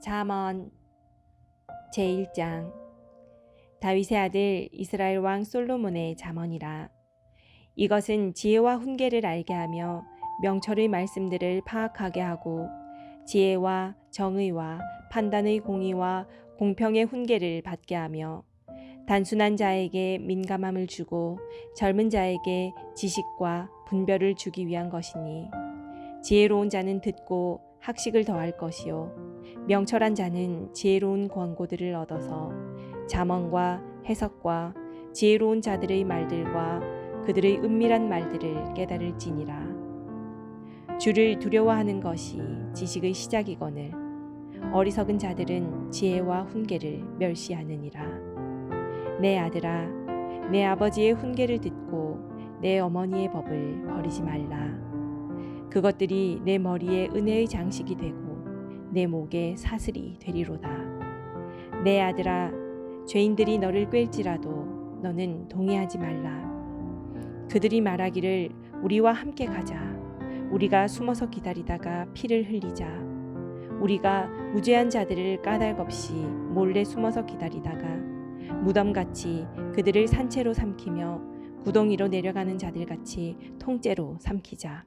잠언 제1장. 다윗의 아들 이스라엘 왕 솔로몬의 잠언이라. 이것은 지혜와 훈계를 알게 하며 명철의 말씀들을 파악하게 하고 지혜와 정의와 판단의 공의와 공평의 훈계를 받게 하며 단순한 자에게 민감함을 주고 젊은 자에게 지식과 분별을 주기 위한 것이니, 지혜로운 자는 듣고 학식을 더할 것이요 명철한 자는 지혜로운 권고들을 얻어서 잠언과 해석과 지혜로운 자들의 말들과 그들의 은밀한 말들을 깨달을지니라. 주를 두려워하는 것이 지식의 시작이거늘 어리석은 자들은 지혜와 훈계를 멸시하느니라. 내 아들아, 내 아버지의 훈계를 듣고 내 어머니의 법을 버리지 말라. 그것들이 내 머리에 은혜의 장식이 되고 내 목에 사슬이 되리로다. 내 아들아, 죄인들이 너를 꿰일지라도 너는 동의하지 말라. 그들이 말하기를 우리와 함께 가자. 우리가 숨어서 기다리다가 피를 흘리자. 우리가 무죄한 자들을 까닭없이 몰래 숨어서 기다리다가 무덤같이 그들을 산채로 삼키며 구덩이로 내려가는 자들같이 통째로 삼키자.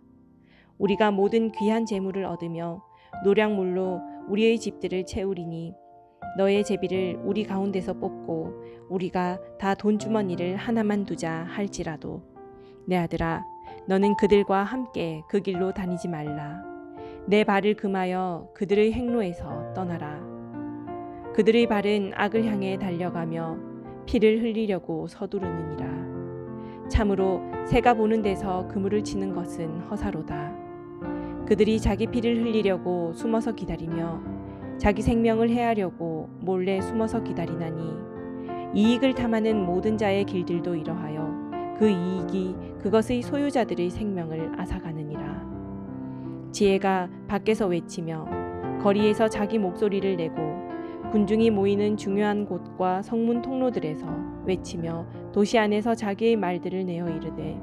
우리가 모든 귀한 재물을 얻으며 노량물로 우리의 집들을 채우리니 너의 제비를 우리 가운데서 뽑고 우리가 다 돈주머니를 하나만 두자 할지라도 내 아들아, 너는 그들과 함께 그 길로 다니지 말라. 내 발을 금하여 그들의 행로에서 떠나라. 그들의 발은 악을 향해 달려가며 피를 흘리려고 서두르느니라. 참으로 새가 보는 데서 그물을 치는 것은 허사로다. 그들이 자기 피를 흘리려고 숨어서 기다리며 자기 생명을 해하려고 몰래 숨어서 기다리나니, 이익을 탐하는 모든 자의 길들도 이러하여 그 이익이 그것의 소유자들의 생명을 앗아가느니라. 지혜가 밖에서 외치며 거리에서 자기 목소리를 내고 군중이 모이는 중요한 곳과 성문 통로들에서 외치며 도시 안에서 자기의 말들을 내어 이르되,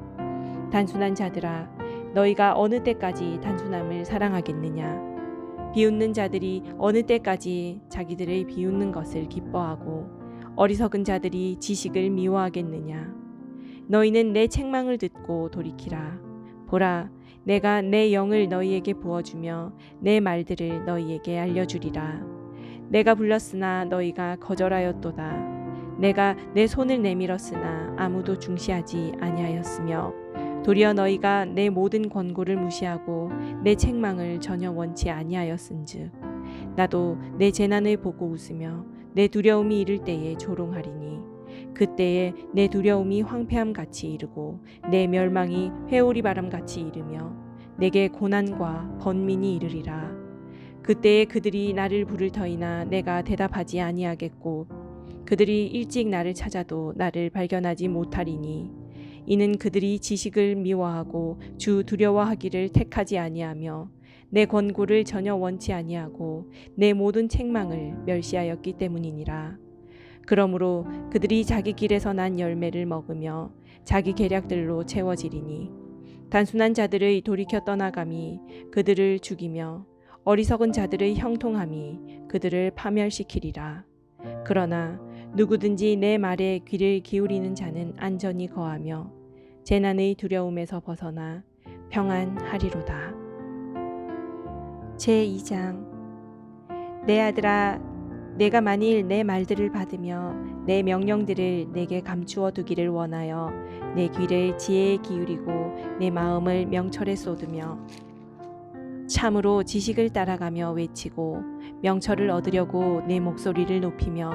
단순한 자들아, 너희가 어느 때까지 단순함을 사랑하겠느냐? 비웃는 자들이 어느 때까지 자기들의 비웃는 것을 기뻐하고 어리석은 자들이 지식을 미워하겠느냐? 너희는 내 책망을 듣고 돌이키라. 보라, 내가 내 영을 너희에게 부어주며 내 말들을 너희에게 알려주리라. 내가 불렀으나 너희가 거절하였도다. 내가 내 손을 내밀었으나 아무도 중시하지 아니하였으며, 도리어 너희가 내 모든 권고를 무시하고 내 책망을 전혀 원치 아니하였은즉 나도 내 재난을 보고 웃으며 내 두려움이 이를 때에 조롱하리니, 그때에 내 두려움이 황폐함같이 이르고 내 멸망이 회오리 바람같이 이르며 내게 고난과 번민이 이르리라. 그때에 그들이 나를 부를 터이나 내가 대답하지 아니하겠고 그들이 일찍 나를 찾아도 나를 발견하지 못하리니, 이는 그들이 지식을 미워하고 주 두려워하기를 택하지 아니하며 내 권고를 전혀 원치 아니하고 내 모든 책망을 멸시하였기 때문이니라. 그러므로 그들이 자기 길에서 난 열매를 먹으며 자기 계략들로 채워지리니, 단순한 자들의 돌이켜 떠나감이 그들을 죽이며 어리석은 자들의 형통함이 그들을 파멸시키리라. 그러나 누구든지 내 말에 귀를 기울이는 자는 안전히 거하며 재난의 두려움에서 벗어나 평안하리로다. 제2장. 내 아들아, 내가 만일 내 말들을 받으며 내 명령들을 내게 감추어 두기를 원하여 내 귀를 지혜에 기울이고 내 마음을 명철에 쏟으며 참으로 지식을 따라가며 외치고 명철을 얻으려고 내 목소리를 높이며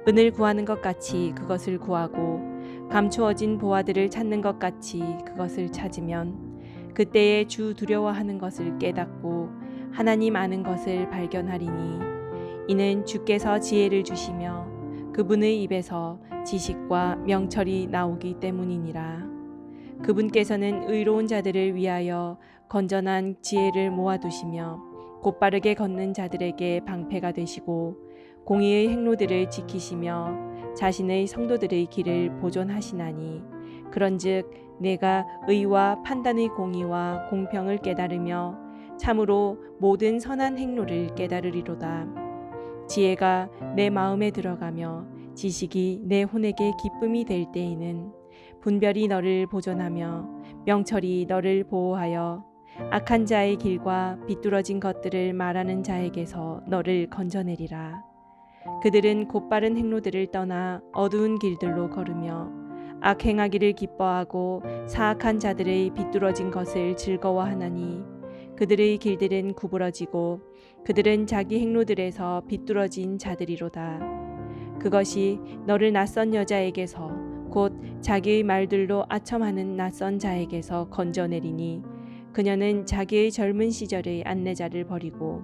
은을 구하는 것 같이 그것을 구하고 감추어진 보화들을 찾는 것 같이 그것을 찾으면, 그때에 주 두려워하는 것을 깨닫고 하나님 아는 것을 발견하리니, 이는 주께서 지혜를 주시며 그분의 입에서 지식과 명철이 나오기 때문이니라. 그분께서는 의로운 자들을 위하여 건전한 지혜를 모아두시며 곧바르게 걷는 자들에게 방패가 되시고 공의의 행로들을 지키시며 자신의 성도들의 길을 보존하시나니, 그런즉 내가 의와 판단의 공의와 공평을 깨달으며 참으로 모든 선한 행로를 깨달으리로다. 지혜가 내 마음에 들어가며 지식이 내 혼에게 기쁨이 될 때에는 분별이 너를 보존하며 명철이 너를 보호하여 악한 자의 길과 비뚤어진 것들을 말하는 자에게서 너를 건져내리라. 그들은 곧바른 행로들을 떠나 어두운 길들로 걸으며 악행하기를 기뻐하고 사악한 자들의 비뚤어진 것을 즐거워하나니 그들의 길들은 구부러지고 그들은 자기 행로들에서 비뚤어진 자들이로다. 그것이 너를 낯선 여자에게서 곧 자기의 말들로 아첨하는 낯선 자에게서 건져내리니 그녀는 자기의 젊은 시절의 안내자를 버리고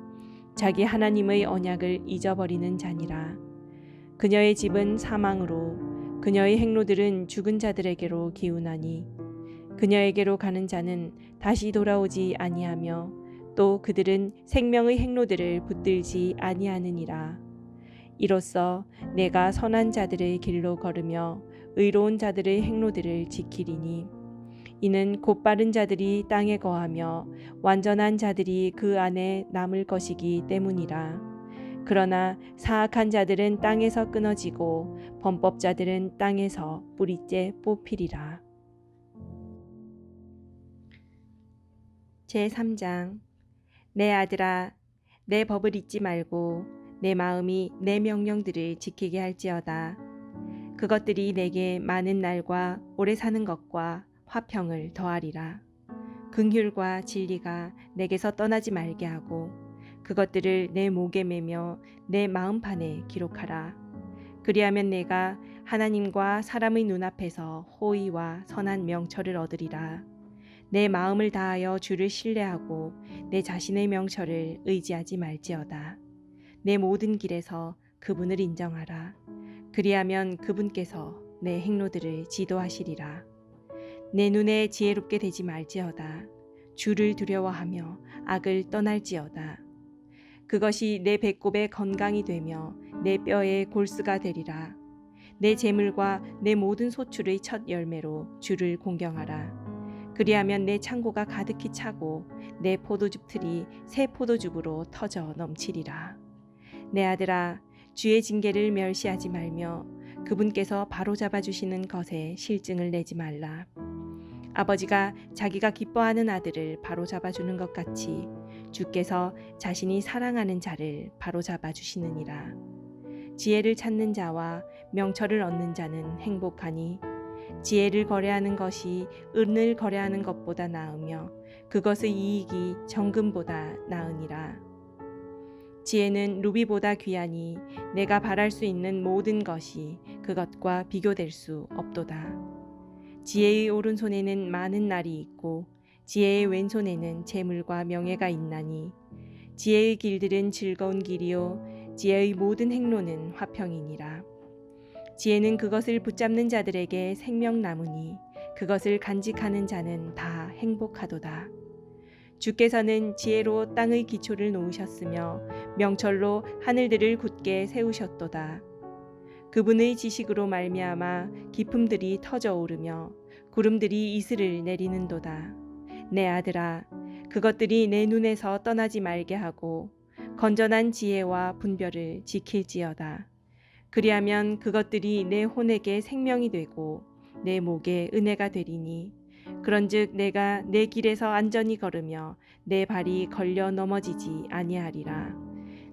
자기 하나님의 언약을 잊어버리는 자니라. 그녀의 집은 사망으로 그녀의 행로들은 죽은 자들에게로 기우나니 그녀에게로 가는 자는 다시 돌아오지 아니하며 또 그들은 생명의 행로들을 붙들지 아니하느니라. 이로써 내가 선한 자들의 길로 걸으며 의로운 자들의 행로들을 지키리니 이는 곧바른 자들이 땅에 거하며 완전한 자들이 그 안에 남을 것이기 때문이라. 그러나 사악한 자들은 땅에서 끊어지고 범법자들은 땅에서 뿌리째 뽑히리라. 제3장. 내 아들아, 내 법을 잊지 말고 내 마음이 내 명령들을 지키게 할지어다. 그것들이 내게 많은 날과 오래 사는 것과 화평을 더하리라. 긍휼과 진리가 내게서 떠나지 말게 하고 그것들을 내 목에 매며 내 마음판에 기록하라. 그리하면 내가 하나님과 사람의 눈앞에서 호의와 선한 명철을 얻으리라. 내 마음을 다하여 주를 신뢰하고 내 자신의 명철을 의지하지 말지어다. 내 모든 길에서 그분을 인정하라. 그리하면 그분께서 내 행로들을 지도하시리라. 내 눈에 지혜롭게 되지 말지어다. 주를 두려워하며 악을 떠날지어다. 그것이 내 배꼽에 건강이 되며 내 뼈에 골수가 되리라. 내 재물과 내 모든 소출의 첫 열매로 주를 공경하라. 그리하면 내 창고가 가득히 차고 내 포도즙 틀이 새 포도즙으로 터져 넘치리라. 내 아들아, 주의 징계를 멸시하지 말며 그분께서 바로잡아 주시는 것에 실증을 내지 말라. 아버지가 자기가 기뻐하는 아들을 바로잡아 주는 것 같이 주께서 자신이 사랑하는 자를 바로잡아 주시느니라. 지혜를 찾는 자와 명철을 얻는 자는 행복하니 지혜를 거래하는 것이 은을 거래하는 것보다 나으며 그것의 이익이 정금보다 나으니라. 지혜는 루비보다 귀하니 내가 바랄 수 있는 모든 것이 그것과 비교될 수 없도다. 지혜의 오른손에는 많은 날이 있고 지혜의 왼손에는 재물과 명예가 있나니 지혜의 길들은 즐거운 길이요 지혜의 모든 행로는 화평이니라. 지혜는 그것을 붙잡는 자들에게 생명나무니 그것을 간직하는 자는 다 행복하도다. 주께서는 지혜로 땅의 기초를 놓으셨으며 명철로 하늘들을 굳게 세우셨도다. 그분의 지식으로 말미암아 깊음들이 터져 오르며 구름들이 이슬을 내리는도다. 내 아들아, 그것들이 내 눈에서 떠나지 말게 하고 건전한 지혜와 분별을 지킬지어다. 그리하면 그것들이 내 혼에게 생명이 되고 내 목에 은혜가 되리니 그런즉 내가 내 길에서 안전히 걸으며 내 발이 걸려 넘어지지 아니하리라.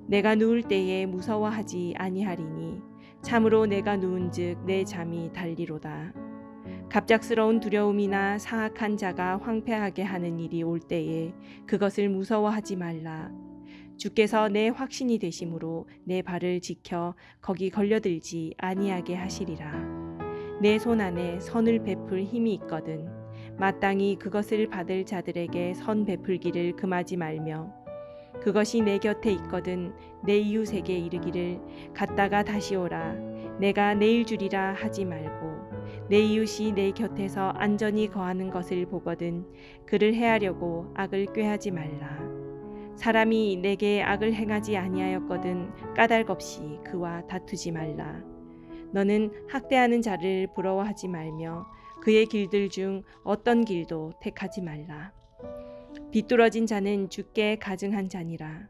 내가 누울 때에 무서워하지 아니하리니 참으로 내가 누운즉 내 잠이 달리로다. 갑작스러운 두려움이나 사악한 자가 황폐하게 하는 일이 올 때에 그것을 무서워하지 말라. 주께서 내 확신이 되심으로 내 발을 지켜 거기 걸려들지 아니하게 하시리라. 내 손 안에 선을 베풀 힘이 있거든 마땅히 그것을 받을 자들에게 선 베풀기를 금하지 말며 그것이 내 곁에 있거든 내 이웃에게 이르기를 갔다가 다시 오라 내가 내일 주리라 하지 말고 내 이웃이 내 곁에서 안전히 거하는 것을 보거든 그를 해하려고 악을 꾀하지 말라. 사람이 내게 악을 행하지 아니하였거든 까닭없이 그와 다투지 말라. 너는 학대하는 자를 부러워하지 말며 그의 길들 중 어떤 길도 택하지 말라. 비뚤어진 자는 주께 가증한 자니라.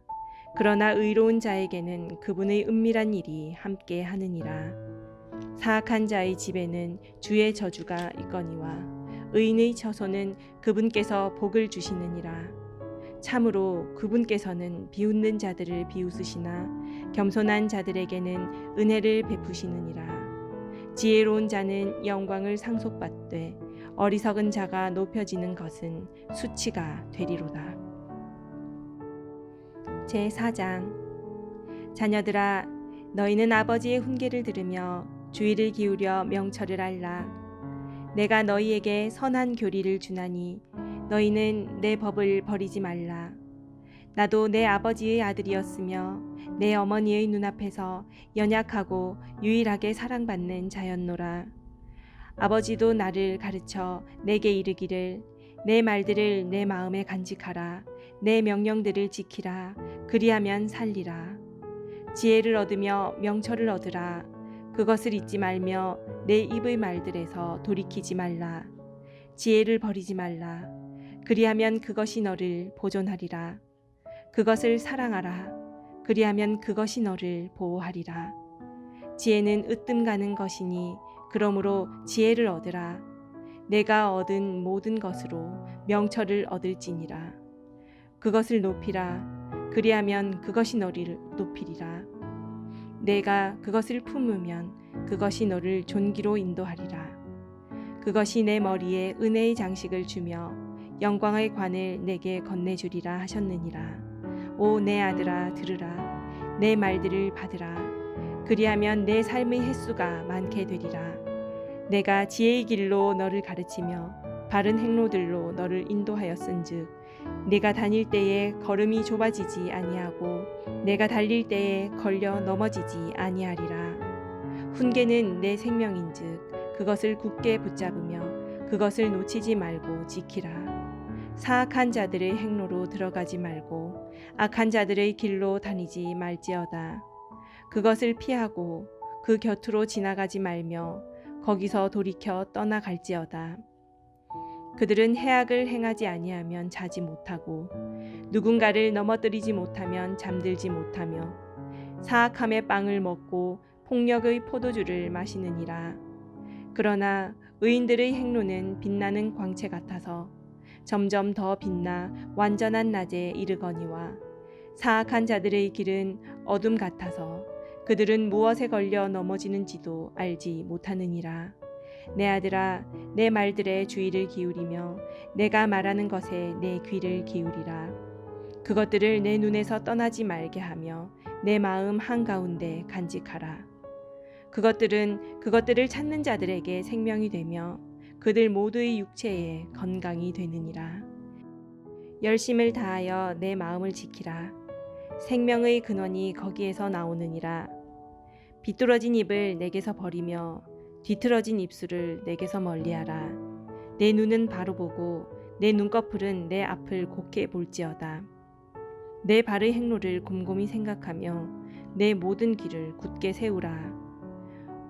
그러나 의로운 자에게는 그분의 은밀한 일이 함께 하느니라. 사악한 자의 집에는 주의 저주가 있거니와 의인의 처소는 그분께서 복을 주시느니라. 참으로 그분께서는 비웃는 자들을 비웃으시나 겸손한 자들에게는 은혜를 베푸시느니라. 지혜로운 자는 영광을 상속받되 어리석은 자가 높여지는 것은 수치가 되리로다. 제4장. 자녀들아, 너희는 아버지의 훈계를 들으며 주의를 기울여 명철을 알라. 내가 너희에게 선한 교리를 주나니 너희는 내 법을 버리지 말라. 나도 내 아버지의 아들이었으며 내 어머니의 눈앞에서 연약하고 유일하게 사랑받는 자였노라. 아버지도 나를 가르쳐 내게 이르기를 내 말들을 내 마음에 간직하라. 내 명령들을 지키라. 그리하면 살리라. 지혜를 얻으며 명철을 얻으라. 그것을 잊지 말며 내 입의 말들에서 돌이키지 말라. 지혜를 버리지 말라. 그리하면 그것이 너를 보존하리라. 그것을 사랑하라. 그리하면 그것이 너를 보호하리라. 지혜는 으뜸 가는 것이니 그러므로 지혜를 얻으라. 내가 얻은 모든 것으로 명철을 얻을지니라. 그것을 높이라. 그리하면 그것이 너를 높이리라. 내가 그것을 품으면 그것이 너를 존귀로 인도하리라. 그것이 내 머리에 은혜의 장식을 주며 영광의 관을 내게 건네주리라 하셨느니라. 오 내 아들아, 들으라. 내 말들을 받으라. 그리하면 내 삶의 횟수가 많게 되리라. 내가 지혜의 길로 너를 가르치며 바른 행로들로 너를 인도하였은즉 네가 다닐 때에 걸음이 좁아지지 아니하고 내가 달릴 때에 걸려 넘어지지 아니하리라. 훈계는 내 생명인즉 그것을 굳게 붙잡으며 그것을 놓치지 말고 지키라. 사악한 자들의 행로로 들어가지 말고 악한 자들의 길로 다니지 말지어다. 그것을 피하고 그 곁으로 지나가지 말며 거기서 돌이켜 떠나갈지어다. 그들은 해악을 행하지 아니하면 자지 못하고 누군가를 넘어뜨리지 못하면 잠들지 못하며 사악함의 빵을 먹고 폭력의 포도주를 마시느니라. 그러나 의인들의 행로는 빛나는 광채 같아서 점점 더 빛나 완전한 낮에 이르거니와 사악한 자들의 길은 어둠 같아서 그들은 무엇에 걸려 넘어지는지도 알지 못하느니라. 내 아들아, 내 말들에 주의를 기울이며 내가 말하는 것에 내 귀를 기울이라. 그것들을 내 눈에서 떠나지 말게 하며 내 마음 한가운데 간직하라. 그것들을 찾는 자들에게 생명이 되며 그들 모두의 육체에 건강이 되느니라. 열심을 다하여 내 마음을 지키라. 생명의 근원이 거기에서 나오느니라. 비뚤어진 입을 내게서 버리며 뒤틀어진 입술을 내게서 멀리하라. 내 눈은 바로 보고 내 눈꺼풀은 내 앞을 곱게 볼지어다. 내 발의 행로를 곰곰이 생각하며 내 모든 길을 굳게 세우라.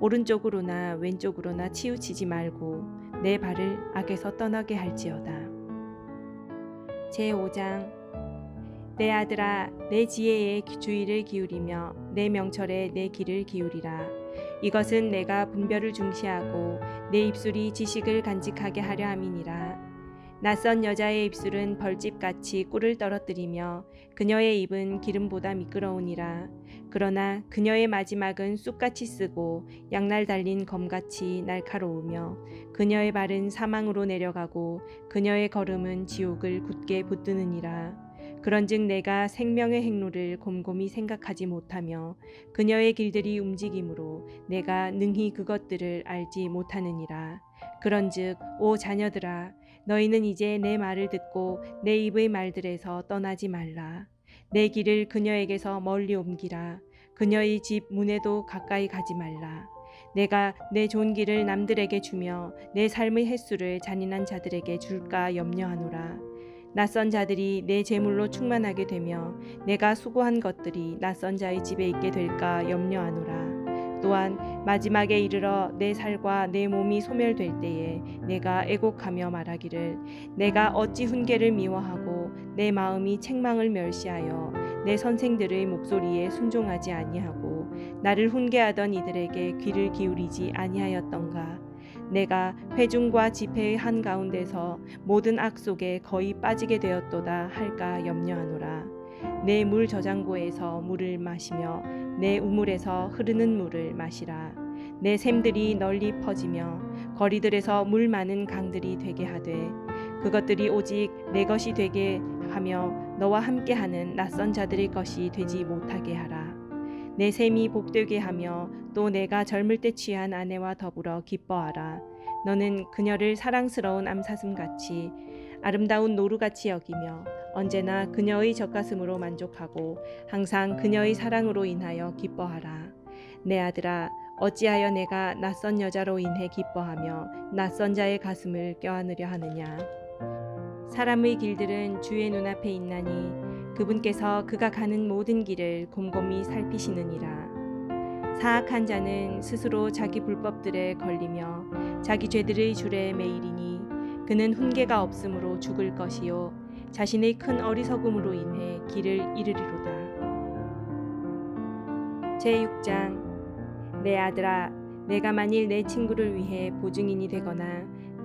오른쪽으로나 왼쪽으로나 치우치지 말고 내 발을 악에서 떠나게 할지어다. 제5장. 내 아들아, 내 지혜에 주의를 기울이며 내 명철에 내 귀를 기울이라. 이것은 내가 분별을 중시하고 내 입술이 지식을 간직하게 하려 함이니라. 낯선 여자의 입술은 벌집같이 꿀을 떨어뜨리며 그녀의 입은 기름보다 미끄러우니라. 그러나 그녀의 마지막은 쑥같이 쓰고 양날 달린 검같이 날카로우며 그녀의 발은 사망으로 내려가고 그녀의 걸음은 지옥을 굳게 붙드느니라. 그런즉 내가 생명의 행로를 곰곰이 생각하지 못하며 그녀의 길들이 움직이므로 내가 능히 그것들을 알지 못하느니라. 그런즉 오 자녀들아, 너희는 이제 내 말을 듣고 내 입의 말들에서 떠나지 말라. 내 길을 그녀에게서 멀리 옮기라. 그녀의 집 문에도 가까이 가지 말라. 내가 내 좋은 길을 남들에게 주며 내 삶의 횟수를 잔인한 자들에게 줄까 염려하노라. 낯선 자들이 내 재물로 충만하게 되며 내가 수고한 것들이 낯선 자의 집에 있게 될까 염려하노라. 또한 마지막에 이르러 내 살과 내 몸이 소멸될 때에 내가 애곡하며 말하기를 내가 어찌 훈계를 미워하고 내 마음이 책망을 멸시하여 내 선생들의 목소리에 순종하지 아니하고 나를 훈계하던 이들에게 귀를 기울이지 아니하였던가. 내가 회중과 집회의 한가운데서 모든 악 속에 거의 빠지게 되었도다 할까 염려하노라. 내 물 저장고에서 물을 마시며 내 우물에서 흐르는 물을 마시라. 내 샘들이 널리 퍼지며 거리들에서 물 많은 강들이 되게 하되 그것들이 오직 내 것이 되게 하며 너와 함께하는 낯선 자들의 것이 되지 못하게 하라. 내 샘이 복되게 하며 또 내가 젊을 때 취한 아내와 더불어 기뻐하라. 너는 그녀를 사랑스러운 암사슴같이 아름다운 노루같이 여기며 언제나 그녀의 젖가슴으로 만족하고 항상 그녀의 사랑으로 인하여 기뻐하라. 내 아들아, 어찌하여 내가 낯선 여자로 인해 기뻐하며 낯선 자의 가슴을 껴안으려 하느냐. 사람의 길들은 주의 눈앞에 있나니 그분께서 그가 가는 모든 길을 곰곰이 살피시느니라. 사악한 자는 스스로 자기 불법들에 걸리며 자기 죄들의 줄에 매이리니 그는 훈계가 없으므로 죽을 것이요 자신의 큰 어리석음으로 인해 길을 잃으리로다. 제6장. 내 아들아, 내가 만일 내 친구를 위해 보증인이 되거나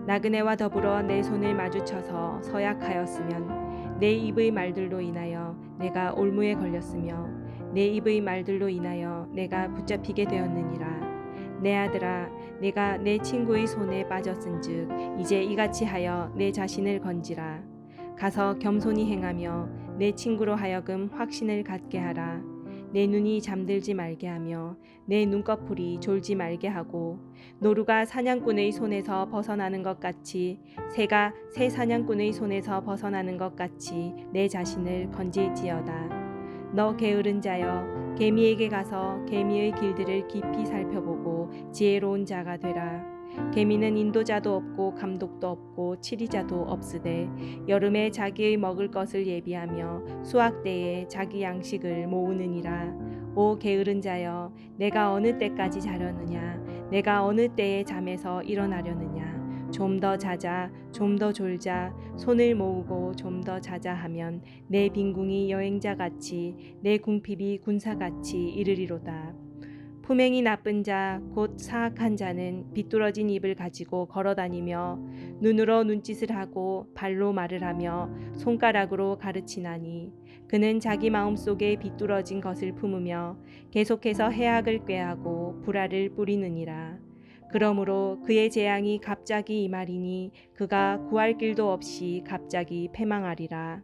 나그네와 더불어 내 손을 마주쳐서 서약하였으면 내 입의 말들로 인하여 내가 올무에 걸렸으며 내 입의 말들로 인하여 내가 붙잡히게 되었느니라. 내 아들아, 내가 내 친구의 손에 빠졌은즉 이제 이같이 하여 내 자신을 건지라. 가서 겸손히 행하며 내 친구로 하여금 확신을 갖게 하라. 내 눈이 잠들지 말게 하며 내 눈꺼풀이 졸지 말게 하고 노루가 사냥꾼의 손에서 벗어나는 것 같이 새가 새 사냥꾼의 손에서 벗어나는 것 같이 내 자신을 건질지어다. 너 게으른 자여, 개미에게 가서 개미의 길들을 깊이 살펴보고 지혜로운 자가 되라. 개미는 인도자도 없고 감독도 없고 치리자도 없으되 여름에 자기의 먹을 것을 예비하며 수확 때에 자기 양식을 모으느니라. 오 게으른 자여, 내가 어느 때까지 자려느냐? 내가 어느 때에 잠에서 일어나려느냐? 좀 더 자자, 좀 더 졸자, 손을 모으고 좀 더 자자 하면 내 빈궁이 여행자같이 내 궁핍이 군사같이 이르리로다. 품행이 나쁜 자, 곧 사악한 자는 비뚤어진 입을 가지고 걸어다니며 눈으로 눈짓을 하고 발로 말을 하며 손가락으로 가르치나니 그는 자기 마음속에 비뚤어진 것을 품으며 계속해서 해악을 꾀하고 불화를 뿌리느니라. 그러므로 그의 재앙이 갑자기 임하리니 그가 구할 길도 없이 갑자기 패망하리라.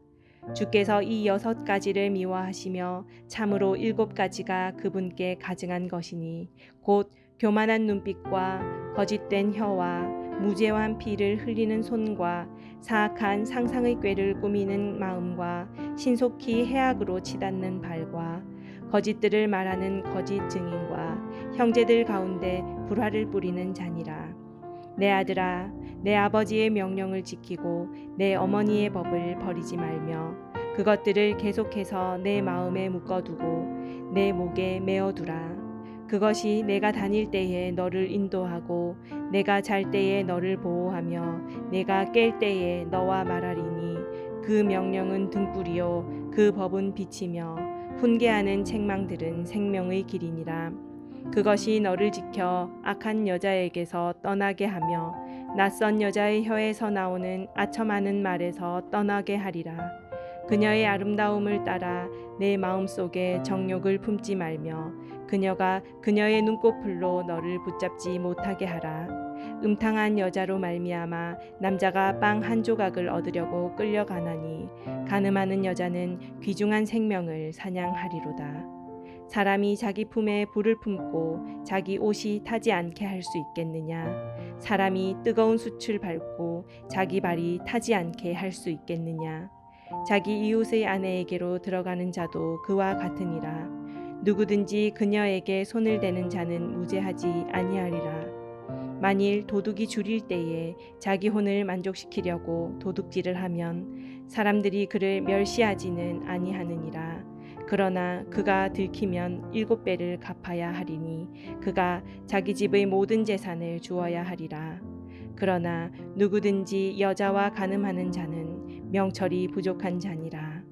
주께서 이 6가지를 미워하시며 참으로 7가지가 그분께 가증한 것이니 곧 교만한 눈빛과 거짓된 혀와 무죄한 피를 흘리는 손과 사악한 상상의 꾀를 꾸미는 마음과 신속히 해악으로 치닫는 발과 거짓들을 말하는 거짓 증인과 형제들 가운데 불화를 뿌리는 자니라. 내 아들아, 내 아버지의 명령을 지키고 내 어머니의 법을 버리지 말며 그것들을 계속해서 내 마음에 묶어두고 내 목에 메어두라. 그것이 내가 다닐 때에 너를 인도하고 내가 잘 때에 너를 보호하며 내가 깰 때에 너와 말하리니 그 명령은 등불이요 그 법은 빛이며 훈계하는 책망들은 생명의 길이니라. 그것이 너를 지켜 악한 여자에게서 떠나게 하며 낯선 여자의 혀에서 나오는 아첨하는 말에서 떠나게 하리라. 그녀의 아름다움을 따라 내 마음속에 정욕을 품지 말며 그녀가 그녀의 눈꺼풀로 너를 붙잡지 못하게 하라. 음탕한 여자로 말미암아 남자가 빵 한 조각을 얻으려고 끌려가나니 간음하는 여자는 귀중한 생명을 사냥하리로다. 사람이 자기 품에 불을 품고 자기 옷이 타지 않게 할 수 있겠느냐? 사람이 뜨거운 숯을 밟고 자기 발이 타지 않게 할 수 있겠느냐? 자기 이웃의 아내에게로 들어가는 자도 그와 같으니라. 누구든지 그녀에게 손을 대는 자는 무죄하지 아니하리라. 만일 도둑이 줄일 때에 자기 혼을 만족시키려고 도둑질을 하면 사람들이 그를 멸시하지는 아니하느니라. 그러나 그가 들키면 7배를 갚아야 하리니 그가 자기 집의 모든 재산을 주어야 하리라. 그러나 누구든지 여자와 간음하는 자는 명철이 부족한 자니라.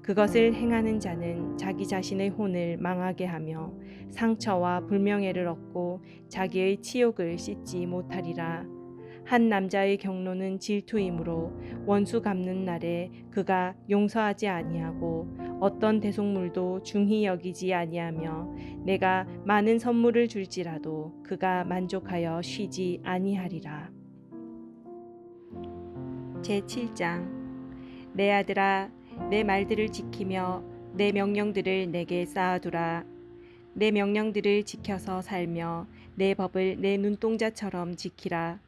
그것을 행하는 자는 자기 자신의 혼을 망하게 하며 상처와 불명예를 얻고 자기의 치욕을 씻지 못하리라. 한 남자의 경로는 질투이므로 원수 갚는 날에 그가 용서하지 아니하고 어떤 대속물도 중히 여기지 아니하며 내가 많은 선물을 줄지라도 그가 만족하여 쉬지 아니하리라. 제7장. 내 아들아, 내 말들을 지키며 내 명령들을 내게 쌓아두라. 내 명령들을 지켜서 살며 내 법을 내 눈동자처럼 지키라.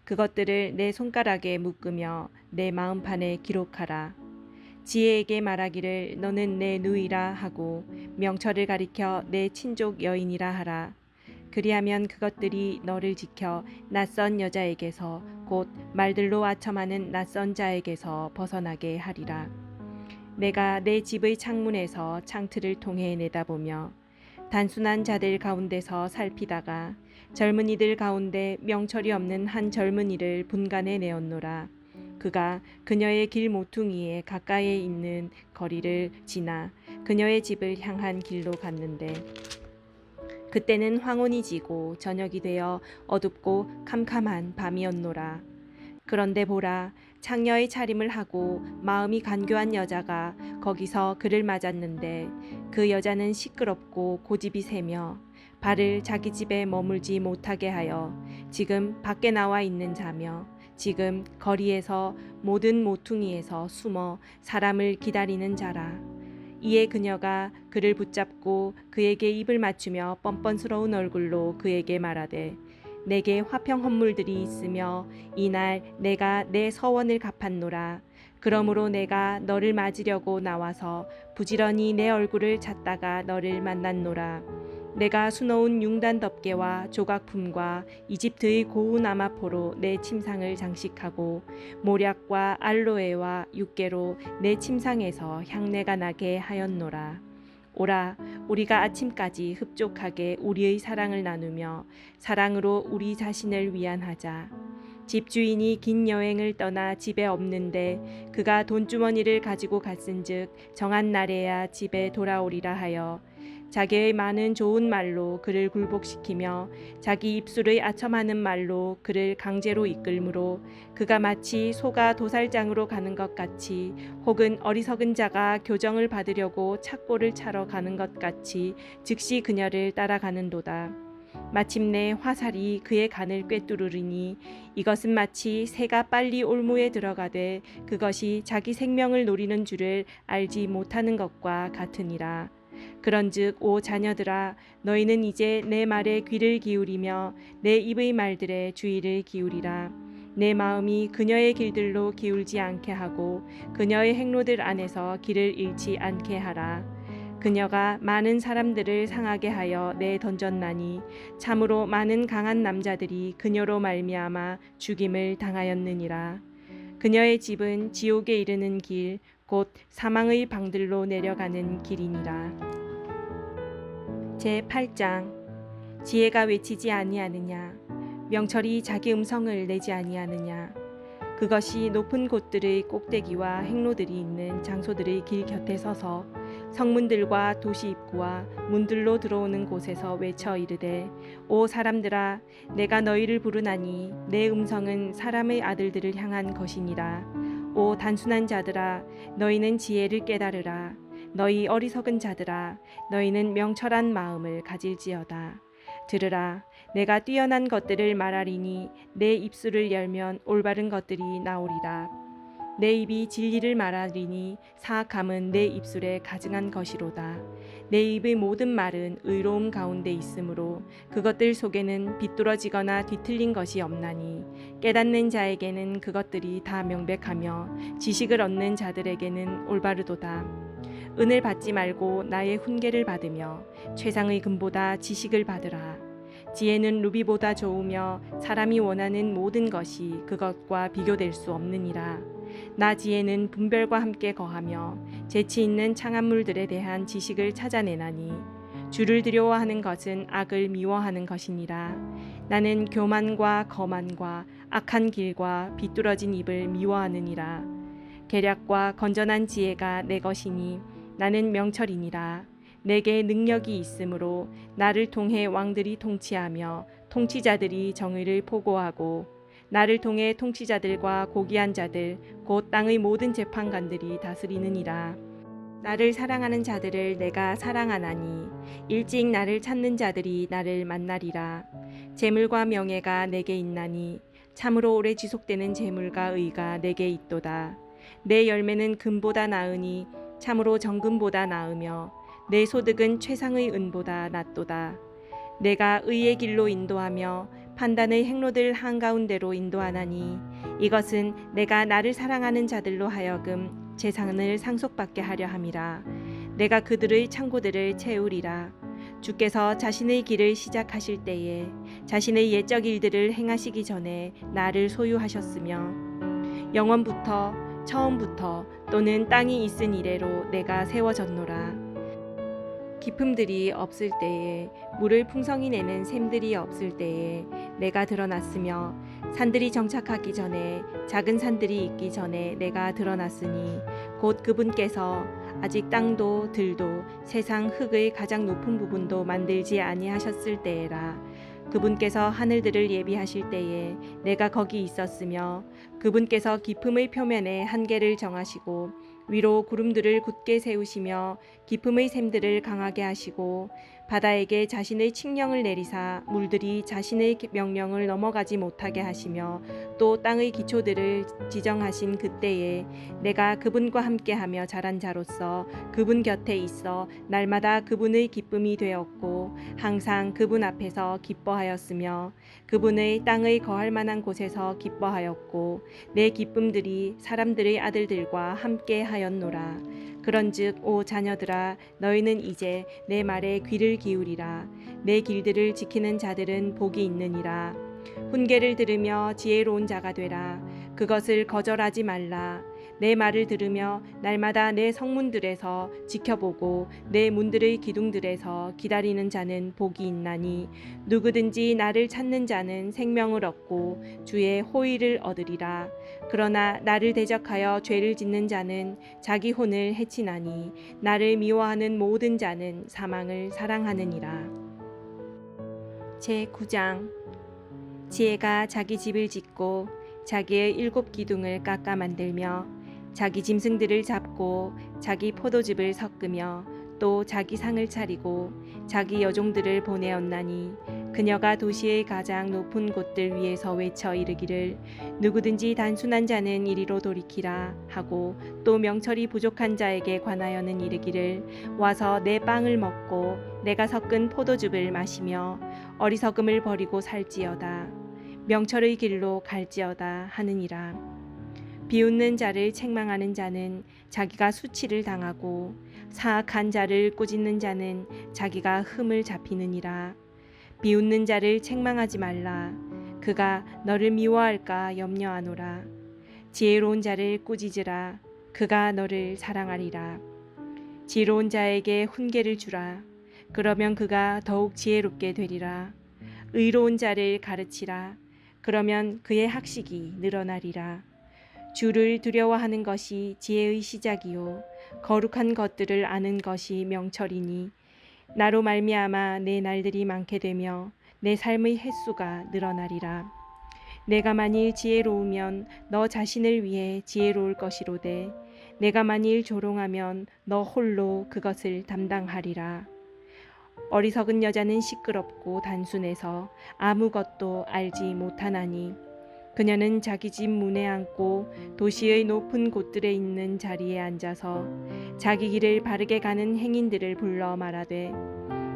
그것들을 내 손가락에 묶으며 내 마음판에 기록하라. 지혜에게 말하기를 너는 내 누이라 하고 명철을 가리켜 내 친족 여인이라 하라. 그리하면 그것들이 너를 지켜 낯선 여자에게서 곧 말들로 아첨하는 낯선 자에게서 벗어나게 하리라. 내가 내 집의 창문에서 창틀을 통해 내다보며 단순한 자들 가운데서 살피다가 젊은이들 가운데 명철이 없는 한 젊은이를 분간해 내었노라. 그가 그녀의 길 모퉁이에 가까이에 있는 거리를 지나 그녀의 집을 향한 길로 갔는데 그때는 황혼이 지고 저녁이 되어 어둡고 캄캄한 밤이었노라. 그런데 보라, 창녀의 차림을 하고 마음이 간교한 여자가 거기서 그를 맞았는데 그 여자는 시끄럽고 고집이 세며 발을 자기 집에 머물지 못하게 하여 지금 밖에 나와 있는 자며 지금 거리에서 모든 모퉁이에서 숨어 사람을 기다리는 자라. 이에 그녀가 그를 붙잡고 그에게 입을 맞추며 뻔뻔스러운 얼굴로 그에게 말하되 내게 화평 헌물들이 있으며 이날 내가 내 서원을 갚았노라. 그러므로 내가 너를 맞으려고 나와서 부지런히 내 얼굴을 찾다가 너를 만났노라. 내가 수놓은 융단 덮개와 조각품과 이집트의 고운 아마포로 내 침상을 장식하고 모략과 알로에와 육개로 내 침상에서 향내가 나게 하였노라. 오라, 우리가 아침까지 흡족하게 우리의 사랑을 나누며 사랑으로 우리 자신을 위안하자. 집주인이 긴 여행을 떠나 집에 없는데 그가 돈주머니를 가지고 갔은즉 정한 날에야 집에 돌아오리라 하여 자기의 많은 좋은 말로 그를 굴복시키며 자기 입술의 아첨하는 말로 그를 강제로 이끌므로 그가 마치 소가 도살장으로 가는 것 같이 혹은 어리석은 자가 교정을 받으려고 착고를 차러 가는 것 같이 즉시 그녀를 따라가는도다. 마침내 화살이 그의 간을 꿰뚫으리니 이것은 마치 새가 빨리 올무에 들어가되 그것이 자기 생명을 노리는 줄을 알지 못하는 것과 같으니라. 그런즉 오 자녀들아, 너희는 이제 내 말에 귀를 기울이며 내 입의 말들에 주의를 기울이라. 내 마음이 그녀의 길들로 기울지 않게 하고 그녀의 행로들 안에서 길을 잃지 않게 하라. 그녀가 많은 사람들을 상하게 하여 내던졌나니 참으로 많은 강한 남자들이 그녀로 말미암아 죽임을 당하였느니라. 그녀의 집은 지옥에 이르는 길, 곧 사망의 방들로 내려가는 길이니라. 제8장. 지혜가 외치지 아니하느냐, 명철이 자기 음성을 내지 아니하느냐. 그것이 높은 곳들의 꼭대기와 행로들이 있는 장소들의 길 곁에 서서 성문들과 도시 입구와 문들로 들어오는 곳에서 외쳐 이르되 오 사람들아, 내가 너희를 부르나니 내 음성은 사람의 아들들을 향한 것이니라. 오 단순한 자들아, 너희는 지혜를 깨달으라. 너희 어리석은 자들아, 너희는 명철한 마음을 가질지어다. 들으라, 내가 뛰어난 것들을 말하리니 내 입술을 열면 올바른 것들이 나오리라. 내 입이 진리를 말하리니 사악함은 내 입술에 가증한 것이로다. 내 입의 모든 말은 의로움 가운데 있으므로 그것들 속에는 비뚤어지거나 뒤틀린 것이 없나니 깨닫는 자에게는 그것들이 다 명백하며 지식을 얻는 자들에게는 올바르도다. 은을 받지 말고 나의 훈계를 받으며 최상의 금보다 지식을 받으라. 지혜는 루비보다 좋으며 사람이 원하는 모든 것이 그것과 비교될 수 없느니라. 나 지혜는 분별과 함께 거하며 재치 있는 창한물들에 대한 지식을 찾아내나니 주를 두려워하는 것은 악을 미워하는 것이니라. 나는 교만과 거만과 악한 길과 비뚤어진 입을 미워하느니라. 계략과 건전한 지혜가 내 것이니 나는 명철이니라. 내게 능력이 있으므로 나를 통해 왕들이 통치하며 통치자들이 정의를 포고하고 나를 통해 통치자들과 고귀한 자들 곧 땅의 모든 재판관들이 다스리느니라. 나를 사랑하는 자들을 내가 사랑하나니 일찍 나를 찾는 자들이 나를 만나리라. 재물과 명예가 내게 있나니 참으로 오래 지속되는 재물과 의가 내게 있도다. 내 열매는 금보다 나으니 참으로 정금보다 나으며 내 소득은 최상의 은보다 낫도다. 내가 의의 길로 인도하며 판단의 행로들 한가운데로 인도하나니 이것은 내가 나를 사랑하는 자들로 하여금 재산을 상속받게 하려 함이라. 내가 그들의 창고들을 채우리라. 주께서 자신의 길을 시작하실 때에 자신의 옛적 일들을 행하시기 전에 나를 소유하셨으며 영원부터 처음부터 또는 땅이 있은 이래로 내가 세워졌노라. 기품들이 없을 때에 물을 풍성히 내는 샘들이 없을 때에 내가 드러났으며 산들이 정착하기 전에 작은 산들이 있기 전에 내가 드러났으니 곧 그분께서 아직 땅도 들도 세상 흙의 가장 높은 부분도 만들지 아니하셨을 때에라. 그분께서 하늘들을 예비하실 때에 내가 거기 있었으며 그분께서 깊음의 표면에 한계를 정하시고 위로 구름들을 굳게 세우시며 깊음의 샘들을 강하게 하시고 바다에게 자신의 칙령을 내리사 물들이 자신의 명령을 넘어가지 못하게 하시며 또 땅의 기초들을 지정하신 그때에 내가 그분과 함께하며 자란 자로서 그분 곁에 있어 날마다 그분의 기쁨이 되었고 항상 그분 앞에서 기뻐하였으며 그분의 땅의 거할 만한 곳에서 기뻐하였고 내 기쁨들이 사람들의 아들들과 함께 하였노라. 그런즉 오 자녀들아 너희는 이제 내 말에 귀를 기울이라. 내 길들을 지키는 자들은 복이 있느니라. 훈계를 들으며 지혜로운 자가 되라. 그것을 거절하지 말라. 내 말을 들으며 날마다 내 성문들에서 지켜보고 내 문들의 기둥들에서 기다리는 자는 복이 있나니 누구든지 나를 찾는 자는 생명을 얻고 주의 호의를 얻으리라. 그러나 나를 대적하여 죄를 짓는 자는 자기 혼을 해치나니 나를 미워하는 모든 자는 사망을 사랑하느니라. 제9장 지혜가 자기 집을 짓고 자기의 7 기둥을 깎아 만들며 자기 짐승들을 잡고 자기 포도즙을 섞으며 또 자기 상을 차리고 자기 여종들을 보내었나니 그녀가 도시의 가장 높은 곳들 위에서 외쳐 이르기를 누구든지 단순한 자는 이리로 돌이키라 하고 또 명철이 부족한 자에게 관하여는 이르기를 와서 내 빵을 먹고 내가 섞은 포도즙을 마시며 어리석음을 버리고 살지어다. 명철의 길로 갈지어다 하느니라. 비웃는 자를 책망하는 자는 자기가 수치를 당하고 사악한 자를 꾸짖는 자는 자기가 흠을 잡히느니라. 비웃는 자를 책망하지 말라. 그가 너를 미워할까 염려하노라. 지혜로운 자를 꾸짖으라. 그가 너를 사랑하리라. 지혜로운 자에게 훈계를 주라. 그러면 그가 더욱 지혜롭게 되리라. 의로운 자를 가르치라. 그러면 그의 학식이 늘어나리라. 주를 두려워하는 것이 지혜의 시작이요 거룩한 것들을 아는 것이 명철이니 나로 말미암아 내 날들이 많게 되며 내 삶의 횟수가 늘어나리라. 내가 만일 지혜로우면 너 자신을 위해 지혜로울 것이로되 내가 만일 조롱하면 너 홀로 그것을 담당하리라. 어리석은 여자는 시끄럽고 단순해서 아무것도 알지 못하나니 그녀는 자기 집 문에 앉고 도시의 높은 곳들에 있는 자리에 앉아서 자기 길을 바르게 가는 행인들을 불러 말하되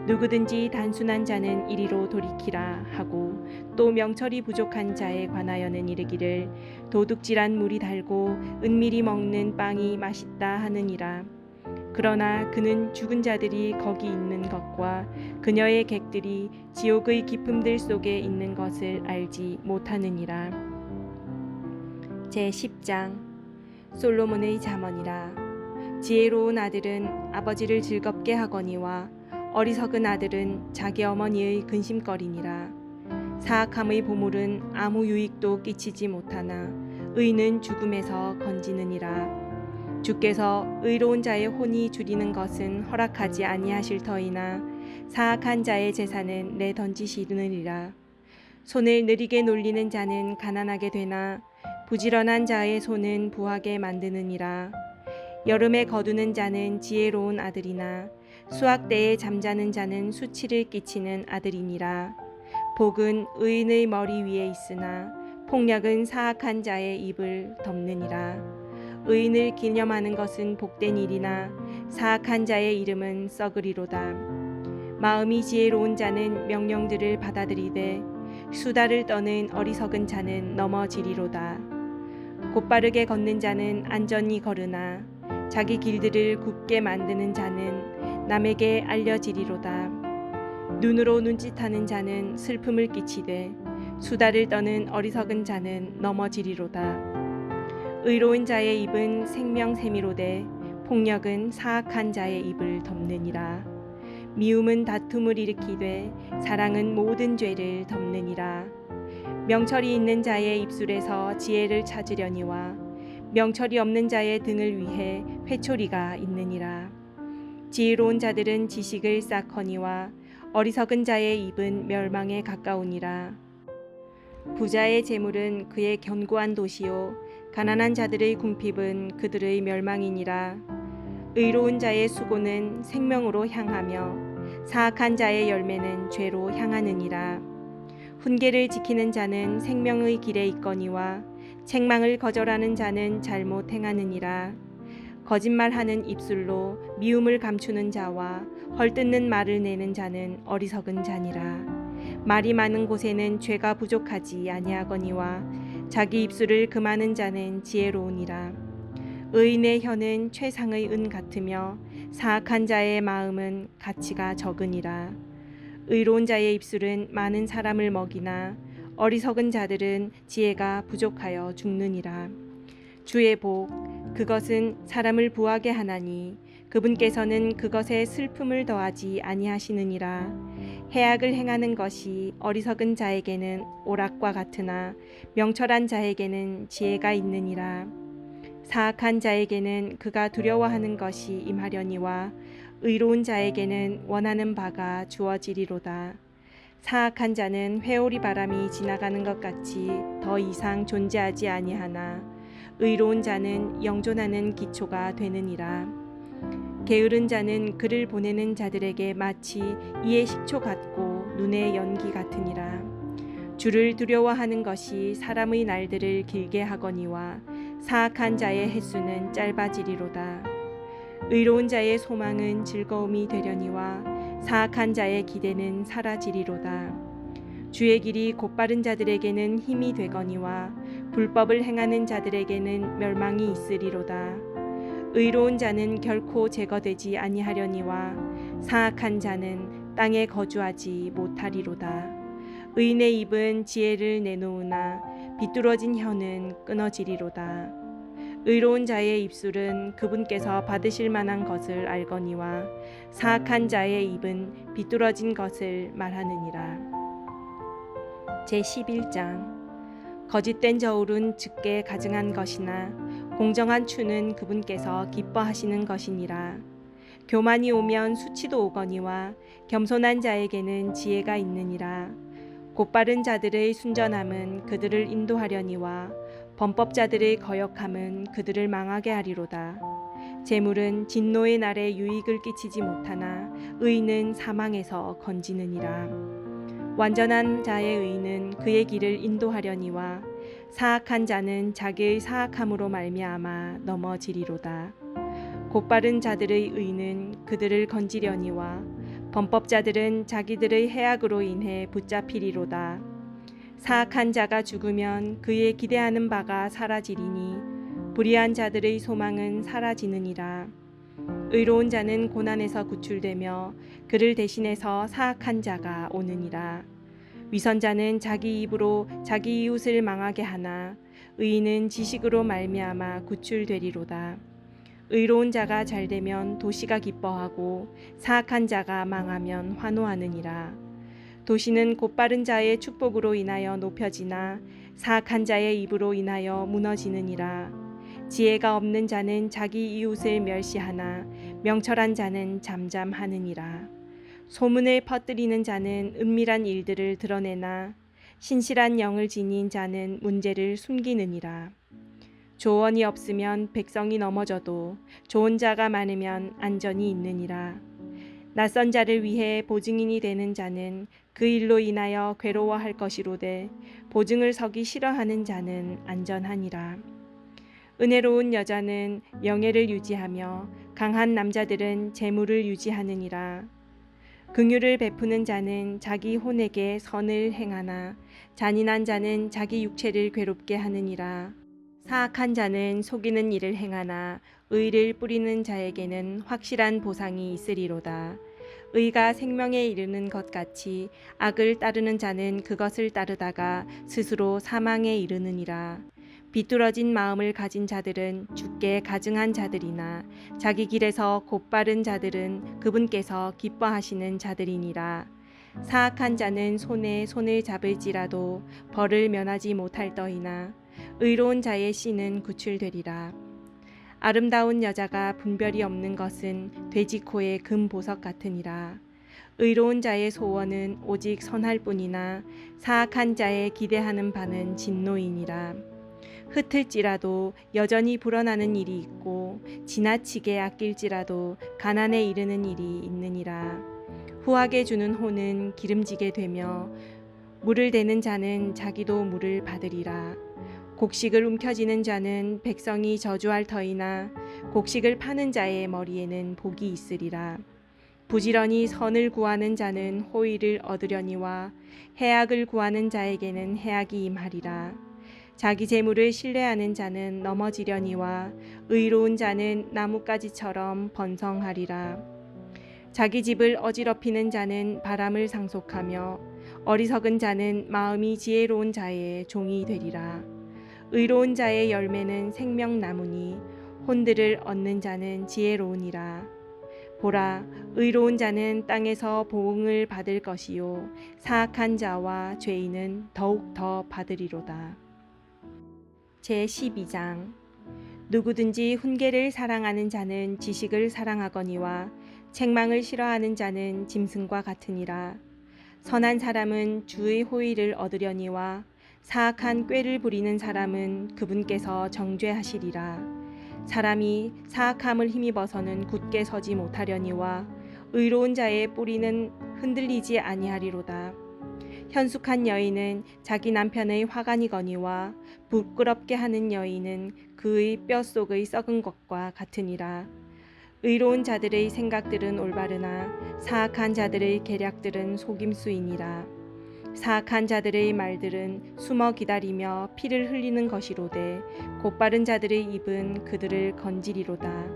누구든지 단순한 자는 이리로 돌이키라 하고 또 명철이 부족한 자에 관하여는 이르기를 도둑질한 물이 달고 은밀히 먹는 빵이 맛있다 하느니라. 그러나 그는 죽은 자들이 거기 있는 것과 그녀의 객들이 지옥의 깊음들 속에 있는 것을 알지 못하느니라. 제10장 솔로몬의 잠언이라. 지혜로운 아들은 아버지를 즐겁게 하거니와 어리석은 아들은 자기 어머니의 근심거리니라. 사악함의 보물은 아무 유익도 끼치지 못하나 의는 죽음에서 건지느니라. 주께서 의로운 자의 혼이 줄이는 것은 허락하지 아니하실 터이나 사악한 자의 재산은 내던지시느니라. 손을 느리게 놀리는 자는 가난하게 되나 부지런한 자의 손은 부하게 만드느니라. 여름에 거두는 자는 지혜로운 아들이나 수확 때에 잠자는 자는 수치를 끼치는 아들이니라. 복은 의인의 머리 위에 있으나 폭력은 사악한 자의 입을 덮느니라. 의인을 기념하는 것은 복된 일이나 사악한 자의 이름은 썩으리로다. 마음이 지혜로운 자는 명령들을 받아들이되 수다를 떠는 어리석은 자는 넘어지리로다. 곧바르게 걷는 자는 안전히 걸으나 자기 길들을 굽게 만드는 자는 남에게 알려지리로다. 눈으로 눈짓하는 자는 슬픔을 끼치되 수다를 떠는 어리석은 자는 넘어지리로다. 의로운 자의 입은 생명샘이로되 폭력은 사악한 자의 입을 덮느니라. 미움은 다툼을 일으키되 사랑은 모든 죄를 덮느니라. 명철이 있는 자의 입술에서 지혜를 찾으려니와 명철이 없는 자의 등을 위해 회초리가 있느니라. 지혜로운 자들은 지식을 쌓거니와 어리석은 자의 입은 멸망에 가까우니라. 부자의 재물은 그의 견고한 도시요 가난한 자들의 궁핍은 그들의 멸망이니라. 의로운 자의 수고는 생명으로 향하며 사악한 자의 열매는 죄로 향하느니라. 훈계를 지키는 자는 생명의 길에 있거니와 책망을 거절하는 자는 잘못 행하느니라. 거짓말하는 입술로 미움을 감추는 자와 헐뜯는 말을 내는 자는 어리석은 자니라. 말이 많은 곳에는 죄가 부족하지 아니하거니와 자기 입술을 금하는 자는 지혜로우니라. 의인의 혀는 최상의 은 같으며 사악한 자의 마음은 가치가 적으니라. 의로운 자의 입술은 많은 사람을 먹이나 어리석은 자들은 지혜가 부족하여 죽느니라. 주의 복 그것은 사람을 부하게 하나니 그분께서는 그것에 슬픔을 더하지 아니하시느니라. 해악을 행하는 것이 어리석은 자에게는 오락과 같으나 명철한 자에게는 지혜가 있느니라. 사악한 자에게는 그가 두려워하는 것이 임하려니와 의로운 자에게는 원하는 바가 주어지리로다. 사악한 자는 회오리 바람이 지나가는 것 같이 더 이상 존재하지 아니하나 의로운 자는 영존하는 기초가 되느니라. 게으른 자는 그를 보내는 자들에게 마치 이의 식초 같고 눈의 연기 같으니라. 주를 두려워하는 것이 사람의 날들을 길게 하거니와 사악한 자의 횟수는 짧아지리로다. 의로운 자의 소망은 즐거움이 되려니와 사악한 자의 기대는 사라지리로다. 주의 길이 곧바른 자들에게는 힘이 되거니와 불법을 행하는 자들에게는 멸망이 있으리로다. 의로운 자는 결코 제거되지 아니하려니와 사악한 자는 땅에 거주하지 못하리로다. 의인의 입은 지혜를 내놓으나 비뚤어진 혀는 끊어지리로다. 의로운 자의 입술은 그분께서 받으실 만한 것을 알거니와 사악한 자의 입은 비뚤어진 것을 말하느니라. 제11장 거짓된 저울은 즉게 가증한 것이나 공정한 추는 그분께서 기뻐하시는 것이니라. 교만이 오면 수치도 오거니와 겸손한 자에게는 지혜가 있느니라. 곧바른 자들의 순전함은 그들을 인도하려니와 범법자들의 거역함은 그들을 망하게 하리로다. 재물은 진노의 날에 유익을 끼치지 못하나 의인은 사망에서 건지느니라. 완전한 자의 의인은 그의 길을 인도하려니와 사악한 자는 자기의 사악함으로 말미암아 넘어지리로다. 곧바른 자들의 의는 그들을 건지려니와 범법자들은 자기들의 해악으로 인해 붙잡히리로다. 사악한 자가 죽으면 그의 기대하는 바가 사라지리니 불의한 자들의 소망은 사라지느니라. 의로운 자는 고난에서 구출되며 그를 대신해서 사악한 자가 오느니라. 위선자는 자기 입으로 자기 이웃을 망하게 하나 의인은 지식으로 말미암아 구출되리로다. 의로운 자가 잘되면 도시가 기뻐하고 사악한 자가 망하면 환호하느니라. 도시는 곧바른 자의 축복으로 인하여 높여지나 사악한 자의 입으로 인하여 무너지느니라. 지혜가 없는 자는 자기 이웃을 멸시하나 명철한 자는 잠잠하느니라. 소문을 퍼뜨리는 자는 은밀한 일들을 드러내나 신실한 영을 지닌 자는 문제를 숨기느니라. 조언이 없으면 백성이 넘어져도 좋은 자가 많으면 안전이 있느니라. 낯선 자를 위해 보증인이 되는 자는 그 일로 인하여 괴로워할 것이로되 보증을 서기 싫어하는 자는 안전하니라. 은혜로운 여자는 명예를 유지하며 강한 남자들은 재물을 유지하느니라. 긍휼을 베푸는 자는 자기 혼에게 선을 행하나 잔인한 자는 자기 육체를 괴롭게 하느니라. 사악한 자는 속이는 일을 행하나 의를 뿌리는 자에게는 확실한 보상이 있으리로다. 의가 생명에 이르는 것 같이 악을 따르는 자는 그것을 따르다가 스스로 사망에 이르느니라. 비뚤어진 마음을 가진 자들은 주께 가증한 자들이나 자기 길에서 곧바른 자들은 그분께서 기뻐하시는 자들이니라. 사악한 자는 손에 손을 잡을지라도 벌을 면하지 못할 터이나 의로운 자의 씨는 구출되리라. 아름다운 여자가 분별이 없는 것은 돼지코의 금보석 같으니라. 의로운 자의 소원은 오직 선할 뿐이나 사악한 자의 기대하는 바는 진노이니라. 흩을지라도 여전히 불어나는 일이 있고 지나치게 아낄지라도 가난에 이르는 일이 있느니라. 후하게 주는 호는 기름지게 되며 물을 대는 자는 자기도 물을 받으리라. 곡식을 움켜쥐는 자는 백성이 저주할 터이나 곡식을 파는 자의 머리에는 복이 있으리라. 부지런히 선을 구하는 자는 호의를 얻으려니와 해악을 구하는 자에게는 해악이 임하리라. 자기 재물을 신뢰하는 자는 넘어지려니와 의로운 자는 나뭇가지처럼 번성하리라. 자기 집을 어지럽히는 자는 바람을 상속하며 어리석은 자는 마음이 지혜로운 자의 종이 되리라. 의로운 자의 열매는 생명나무니 혼들을 얻는 자는 지혜로우니라. 보라, 의로운 자는 땅에서 보응을 받을 것이요 사악한 자와 죄인은 더욱 더 받으리로다. 제12장. 누구든지 훈계를 사랑하는 자는 지식을 사랑하거니와 책망을 싫어하는 자는 짐승과 같으니라. 선한 사람은 주의 호의를 얻으려니와 사악한 꾀를 부리는 사람은 그분께서 정죄하시리라. 사람이 사악함을 힘입어서는 굳게 서지 못하려니와 의로운 자의 뿌리는 흔들리지 아니하리로다. 현숙한 여인은 자기 남편의 화관이거니와 부끄럽게 하는 여인은 그의 뼛속의 썩은 것과 같으니라. 의로운 자들의 생각들은 올바르나 사악한 자들의 계략들은 속임수이니라. 사악한 자들의 말들은 숨어 기다리며 피를 흘리는 것이로되 곧바른 자들의 입은 그들을 건지리로다.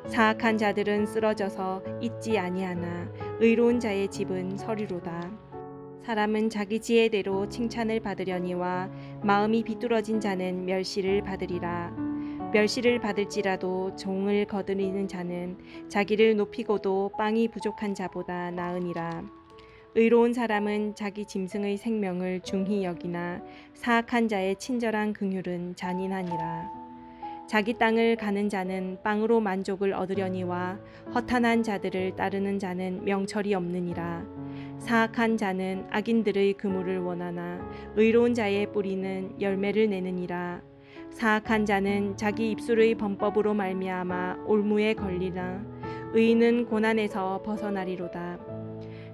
사악한 자들은 쓰러져서 잊지 아니하나 의로운 자의 집은 서리로다. 사람은 자기 지혜대로 칭찬을 받으려니와 마음이 비뚤어진 자는 멸시를 받으리라. 멸시를 받을지라도 종을 거드리는 자는 자기를 높이고도 빵이 부족한 자보다 나으니라. 의로운 사람은 자기 짐승의 생명을 중히 여기나 사악한 자의 친절한 긍휼은 잔인하니라. 자기 땅을 가는 자는 빵으로 만족을 얻으려니와 허탄한 자들을 따르는 자는 명철이 없느니라. 사악한 자는 악인들의 그물을 원하나 의로운 자의 뿌리는 열매를 내느니라. 사악한 자는 자기 입술의 범법으로 말미암아 올무에 걸리나 의인은 고난에서 벗어나리로다.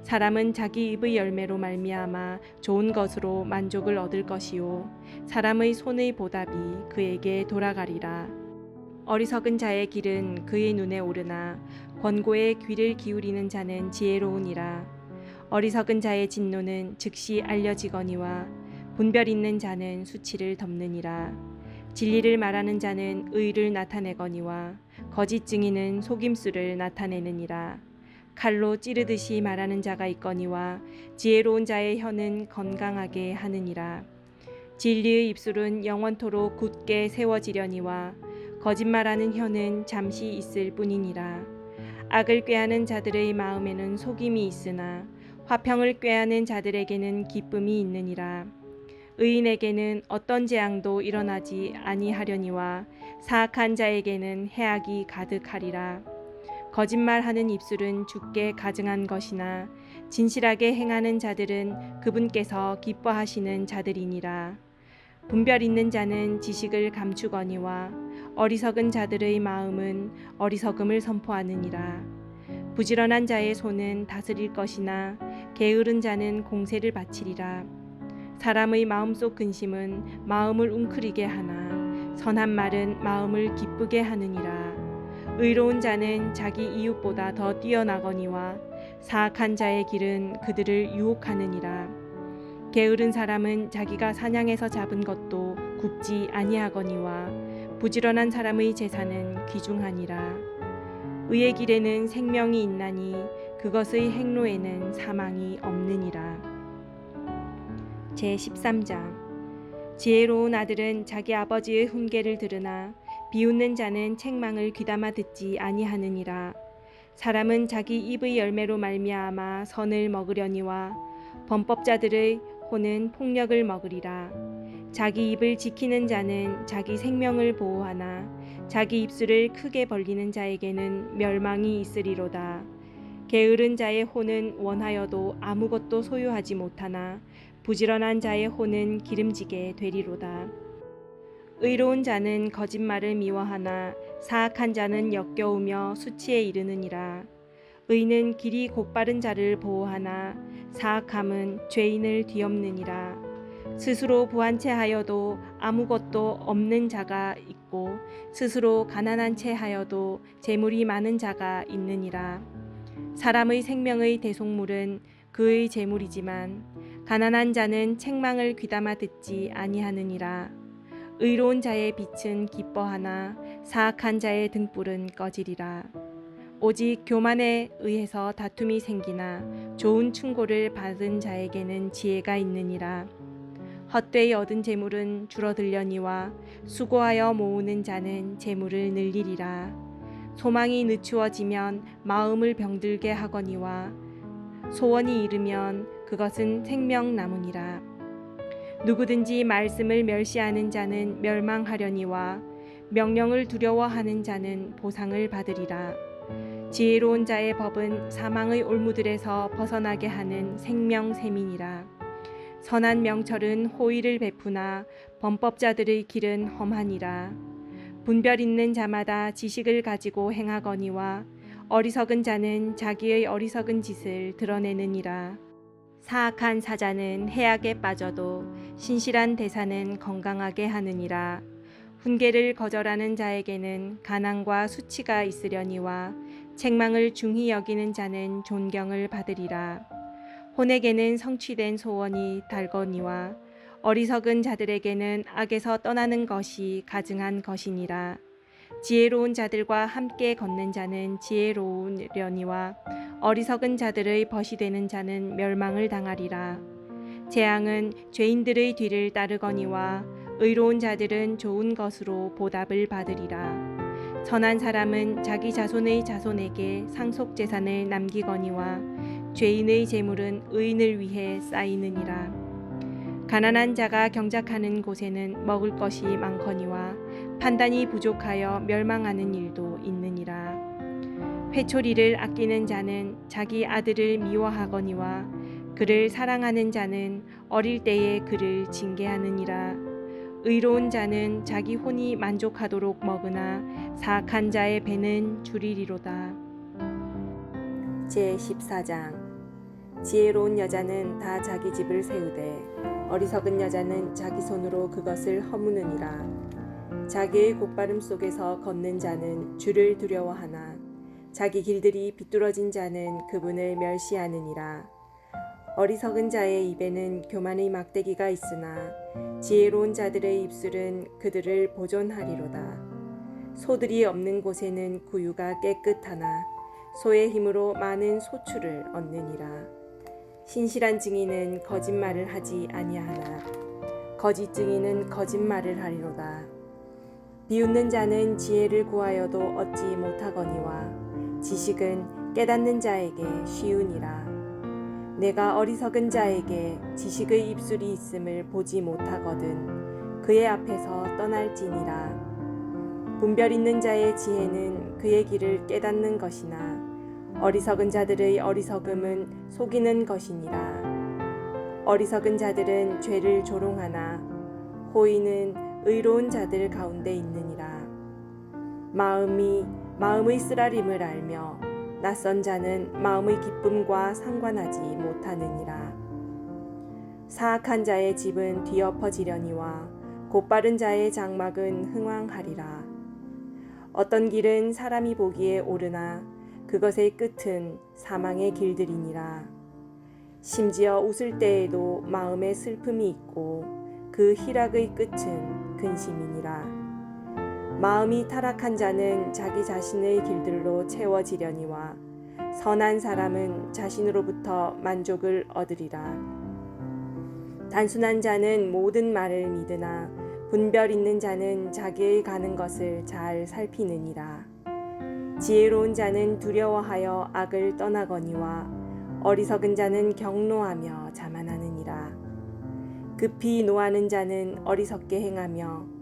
사람은 자기 입의 열매로 말미암아 좋은 것으로 만족을 얻을 것이요 사람의 손의 보답이 그에게 돌아가리라. 어리석은 자의 길은 그의 눈에 오르나 권고에 귀를 기울이는 자는 지혜로우니라. 어리석은 자의 진노는 즉시 알려지거니와 분별 있는 자는 수치를 덮느니라. 진리를 말하는 자는 의를 나타내거니와 거짓 증인은 속임수를 나타내느니라. 칼로 찌르듯이 말하는 자가 있거니와 지혜로운 자의 혀는 건강하게 하느니라. 진리의 입술은 영원토록 굳게 세워지려니와 거짓말하는 혀는 잠시 있을 뿐이니라. 악을 꾀하는 자들의 마음에는 속임이 있으나 화평을 꾀하는 자들에게는 기쁨이 있느니라. 의인에게는 어떤 재앙도 일어나지 아니하려니와 사악한 자에게는 해악이 가득하리라. 거짓말하는 입술은 주께 가증한 것이나 진실하게 행하는 자들은 그분께서 기뻐하시는 자들이니라. 분별 있는 자는 지식을 감추거니와 어리석은 자들의 마음은 어리석음을 선포하느니라. 부지런한 자의 손은 다스릴 것이나 게으른 자는 공세를 바치리라. 사람의 마음속 근심은 마음을 웅크리게 하나 선한 말은 마음을 기쁘게 하느니라. 의로운 자는 자기 이웃보다 더 뛰어나거니와 사악한 자의 길은 그들을 유혹하느니라. 게으른 사람은 자기가 사냥해서 잡은 것도 굽지 아니하거니와 부지런한 사람의 제사는 귀중하니라. 의의 길에는 생명이 있나니 그것의 행로에는 사망이 없느니라. 제13장. 지혜로운 아들은 자기 아버지의 훈계를 들으나 비웃는 자는 책망을 귀담아 듣지 아니하느니라. 사람은 자기 입의 열매로 말미암아 선을 먹으려니와 범법자들의 혼은 폭력을 먹으리라. 자기 입을 지키는 자는 자기 생명을 보호하나 자기 입술을 크게 벌리는 자에게는 멸망이 있으리로다. 게으른 자의 혼은 원하여도 아무것도 소유하지 못하나 부지런한 자의 혼은 기름지게 되리로다. 의로운 자는 거짓말을 미워하나 사악한 자는 역겨우며 수치에 이르느니라. 의는 길이 곧바른 자를 보호하나 사악함은 죄인을 뒤엎느니라. 스스로 부한 채 하여도 아무것도 없는 자가 있고 스스로 가난한 채 하여도 재물이 많은 자가 있느니라. 사람의 생명의 대속물은 그의 재물이지만 가난한 자는 책망을 귀담아 듣지 아니하느니라. 의로운 자의 빛은 기뻐하나 사악한 자의 등불은 꺼지리라. 오직 교만에 의해서 다툼이 생기나 좋은 충고를 받은 자에게는 지혜가 있느니라. 헛되이 얻은 재물은 줄어들려니와 수고하여 모으는 자는 재물을 늘리리라. 소망이 늦추어지면 마음을 병들게 하거니와 소원이 이르면 그것은 생명나무니라. 누구든지 말씀을 멸시하는 자는 멸망하려니와 명령을 두려워하는 자는 보상을 받으리라. 지혜로운 자의 법은 사망의 올무들에서 벗어나게 하는 생명샘이니라. 선한 명철은 호의를 베푸나 범법자들의 길은 험하니라. 분별 있는 자마다 지식을 가지고 행하거니와 어리석은 자는 자기의 어리석은 짓을 드러내느니라. 사악한 사자는 해악에 빠져도 신실한 대사는 건강하게 하느니라. 훈계를 거절하는 자에게는 가난과 수치가 있으려니와 책망을 중히 여기는 자는 존경을 받으리라. 혼에게는 성취된 소원이 달거니와 어리석은 자들에게는 악에서 떠나는 것이 가증한 것이니라. 지혜로운 자들과 함께 걷는 자는 지혜로우려니와 어리석은 자들의 벗이 되는 자는 멸망을 당하리라. 재앙은 죄인들의 뒤를 따르거니와 의로운 자들은 좋은 것으로 보답을 받으리라. 선한 사람은 자기 자손의 자손에게 상속 재산을 남기거니와 죄인의 재물은 의인을 위해 쌓이느니라. 가난한 자가 경작하는 곳에는 먹을 것이 많거니와 판단이 부족하여 멸망하는 일도 있느니라. 회초리를 아끼는 자는 자기 아들을 미워하거니와 그를 사랑하는 자는 어릴 때에 그를 징계하느니라. 의로운 자는 자기 혼이 만족하도록 먹으나 사악한 자의 배는 줄이리로다. 제14장. 지혜로운 여자는 다 자기 집을 세우되 어리석은 여자는 자기 손으로 그것을 허무느니라. 자기의 곧바름 속에서 걷는 자는 주를 두려워하나 자기 길들이 비뚤어진 자는 그분을 멸시하느니라. 어리석은 자의 입에는 교만의 막대기가 있으나 지혜로운 자들의 입술은 그들을 보존하리로다. 소들이 없는 곳에는 구유가 깨끗하나 소의 힘으로 많은 소출을 얻느니라. 신실한 증인은 거짓말을 하지 아니하나 거짓 증인은 거짓말을 하리로다. 비웃는 자는 지혜를 구하여도 얻지 못하거니와 지식은 깨닫는 자에게 쉬우니라. 내가 어리석은 자에게 지식의 입술이 있음을 보지 못하거든 그의 앞에서 떠날지니라. 분별 있는 자의 지혜는 그의 길을 깨닫는 것이나 어리석은 자들의 어리석음은 속이는 것이니라. 어리석은 자들은 죄를 조롱하나 호의는 의로운 자들 가운데 있느니라. 마음이 마음의 쓰라림을 알며 낯선 자는 마음의 기쁨과 상관하지 못하느니라. 사악한 자의 집은 뒤엎어지려니와 곧바른 자의 장막은 흥왕하리라. 어떤 길은 사람이 보기에 옳으나 그것의 끝은 사망의 길들이니라. 심지어 웃을 때에도 마음에 슬픔이 있고 그 희락의 끝은 근심이니라. 마음이 타락한 자는 자기 자신의 길들로 채워지려니와 선한 사람은 자신으로부터 만족을 얻으리라. 단순한 자는 모든 말을 믿으나 분별 있는 자는 자기의 가는 것을 잘 살피느니라. 지혜로운 자는 두려워하여 악을 떠나거니와 어리석은 자는 경노하며 자만하느니라. 급히 노하는 자는 어리석게 행하며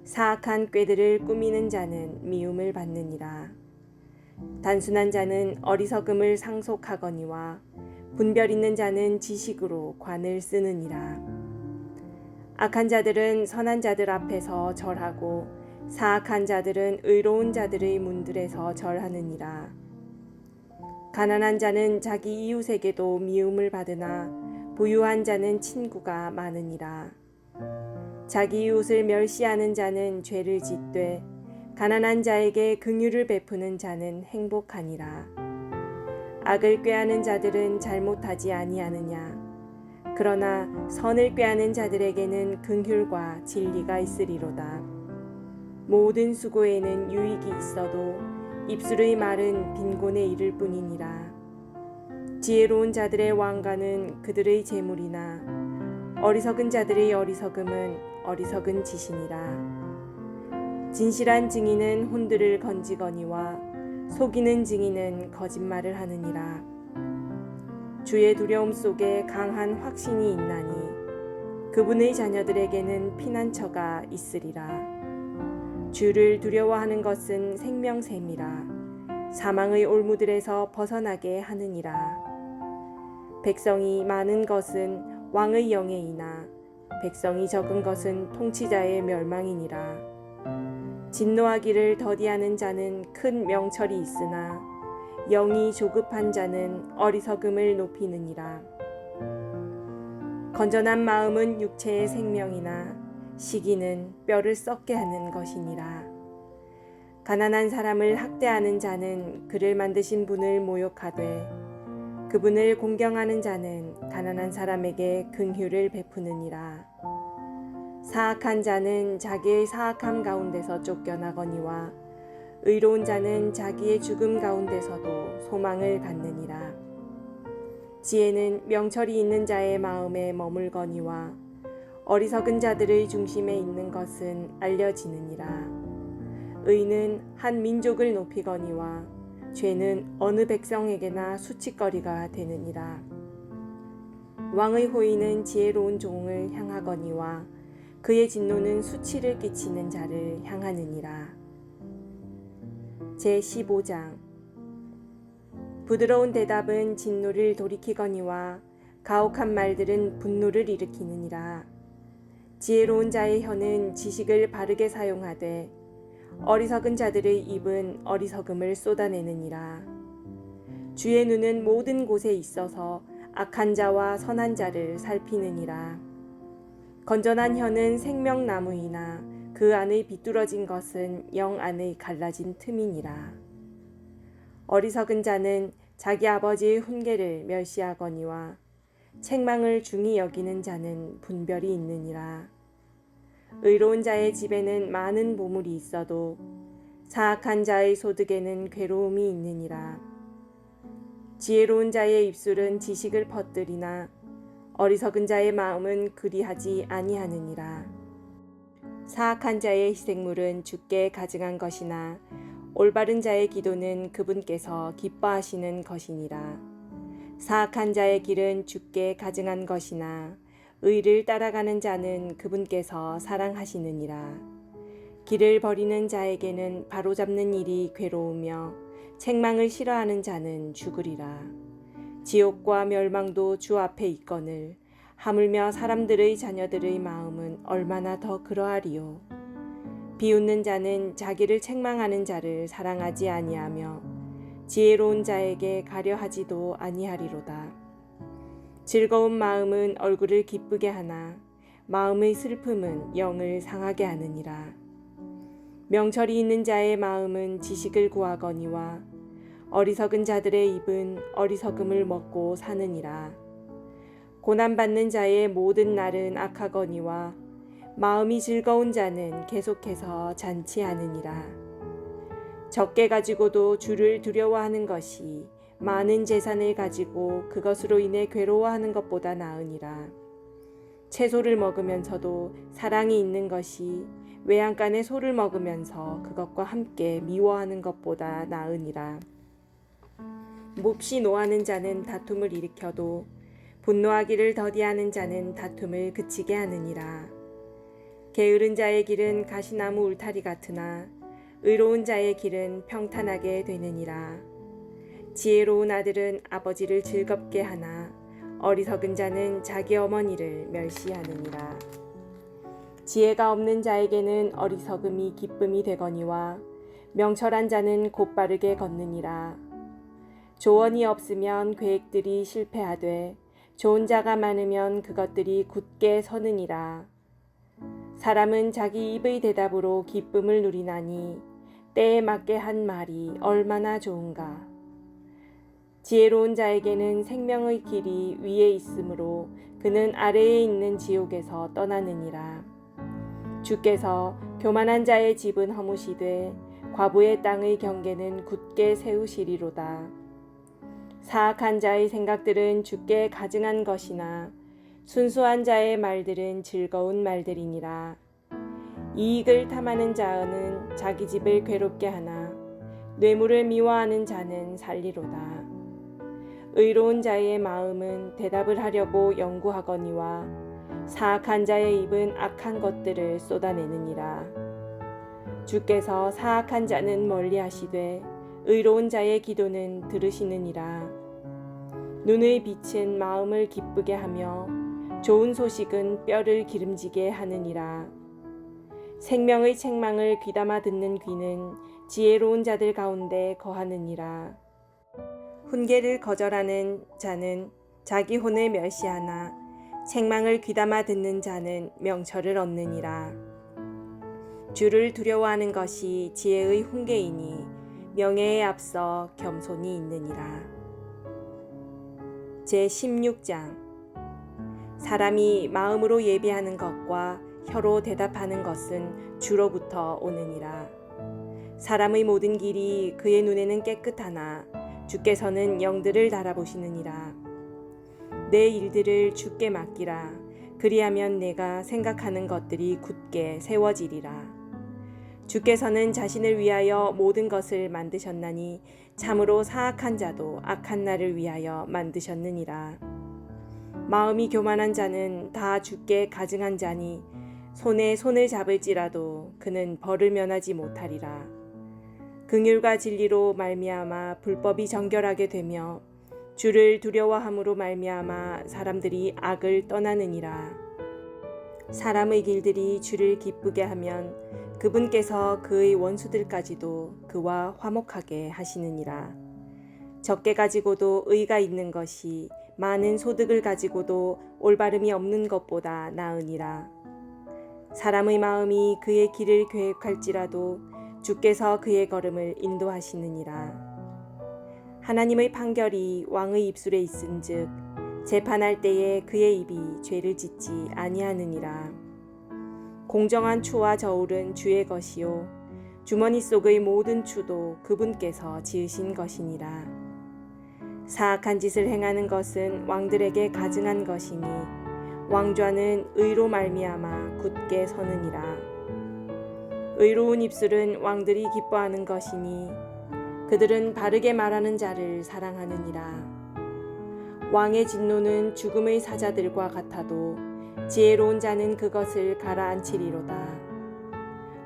사악한 꾀들을 꾸미는 자는 미움을 받느니라. 단순한 자는 어리석음을 상속하거니와 분별 있는 자는 지식으로 관을 쓰느니라. 악한 자들은 선한 자들 앞에서 절하고 사악한 자들은 의로운 자들의 문들에서 절하느니라. 가난한 자는 자기 이웃에게도 미움을 받으나 부유한 자는 친구가 많으니라. 자기 이웃을 멸시하는 자는 죄를 짓되 가난한 자에게 긍휼을 베푸는 자는 행복하니라. 악을 꾀하는 자들은 잘못하지 아니하느냐. 그러나 선을 꾀하는 자들에게는 긍휼과 진리가 있으리로다. 모든 수고에는 유익이 있어도 입술의 말은 빈곤에 이를 뿐이니라. 지혜로운 자들의 왕관은 그들의 재물이나 어리석은 자들의 어리석음은 어리석은 짓이니라. 진실한 증인은 혼들을 건지거니와 속이는 증인은 거짓말을 하느니라. 주의 두려움 속에 강한 확신이 있나니 그분의 자녀들에게는 피난처가 있으리라. 주를 두려워하는 것은 생명샘이라. 사망의 올무들에서 벗어나게 하느니라. 백성이 많은 것은 왕의 영예이나 백성이 적은 것은 통치자의 멸망이니라. 진노하기를 더디하는 자는 큰 명철이 있으나 영이 조급한 자는 어리석음을 높이느니라. 건전한 마음은 육체의 생명이나 시기는 뼈를 썩게 하는 것이니라. 가난한 사람을 학대하는 자는 그를 만드신 분을 모욕하되 그분을 공경하는 자는 가난한 사람에게 긍휼을 베푸느니라. 사악한 자는 자기의 사악함 가운데서 쫓겨나거니와 의로운 자는 자기의 죽음 가운데서도 소망을 갖느니라. 지혜는 명철이 있는 자의 마음에 머물거니와 어리석은 자들의 중심에 있는 것은 알려지느니라. 의는 한 민족을 높이거니와 죄는 어느 백성에게나 수치거리가 되느니라. 왕의 호의는 지혜로운 종을 향하거니와 그의 진노는 수치를 끼치는 자를 향하느니라. 제15장 부드러운 대답은 진노를 돌이키거니와 가혹한 말들은 분노를 일으키느니라. 지혜로운 자의 혀는 지식을 바르게 사용하되 어리석은 자들의 입은 어리석음을 쏟아내느니라. 주의 눈은 모든 곳에 있어서 악한 자와 선한 자를 살피느니라. 건전한 혀는 생명나무이나 그 안의 비뚤어진 것은 영 안의 갈라진 틈이니라. 어리석은 자는 자기 아버지의 훈계를 멸시하거니와 책망을 중히 여기는 자는 분별이 있느니라. 의로운 자의 집에는 많은 보물이 있어도 사악한 자의 소득에는 괴로움이 있느니라. 지혜로운 자의 입술은 지식을 퍼뜨리나 어리석은 자의 마음은 그리하지 아니하느니라. 사악한 자의 희생물은 주께 가증한 것이나 올바른 자의 기도는 그분께서 기뻐하시는 것이니라. 사악한 자의 길은 주께 가증한 것이나 의를 따라가는 자는 그분께서 사랑하시느니라. 길을 버리는 자에게는 바로잡는 일이 괴로우며 책망을 싫어하는 자는 죽으리라. 지옥과 멸망도 주 앞에 있거늘 하물며 사람들의 자녀들의 마음은 얼마나 더 그러하리요. 비웃는 자는 자기를 책망하는 자를 사랑하지 아니하며 지혜로운 자에게 가려하지도 아니하리로다. 즐거운 마음은 얼굴을 기쁘게 하나 마음의 슬픔은 영을 상하게 하느니라. 명철이 있는 자의 마음은 지식을 구하거니와 어리석은 자들의 입은 어리석음을 먹고 사느니라. 고난받는 자의 모든 날은 악하거니와 마음이 즐거운 자는 계속해서 잔치하느니라. 적게 가지고도 주를 두려워하는 것이 많은 재산을 가지고 그것으로 인해 괴로워하는 것보다 나으니라. 채소를 먹으면서도 사랑이 있는 것이 외양간의 소를 먹으면서 그것과 함께 미워하는 것보다 나으니라. 몹시 노하는 자는 다툼을 일으켜도 분노하기를 더디하는 자는 다툼을 그치게 하느니라. 게으른 자의 길은 가시나무 울타리 같으나 의로운 자의 길은 평탄하게 되느니라. 지혜로운 아들은 아버지를 즐겁게 하나 어리석은 자는 자기 어머니를 멸시하느니라. 지혜가 없는 자에게는 어리석음이 기쁨이 되거니와 명철한 자는 곧바르게 걷느니라. 조언이 없으면 계획들이 실패하되 좋은 자가 많으면 그것들이 굳게 서느니라. 사람은 자기 입의 대답으로 기쁨을 누리나니 때에 맞게 한 말이 얼마나 좋은가. 지혜로운 자에게는 생명의 길이 위에 있으므로 그는 아래에 있는 지옥에서 떠나느니라. 주께서 교만한 자의 집은 허무시되 과부의 땅의 경계는 굳게 세우시리로다. 사악한 자의 생각들은 주께 가증한 것이나 순수한 자의 말들은 즐거운 말들이니라. 이익을 탐하는 자는 자기 집을 괴롭게 하나 뇌물을 미워하는 자는 살리로다. 의로운 자의 마음은 대답을 하려고 연구하거니와 사악한 자의 입은 악한 것들을 쏟아내느니라. 주께서 사악한 자는 멀리하시되 의로운 자의 기도는 들으시느니라. 눈의 빛은 마음을 기쁘게 하며 좋은 소식은 뼈를 기름지게 하느니라. 생명의 책망을 귀담아 듣는 귀는 지혜로운 자들 가운데 거하느니라. 훈계를 거절하는 자는 자기 혼을 멸시하나 책망을 귀담아 듣는 자는 명철을 얻느니라. 주를 두려워하는 것이 지혜의 훈계이니 명예에 앞서 겸손이 있느니라. 제16장. 사람이 마음으로 예비하는 것과 혀로 대답하는 것은 주로부터 오느니라. 사람의 모든 길이 그의 눈에는 깨끗하나 주께서는 영들을 달아보시느니라. 내 일들을 주께 맡기라. 그리하면 내가 생각하는 것들이 굳게 세워지리라. 주께서는 자신을 위하여 모든 것을 만드셨나니 참으로 사악한 자도 악한 날을 위하여 만드셨느니라. 마음이 교만한 자는 다 주께 가증한 자니 손에 손을 잡을지라도 그는 벌을 면하지 못하리라. 긍휼과 진리로 말미암아 불법이 정결하게 되며 주를 두려워함으로 말미암아 사람들이 악을 떠나느니라. 사람의 길들이 주를 기쁘게 하면 그분께서 그의 원수들까지도 그와 화목하게 하시느니라. 적게 가지고도 의가 있는 것이 많은 소득을 가지고도 올바름이 없는 것보다 나으니라. 사람의 마음이 그의 길을 계획할지라도 주께서 그의 걸음을 인도하시느니라. 하나님의 판결이 왕의 입술에 있은즉 재판할 때에 그의 입이 죄를 짓지 아니하느니라. 공정한 추와 저울은 주의 것이요 주머니 속의 모든 추도 그분께서 지으신 것이니라. 사악한 짓을 행하는 것은 왕들에게 가증한 것이니 왕좌는 의로 말미암아 굳게 서느니라. 의로운 입술은 왕들이 기뻐하는 것이니 그들은 바르게 말하는 자를 사랑하느니라. 왕의 진노는 죽음의 사자들과 같아도 지혜로운 자는 그것을 가라앉히리로다.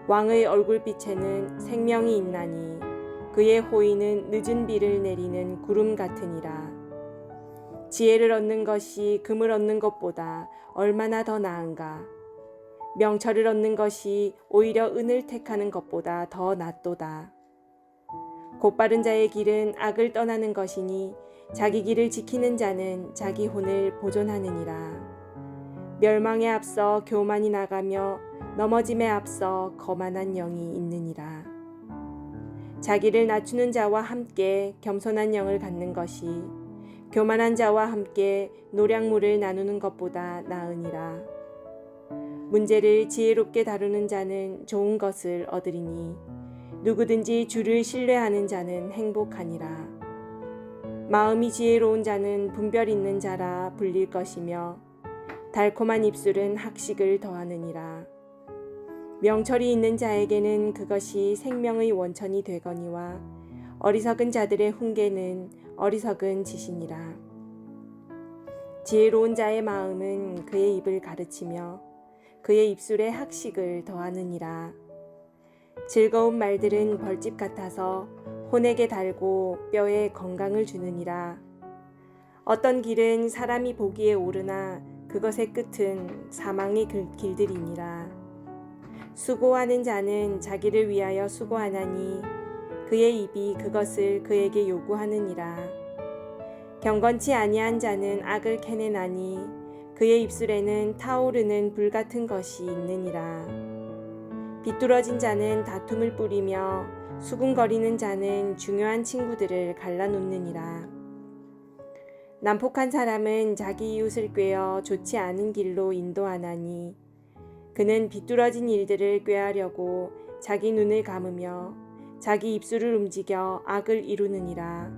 왕의 얼굴빛에는 생명이 있나니 그의 호의는 늦은 비를 내리는 구름 같으니라. 지혜를 얻는 것이 금을 얻는 것보다 얼마나 더 나은가. 명철을 얻는 것이 오히려 은을 택하는 것보다 더 낫도다. 곧바른 자의 길은 악을 떠나는 것이니 자기 길을 지키는 자는 자기 혼을 보존하느니라. 멸망에 앞서 교만이 나가며 넘어짐에 앞서 거만한 영이 있느니라. 자기를 낮추는 자와 함께 겸손한 영을 갖는 것이 교만한 자와 함께 노량물을 나누는 것보다 나으니라. 문제를 지혜롭게 다루는 자는 좋은 것을 얻으리니 누구든지 주를 신뢰하는 자는 행복하니라. 마음이 지혜로운 자는 분별 있는 자라 불릴 것이며 달콤한 입술은 학식을 더하느니라. 명철이 있는 자에게는 그것이 생명의 원천이 되거니와 어리석은 자들의 훈계는 어리석은 짓이니라. 지혜로운 자의 마음은 그의 입을 가르치며 그의 입술에 학식을 더하느니라. 즐거운 말들은 벌집 같아서 혼에게 달고 뼈에 건강을 주느니라. 어떤 길은 사람이 보기에 오르나 그것의 끝은 사망의 길들이니라. 수고하는 자는 자기를 위하여 수고하나니 그의 입이 그것을 그에게 요구하느니라. 경건치 아니한 자는 악을 캐내나니 그의 입술에는 타오르는 불 같은 것이 있느니라. 비뚤어진 자는 다툼을 뿌리며 수군거리는 자는 중요한 친구들을 갈라놓느니라. 난폭한 사람은 자기 이웃을 꾀어 좋지 않은 길로 인도하나니 그는 비뚤어진 일들을 꾀하려고 자기 눈을 감으며 자기 입술을 움직여 악을 이루느니라.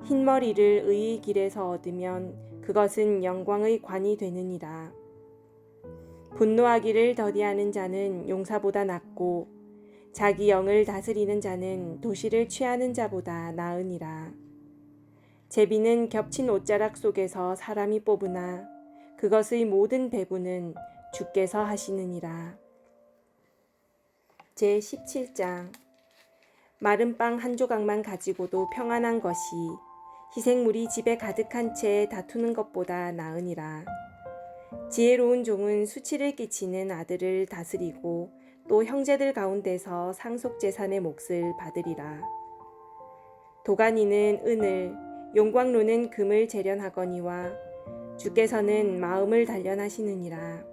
흰머리를 의의 길에서 얻으면 그것은 영광의 관이 되느니라. 분노하기를 더디하는 자는 용사보다 낫고 자기 영을 다스리는 자는 도시를 취하는 자보다 나으니라. 제비는 겹친 옷자락 속에서 사람이 뽑으나 그것의 모든 배부는 주께서 하시느니라. 제17장. 마른 빵 한 조각만 가지고도 평안한 것이 희생물이 집에 가득한 채 다투는 것보다 나으니라. 지혜로운 종은 수치를 끼치는 아들을 다스리고 또 형제들 가운데서 상속재산의 몫을 받으리라. 도가니는 은을, 용광로는 금을 재련하거니와 주께서는 마음을 단련하시느니라.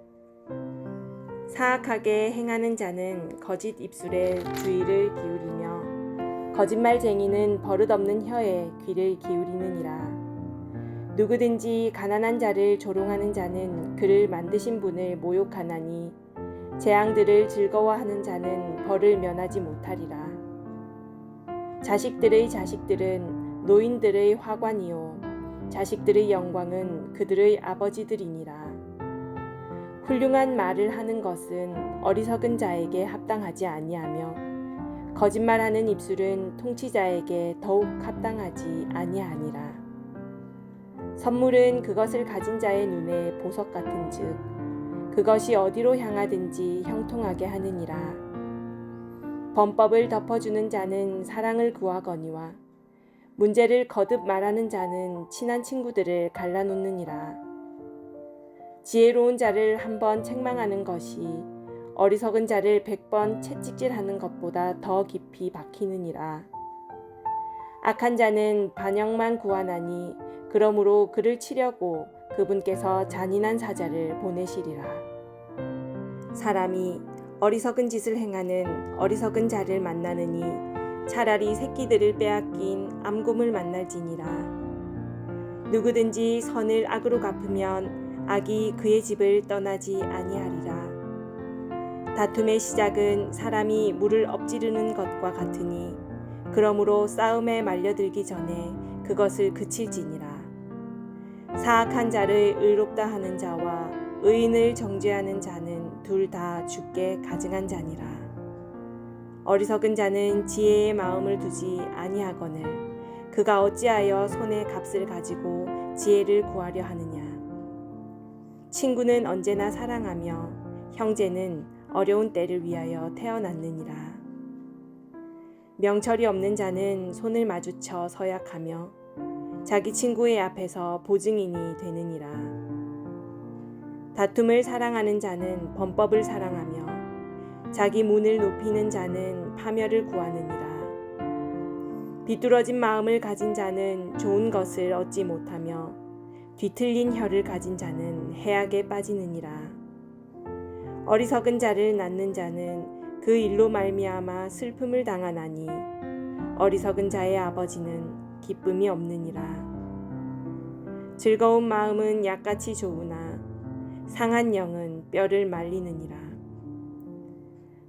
사악하게 행하는 자는 거짓 입술에 주의를 기울이며 거짓말쟁이는 버릇없는 혀에 귀를 기울이느니라. 누구든지 가난한 자를 조롱하는 자는 그를 만드신 분을 모욕하나니 재앙들을 즐거워하는 자는 벌을 면하지 못하리라. 자식들의 자식들은 노인들의 화관이요 자식들의 영광은 그들의 아버지들이니라. 훌륭한 말을 하는 것은 어리석은 자에게 합당하지 아니하며 거짓말하는 입술은 통치자에게 더욱 합당하지 아니하니라. 선물은 그것을 가진 자의 눈에 보석 같은즉 그것이 어디로 향하든지 형통하게 하느니라. 범법을 덮어주는 자는 사랑을 구하거니와 문제를 거듭 말하는 자는 친한 친구들을 갈라놓느니라. 지혜로운 자를 한 번 책망하는 것이 어리석은 자를 100번 채찍질하는 것보다 더 깊이 박히느니라. 악한 자는 반역만 구하나니 그러므로 그를 치려고 그분께서 잔인한 사자를 보내시리라. 사람이 어리석은 짓을 행하는 어리석은 자를 만나느니 차라리 새끼들을 빼앗긴 암곰을 만날지니라. 누구든지 선을 악으로 갚으면 악이 그의 집을 떠나지 아니하리라. 다툼의 시작은 사람이 물을 엎지르는 것과 같으니 그러므로 싸움에 말려들기 전에 그것을 그칠지니라. 사악한 자를 의롭다 하는 자와 의인을 정죄하는 자는 둘 다 주께 가증한 자니라. 어리석은 자는 지혜의 마음을 두지 아니하거늘 그가 어찌하여 손에 값을 가지고 지혜를 구하려 하느냐. 친구는 언제나 사랑하며 형제는 어려운 때를 위하여 태어났느니라. 명철이 없는 자는 손을 마주쳐 서약하며 자기 친구의 앞에서 보증인이 되느니라. 다툼을 사랑하는 자는 범법을 사랑하며 자기 문을 높이는 자는 파멸을 구하느니라. 비뚤어진 마음을 가진 자는 좋은 것을 얻지 못하며 뒤틀린 혀를 가진 자는 해악에 빠지느니라. 어리석은 자를 낳는 자는 그 일로 말미암아 슬픔을 당하나니 어리석은 자의 아버지는 기쁨이 없느니라. 즐거운 마음은 약같이 좋으나 상한 영은 뼈를 말리느니라.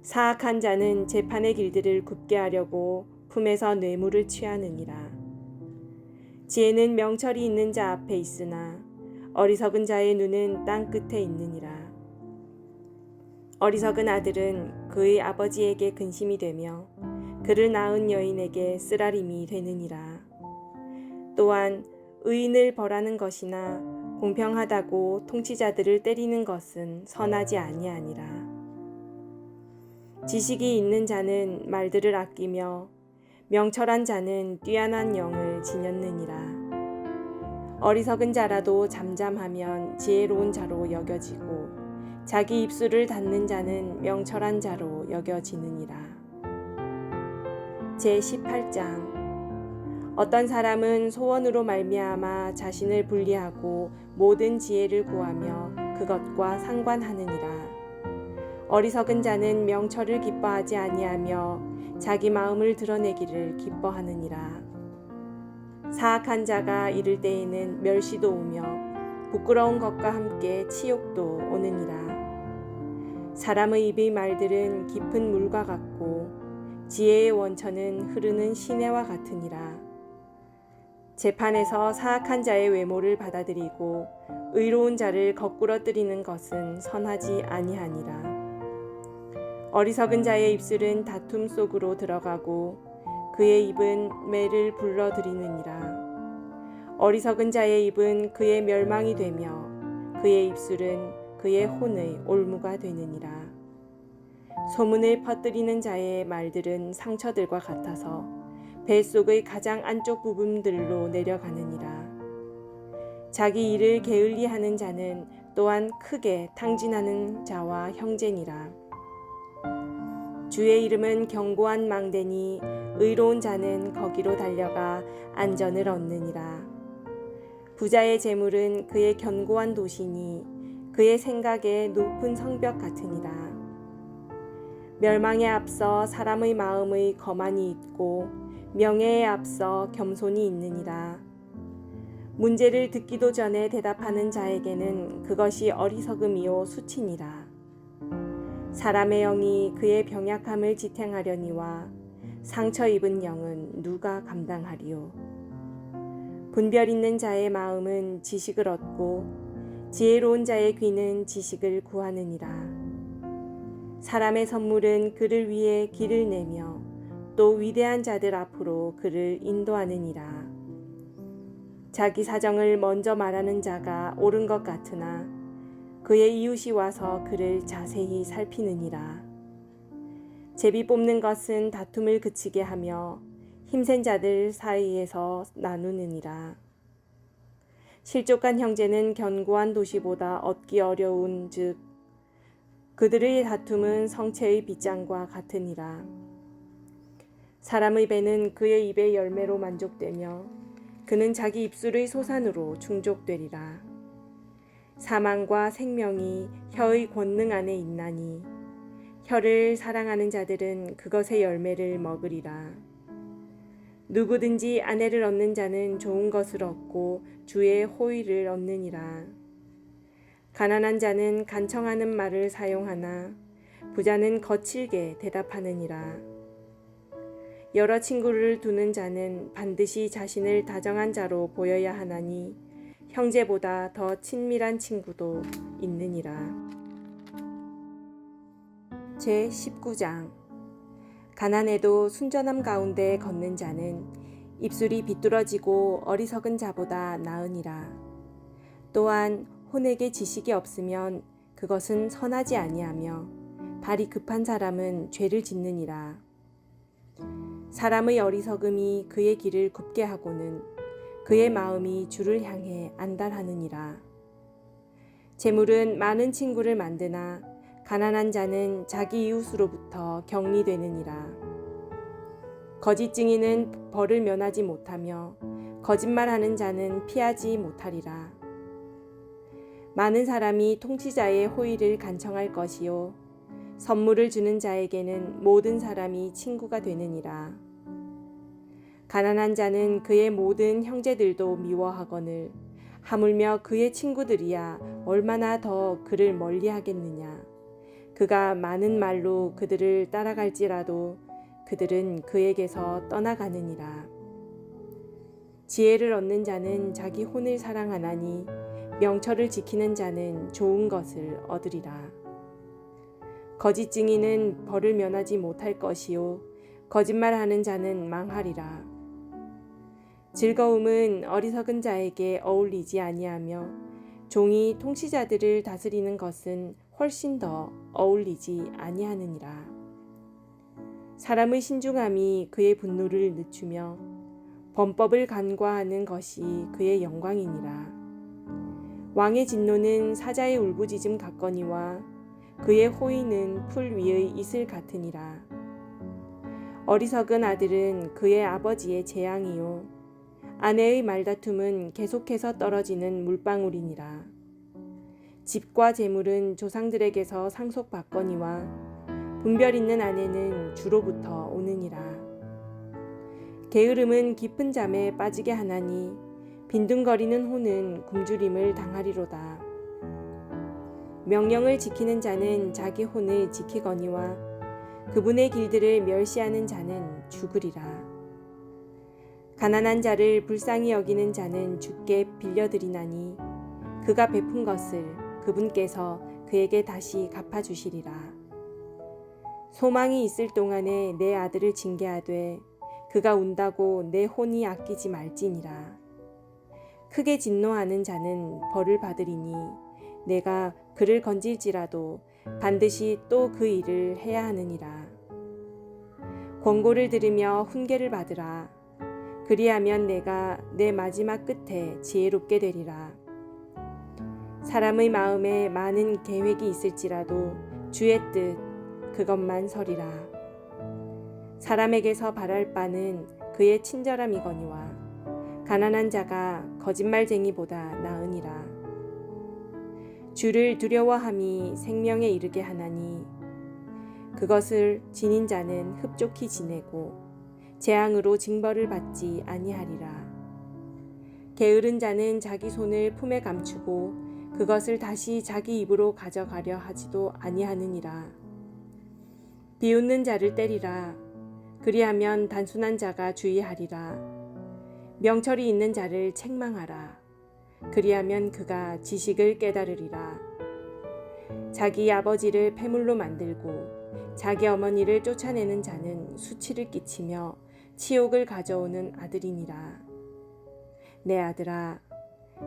사악한 자는 재판의 길들을 굽게 하려고 품에서 뇌물을 취하느니라. 지혜는 명철이 있는 자 앞에 있으나 어리석은 자의 눈은 땅 끝에 있느니라. 어리석은 아들은 그의 아버지에게 근심이 되며 그를 낳은 여인에게 쓰라림이 되느니라. 또한 의인을 벌하는 것이나 공평하다고 통치자들을 때리는 것은 선하지 아니하니라. 지식이 있는 자는 말들을 아끼며 명철한 자는 뛰어난 영을 지녔느니라. 어리석은 자라도 잠잠하면 지혜로운 자로 여겨지고 자기 입술을 닫는 자는 명철한 자로 여겨지느니라. 제18장. 어떤 사람은 소원으로 말미암아 자신을 분리하고 모든 지혜를 구하며 그것과 상관하느니라. 어리석은 자는 명철을 기뻐하지 아니하며 자기 마음을 드러내기를 기뻐하느니라. 사악한 자가 이를 때에는 멸시도 오며 부끄러운 것과 함께 치욕도 오느니라. 사람의 입의 말들은 깊은 물과 같고 지혜의 원천은 흐르는 시내와 같으니라. 재판에서 사악한 자의 외모를 받아들이고 의로운 자를 거꾸러뜨리는 것은 선하지 아니하니라. 어리석은 자의 입술은 다툼 속으로 들어가고 그의 입은 매를 불러들이느니라. 어리석은 자의 입은 그의 멸망이 되며 그의 입술은 그의 혼의 올무가 되느니라. 소문을 퍼뜨리는 자의 말들은 상처들과 같아서 뱃속의 가장 안쪽 부분들로 내려가느니라. 자기 일을 게을리하는 자는 또한 크게 탕진하는 자와 형제니라. 주의 이름은 견고한 망대니 의로운 자는 거기로 달려가 안전을 얻느니라. 부자의 재물은 그의 견고한 도시니 그의 생각에 높은 성벽 같으니라. 멸망에 앞서 사람의 마음의 거만이 있고 명예에 앞서 겸손이 있느니라. 문제를 듣기도 전에 대답하는 자에게는 그것이 어리석음이요 수치니라. 사람의 영이 그의 병약함을 지탱하려니와 상처 입은 영은 누가 감당하리요. 분별 있는 자의 마음은 지식을 얻고 지혜로운 자의 귀는 지식을 구하느니라. 사람의 선물은 그를 위해 길을 내며 또 위대한 자들 앞으로 그를 인도하느니라. 자기 사정을 먼저 말하는 자가 옳은 것 같으나 그의 이웃이 와서 그를 자세히 살피느니라. 제비 뽑는 것은 다툼을 그치게 하며 힘센 자들 사이에서 나누느니라. 실족한 형제는 견고한 도시보다 얻기 어려운 즉 그들의 다툼은 성체의 빗장과 같으니라. 사람의 배는 그의 입의 열매로 만족되며 그는 자기 입술의 소산으로 충족되리라. 사망과 생명이 혀의 권능 안에 있나니 혀를 사랑하는 자들은 그것의 열매를 먹으리라. 누구든지 아내를 얻는 자는 좋은 것을 얻고 주의 호의를 얻느니라. 가난한 자는 간청하는 말을 사용하나 부자는 거칠게 대답하느니라. 여러 친구를 두는 자는 반드시 자신을 다정한 자로 보여야 하나니 형제보다 더 친밀한 친구도 있느니라. 제19장. 가난해도 순전함 가운데 걷는 자는 입술이 비뚤어지고 어리석은 자보다 나으니라. 또한 혼에게 지식이 없으면 그것은 선하지 아니하며 발이 급한 사람은 죄를 짓느니라. 사람의 어리석음이 그의 길을 굽게 하고는 그의 마음이 주를 향해 안달하느니라. 재물은 많은 친구를 만드나 가난한 자는 자기 이웃으로부터 격리되느니라. 거짓 증인은 벌을 면하지 못하며 거짓말하는 자는 피하지 못하리라. 많은 사람이 통치자의 호의를 간청할 것이요 선물을 주는 자에게는 모든 사람이 친구가 되느니라. 가난한 자는 그의 모든 형제들도 미워하거늘 하물며 그의 친구들이야 얼마나 더 그를 멀리하겠느냐. 그가 많은 말로 그들을 따라갈지라도 그들은 그에게서 떠나가느니라. 지혜를 얻는 자는 자기 혼을 사랑하나니 명철을 지키는 자는 좋은 것을 얻으리라. 거짓 증인은 벌을 면하지 못할 것이요 거짓말하는 자는 망하리라. 즐거움은 어리석은 자에게 어울리지 아니하며 종이 통치자들을 다스리는 것은 훨씬 더 어울리지 아니하느니라. 사람의 신중함이 그의 분노를 늦추며 범법을 간과하는 것이 그의 영광이니라. 왕의 진노는 사자의 울부짖음 같거니와 그의 호의는 풀 위의 이슬 같으니라. 어리석은 아들은 그의 아버지의 재앙이요 아내의 말다툼은 계속해서 떨어지는 물방울이니라. 집과 재물은 조상들에게서 상속받거니와 분별 있는 아내는 주로부터 오느니라. 게으름은 깊은 잠에 빠지게 하나니 빈둥거리는 혼은 굶주림을 당하리로다. 명령을 지키는 자는 자기 혼을 지키거니와 그분의 길들을 멸시하는 자는 죽으리라. 가난한 자를 불쌍히 여기는 자는 주께 빌려드리나니 그가 베푼 것을 그분께서 그에게 다시 갚아주시리라. 소망이 있을 동안에 내 아들을 징계하되 그가 운다고 내 혼이 아끼지 말지니라. 크게 진노하는 자는 벌을 받으리니 내가 그를 건질지라도 반드시 또 그 일을 해야 하느니라. 권고를 들으며 훈계를 받으라. 그리하면 내가 내 마지막 끝에 지혜롭게 되리라. 사람의 마음에 많은 계획이 있을지라도 주의 뜻 그것만 서리라. 사람에게서 바랄 바는 그의 친절함이거니와 가난한 자가 거짓말쟁이보다 나으니라. 주를 두려워함이 생명에 이르게 하나니 그것을 지닌 자는 흡족히 지내고 재앙으로 징벌을 받지 아니하리라. 게으른 자는 자기 손을 품에 감추고 그것을 다시 자기 입으로 가져가려 하지도 아니하느니라. 비웃는 자를 때리라. 그리하면 단순한 자가 주의하리라. 명철이 있는 자를 책망하라. 그리하면 그가 지식을 깨달으리라. 자기 아버지를 패물로 만들고 자기 어머니를 쫓아내는 자는 수치를 끼치며 치욕을 가져오는 아들이니라. 내 아들아,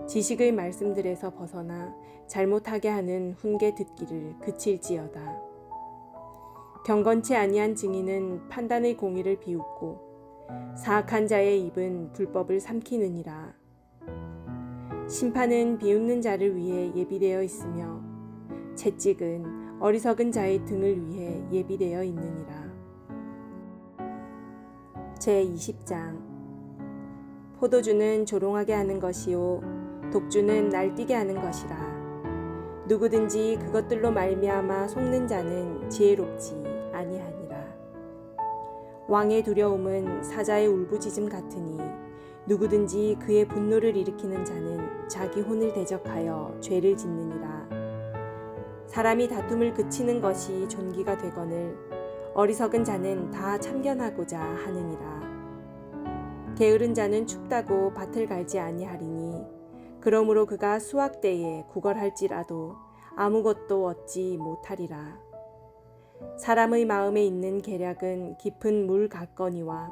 지식의 말씀들에서 벗어나 잘못하게 하는 훈계 듣기를 그칠지어다. 경건치 아니한 증인은 판단의 공의를 비웃고 사악한 자의 입은 불법을 삼키느니라. 심판은 비웃는 자를 위해 예비되어 있으며 채찍은 어리석은 자의 등을 위해 예비되어 있느니라. 제20장 포도주는 조롱하게 하는 것이요 독주는 날뛰게 하는 것이라. 누구든지 그것들로 말미암아 속는 자는 지혜롭지 아니하니라. 왕의 두려움은 사자의 울부짖음 같으니 누구든지 그의 분노를 일으키는 자는 자기 혼을 대적하여 죄를 짓느니라. 사람이 다툼을 그치는 것이 존귀가 되거늘 어리석은 자는 다 참견하고자 하느니라. 게으른 자는 춥다고 밭을 갈지 아니하리니 그러므로 그가 수확 때에 구걸할지라도 아무것도 얻지 못하리라. 사람의 마음에 있는 계략은 깊은 물 같거니와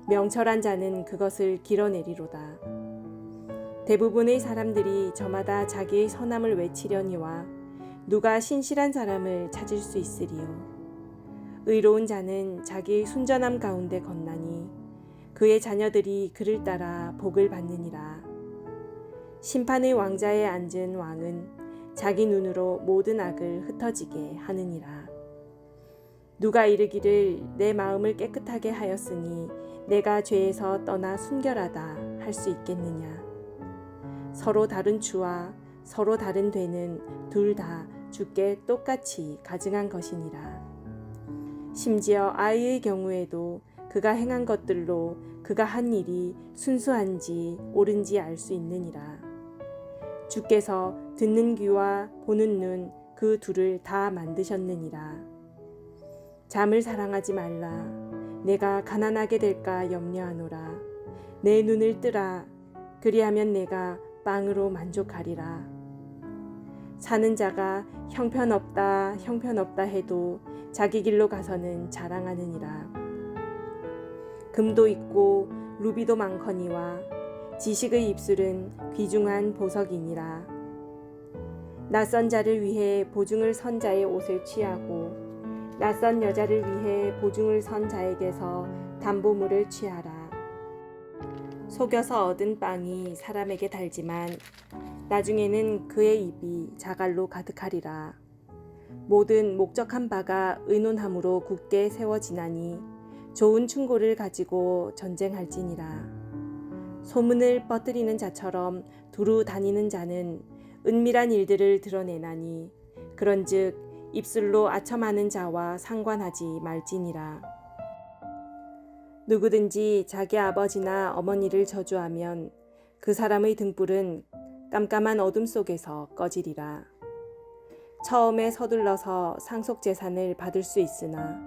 명철한 자는 그것을 길어내리로다. 대부분의 사람들이 저마다 자기의 선함을 외치려니와 누가 신실한 사람을 찾을 수 있으리요. 의로운 자는 자기의 순전함 가운데 건나니 그의 자녀들이 그를 따라 복을 받느니라. 심판의 왕자에 앉은 왕은 자기 눈으로 모든 악을 흩어지게 하느니라. 누가 이르기를 내 마음을 깨끗하게 하였으니 내가 죄에서 떠나 순결하다 할 수 있겠느냐. 서로 다른 주와 서로 다른 되는 둘 다 주께 똑같이 가증한 것이니라. 심지어 아이의 경우에도 그가 행한 것들로 그가 한 일이 순수한지 옳은지 알 수 있느니라. 주께서 듣는 귀와 보는 눈 그 둘을 다 만드셨느니라. 잠을 사랑하지 말라. 내가 가난하게 될까 염려하노라. 내 눈을 뜨라. 그리하면 내가 빵으로 만족하리라. 사는 자가 형편없다 형편없다 해도 자기 길로 가서는 자랑하느니라. 금도 있고 루비도 많거니와 지식의 입술은 귀중한 보석이니라. 낯선 자를 위해 보증을 선 자의 옷을 취하고 낯선 여자를 위해 보증을 선 자에게서 담보물을 취하라. 속여서 얻은 빵이 사람에게 달지만 나중에는 그의 입이 자갈로 가득하리라. 모든 목적한 바가 의논함으로 굳게 세워지나니 좋은 충고를 가지고 전쟁할지니라. 소문을 뻗들이는 자처럼 두루 다니는 자는 은밀한 일들을 드러내나니 그런즉 입술로 아첨하는 자와 상관하지 말지니라. 누구든지 자기 아버지나 어머니를 저주하면 그 사람의 등불은 깜깜한 어둠 속에서 꺼지리라. 처음에 서둘러서 상속재산을 받을 수 있으나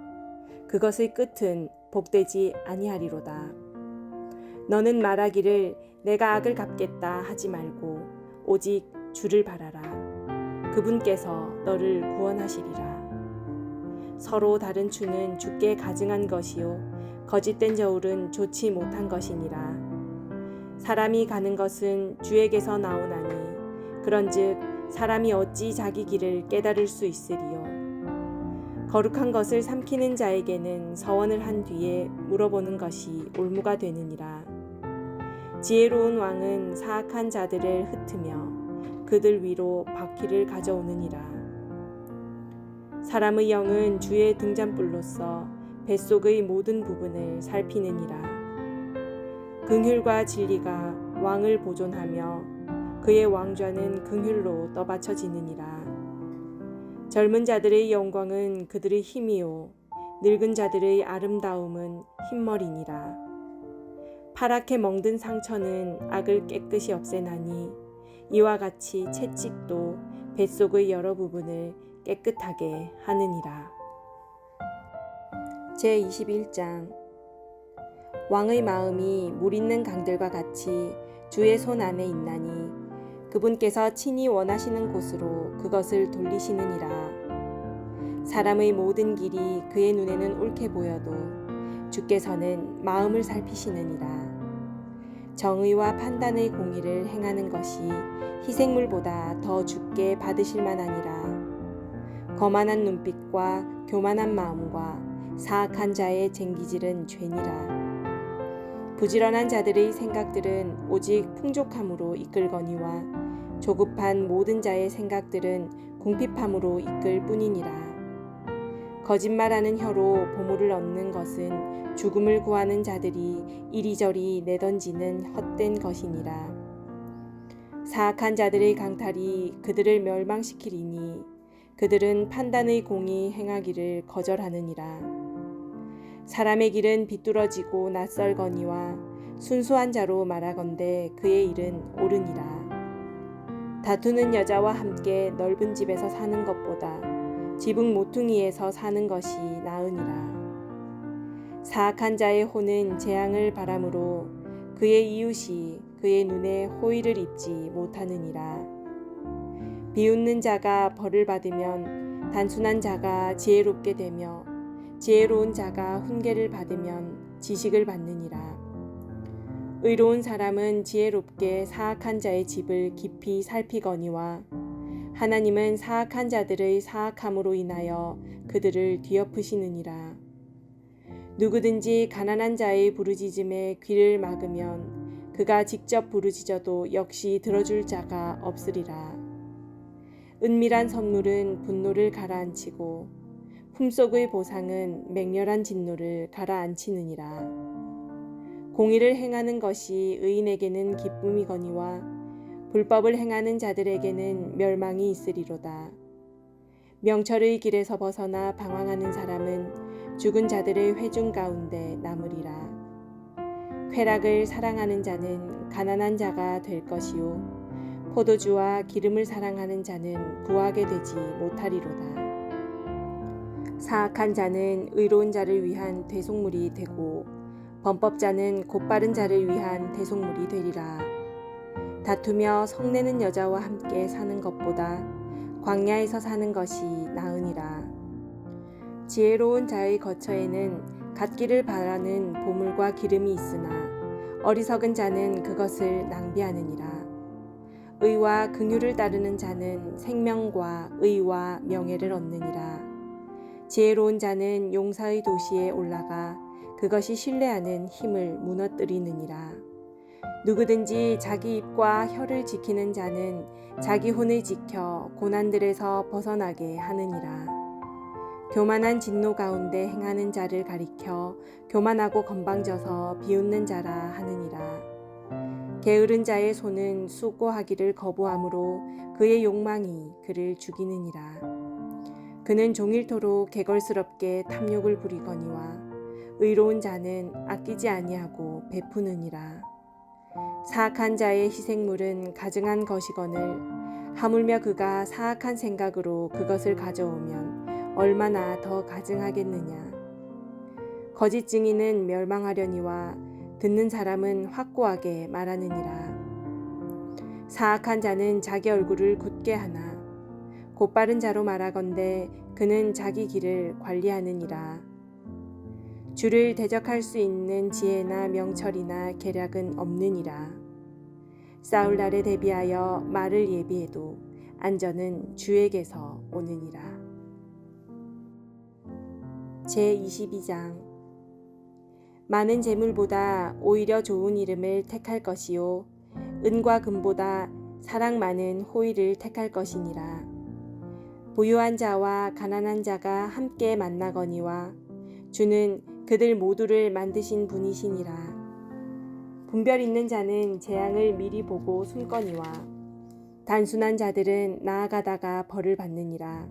그것의 끝은 복되지 아니하리로다. 너는 말하기를 내가 악을 갚겠다 하지 말고 오직 주를 바라라. 그분께서 너를 구원하시리라. 서로 다른 추는 주께 가증한 것이요 거짓된 저울은 좋지 못한 것이니라. 사람이 가는 것은 주에게서 나오나니 그런즉 사람이 어찌 자기 길을 깨달을 수 있으리요. 거룩한 것을 삼키는 자에게는 서원을 한 뒤에 물어보는 것이 올무가 되느니라. 지혜로운 왕은 사악한 자들을 흩으며 그들 위로 바퀴를 가져오느니라. 사람의 영은 주의 등잔불로서 뱃속의 모든 부분을 살피느니라. 긍휼과 진리가 왕을 보존하며 그의 왕좌는 긍휼로 떠받쳐지느니라. 젊은 자들의 영광은 그들의 힘이요 늙은 자들의 아름다움은 흰머리니라. 파랗게 멍든 상처는 악을 깨끗이 없애나니 이와 같이 채찍도 뱃속의 여러 부분을 깨끗하게 하느니라. 제21장. 왕의 마음이 물 있는 강들과 같이 주의 손 안에 있나니 그분께서 친히 원하시는 곳으로 그것을 돌리시느니라. 사람의 모든 길이 그의 눈에는 옳게 보여도 주께서는 마음을 살피시느니라. 정의와 판단의 공의를 행하는 것이 희생물보다 더 주께 받으실 만하니라. 거만한 눈빛과 교만한 마음과 사악한 자의 쟁기질은 죄니라. 부지런한 자들의 생각들은 오직 풍족함으로 이끌거니와 조급한 모든 자의 생각들은 궁핍함으로 이끌 뿐이니라. 거짓말하는 혀로 보물을 얻는 것은 죽음을 구하는 자들이 이리저리 내던지는 헛된 것이니라. 사악한 자들의 강탈이 그들을 멸망시키리니 그들은 판단의 공의 행하기를 거절하느니라. 사람의 길은 비뚤어지고 낯설거니와 순수한 자로 말하건대 그의 일은 옳으니라. 다투는 여자와 함께 넓은 집에서 사는 것보다 지붕 모퉁이에서 사는 것이 나으니라. 사악한 자의 혼은 재앙을 바라므로 그의 이웃이 그의 눈에 호의를 입지 못하느니라. 비웃는 자가 벌을 받으면 단순한 자가 지혜롭게 되며 지혜로운 자가 훈계를 받으면 지식을 받느니라. 의로운 사람은 지혜롭게 사악한 자의 집을 깊이 살피거니와 하나님은 사악한 자들의 사악함으로 인하여 그들을 뒤엎으시느니라. 누구든지 가난한 자의 부르짖음에 귀를 막으면 그가 직접 부르짖어도 역시 들어줄 자가 없으리라. 은밀한 선물은 분노를 가라앉히고 품속의 보상은 맹렬한 진노를 가라앉히느니라. 공의를 행하는 것이 의인에게는 기쁨이거니와 불법을 행하는 자들에게는 멸망이 있으리로다. 명철의 길에서 벗어나 방황하는 사람은 죽은 자들의 회중 가운데 남으리라. 쾌락을 사랑하는 자는 가난한 자가 될 것이요 포도주와 기름을 사랑하는 자는 부하게 되지 못하리로다. 사악한 자는 의로운 자를 위한 대속물이 되고 범법자는 곧바른 자를 위한 대속물이 되리라. 다투며 성내는 여자와 함께 사는 것보다 광야에서 사는 것이 나으니라. 지혜로운 자의 거처에는 갖기를 바라는 보물과 기름이 있으나 어리석은 자는 그것을 낭비하느니라. 의와 긍휼을 따르는 자는 생명과 의와 명예를 얻느니라. 지혜로운 자는 용사의 도시에 올라가 그것이 신뢰하는 힘을 무너뜨리느니라. 누구든지 자기 입과 혀를 지키는 자는 자기 혼을 지켜 고난들에서 벗어나게 하느니라. 교만한 진노 가운데 행하는 자를 가리켜 교만하고 건방져서 비웃는 자라 하느니라. 게으른 자의 손은 수고하기를 거부하므로 그의 욕망이 그를 죽이느니라. 그는 종일토록 개걸스럽게 탐욕을 부리거니와 의로운 자는 아끼지 아니하고 베푸느니라. 사악한 자의 희생물은 가증한 것이거늘 하물며 그가 사악한 생각으로 그것을 가져오면 얼마나 더 가증하겠느냐. 거짓 증인은 멸망하려니와 듣는 사람은 확고하게 말하느니라. 사악한 자는 자기 얼굴을 굳게 하나 곧바른 자로 말하건대 그는 자기 길을 관리하느니라. 주를 대적할 수 있는 지혜나 명철이나 계략은 없느니라. 싸울 날에 대비하여 말을 예비해도 안전은 주에게서 오느니라. 제22장 많은 재물보다 오히려 좋은 이름을 택할 것이요 은과 금보다 사랑 많은 호의를 택할 것이니라. 부유한 자와 가난한 자가 함께 만나거니와 주는 그들 모두를 만드신 분이시니라. 분별 있는 자는 재앙을 미리 보고 숨거니와 단순한 자들은 나아가다가 벌을 받느니라.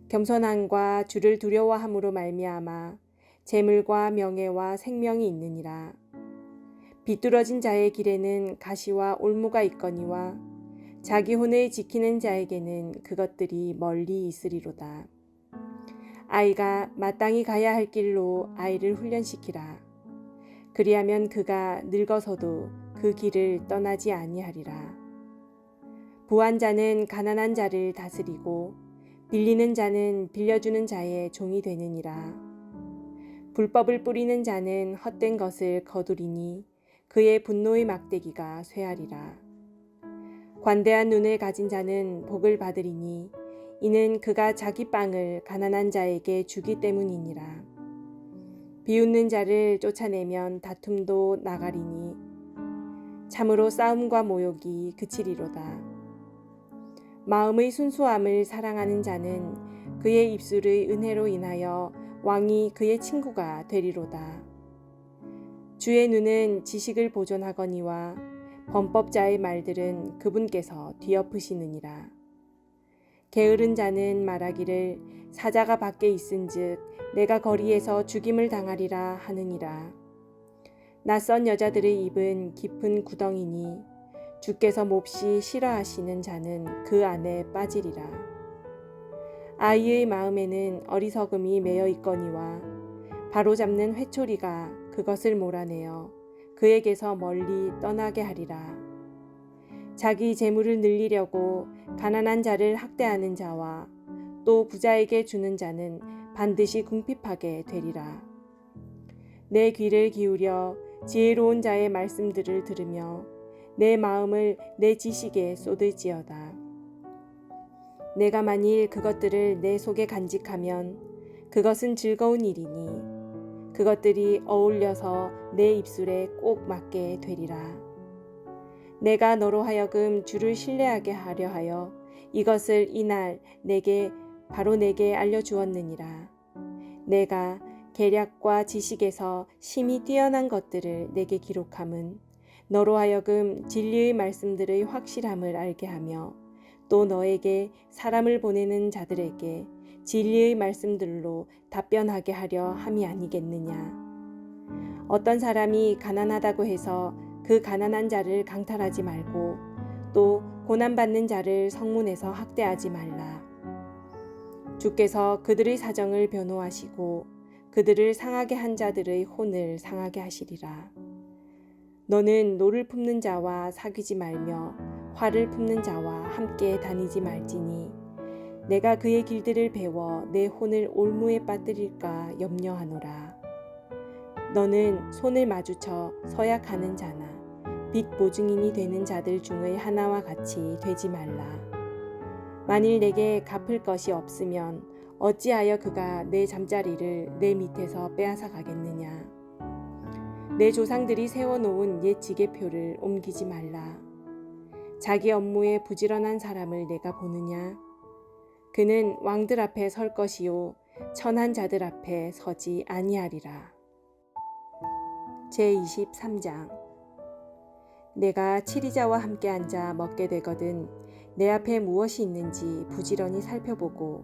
겸손함과 주를 두려워함으로 말미암아 재물과 명예와 생명이 있느니라. 비뚤어진 자의 길에는 가시와 올무가 있거니와 자기 혼을 지키는 자에게는 그것들이 멀리 있으리로다. 아이가 마땅히 가야 할 길로 아이를 훈련시키라. 그리하면 그가 늙어서도 그 길을 떠나지 아니하리라. 부한 자는 가난한 자를 다스리고 빌리는 자는 빌려주는 자의 종이 되느니라. 불법을 뿌리는 자는 헛된 것을 거두리니 그의 분노의 막대기가 쇠하리라. 관대한 눈을 가진 자는 복을 받으리니 이는 그가 자기 빵을 가난한 자에게 주기 때문이니라. 비웃는 자를 쫓아내면 다툼도 나가리니 참으로 싸움과 모욕이 그치리로다. 마음의 순수함을 사랑하는 자는 그의 입술의 은혜로 인하여 왕이 그의 친구가 되리로다. 주의 눈은 지식을 보존하거니와 범법자의 말들은 그분께서 뒤엎으시느니라. 게으른 자는 말하기를 사자가 밖에 있은즉 내가 거리에서 죽임을 당하리라 하느니라. 낯선 여자들의 입은 깊은 구덩이니 주께서 몹시 싫어하시는 자는 그 안에 빠지리라. 아이의 마음에는 어리석음이 매여 있거니와 바로잡는 회초리가 그것을 몰아내어 그에게서 멀리 떠나게 하리라. 자기 재물을 늘리려고 가난한 자를 학대하는 자와 또 부자에게 주는 자는 반드시 궁핍하게 되리라. 내 귀를 기울여 지혜로운 자의 말씀들을 들으며 내 마음을 내 지식에 쏟을지어다. 내가 만일 그것들을 내 속에 간직하면 그것은 즐거운 일이니 그것들이 어울려서 내 입술에 꼭 맞게 되리라. 내가 너로 하여금 주를 신뢰하게 하려 하여 이것을 이날 바로 내게 알려주었느니라. 내가 계략과 지식에서 심히 뛰어난 것들을 내게 기록함은 너로 하여금 진리의 말씀들의 확실함을 알게 하며 또 너에게 사람을 보내는 자들에게 진리의 말씀들로 답변하게 하려 함이 아니겠느냐. 어떤 사람이 가난하다고 해서 그 가난한 자를 강탈하지 말고 또 고난받는 자를 성문에서 학대하지 말라. 주께서 그들의 사정을 변호하시고 그들을 상하게 한 자들의 혼을 상하게 하시리라. 너는 노를 품는 자와 사귀지 말며 화를 품는 자와 함께 다니지 말지니 내가 그의 길들을 배워 내 혼을 올무에 빠뜨릴까 염려하노라. 너는 손을 마주쳐 서약하는 자나 빚 보증인이 되는 자들 중의 하나와 같이 되지 말라. 만일 내게 갚을 것이 없으면 어찌하여 그가 내 잠자리를 내 밑에서 빼앗아 가겠느냐. 내 조상들이 세워놓은 옛 지계표를 옮기지 말라. 자기 업무에 부지런한 사람을 내가 보느냐. 그는 왕들 앞에 설 것이요 천한 자들 앞에 서지 아니하리라. 제23장. 내가 치리자와 함께 앉아 먹게 되거든 내 앞에 무엇이 있는지 부지런히 살펴보고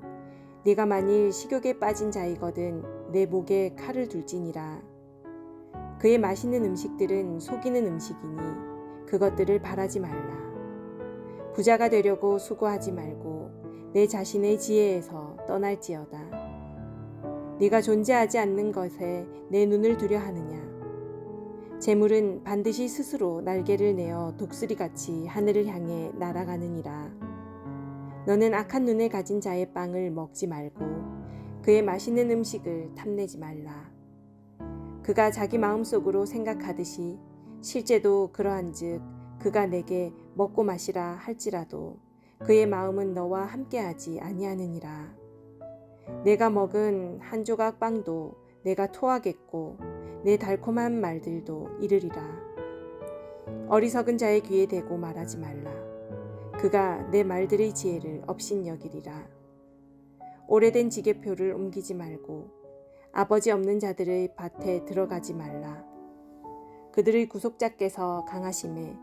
네가 만일 식욕에 빠진 자이거든 내 목에 칼을 둘지니라. 그의 맛있는 음식들은 속이는 음식이니 그것들을 바라지 말라. 부자가 되려고 수고하지 말고 내 자신의 지혜에서 떠날지어다. 네가 존재하지 않는 것에 내 눈을 두려 하느냐. 재물은 반드시 스스로 날개를 내어 독수리같이 하늘을 향해 날아가느니라. 너는 악한 눈을 가진 자의 빵을 먹지 말고 그의 맛있는 음식을 탐내지 말라. 그가 자기 마음속으로 생각하듯이 실제도 그러한즉 그가 내게 먹고 마시라 할지라도 그의 마음은 너와 함께하지 아니하느니라. 내가 먹은 한 조각 빵도 내가 토하겠고 내 달콤한 말들도 이르리라. 어리석은 자의 귀에 대고 말하지 말라. 그가 내 말들의 지혜를 업신여기리라. 오래된 지계표를 옮기지 말고 아버지 없는 자들의 밭에 들어가지 말라. 그들의 구속자께서 강하심에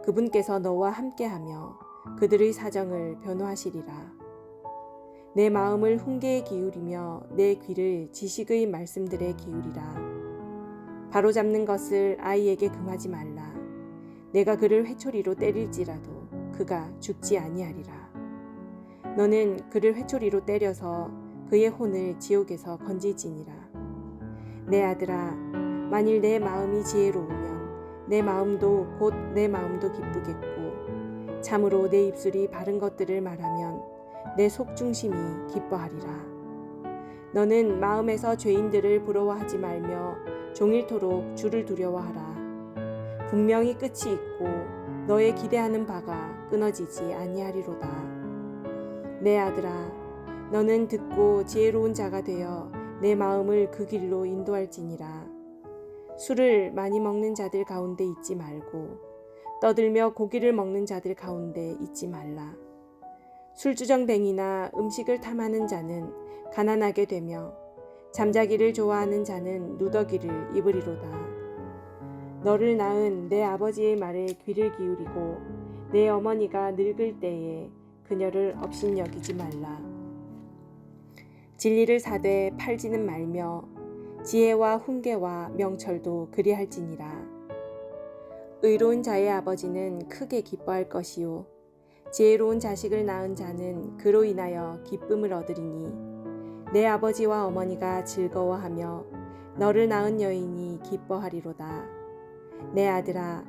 그분께서 너와 함께하며 그들의 사정을 변호하시리라. 내 마음을 훈계에 기울이며 내 귀를 지식의 말씀들에 기울이라. 바로잡는 것을 아이에게 금하지 말라. 내가 그를 회초리로 때릴지라도 그가 죽지 아니하리라. 너는 그를 회초리로 때려서 그의 혼을 지옥에서 건질지니라. 내 아들아, 만일 내 마음이 지혜로우면 내 마음도 곧 내 마음도 기쁘겠고 참으로 내 입술이 바른 것들을 말하면 내 속중심이 기뻐하리라. 너는 마음에서 죄인들을 부러워하지 말며 종일토록 주를 두려워하라. 분명히 끝이 있고 너의 기대하는 바가 끊어지지 아니하리로다. 내 아들아, 너는 듣고 지혜로운 자가 되어 내 마음을 그 길로 인도할지니라. 술을 많이 먹는 자들 가운데 있지 말고 떠들며 고기를 먹는 자들 가운데 있지 말라. 술주정뱅이나 음식을 탐하는 자는 가난하게 되며 잠자기를 좋아하는 자는 누더기를 입으리로다. 너를 낳은 내 아버지의 말에 귀를 기울이고 내 어머니가 늙을 때에 그녀를 업신여기지 말라. 진리를 사되 팔지는 말며 지혜와 훈계와 명철도 그리할지니라. 의로운 자의 아버지는 크게 기뻐할 것이요 지혜로운 자식을 낳은 자는 그로 인하여 기쁨을 얻으리니 내 아버지와 어머니가 즐거워하며 너를 낳은 여인이 기뻐하리로다. 내 아들아,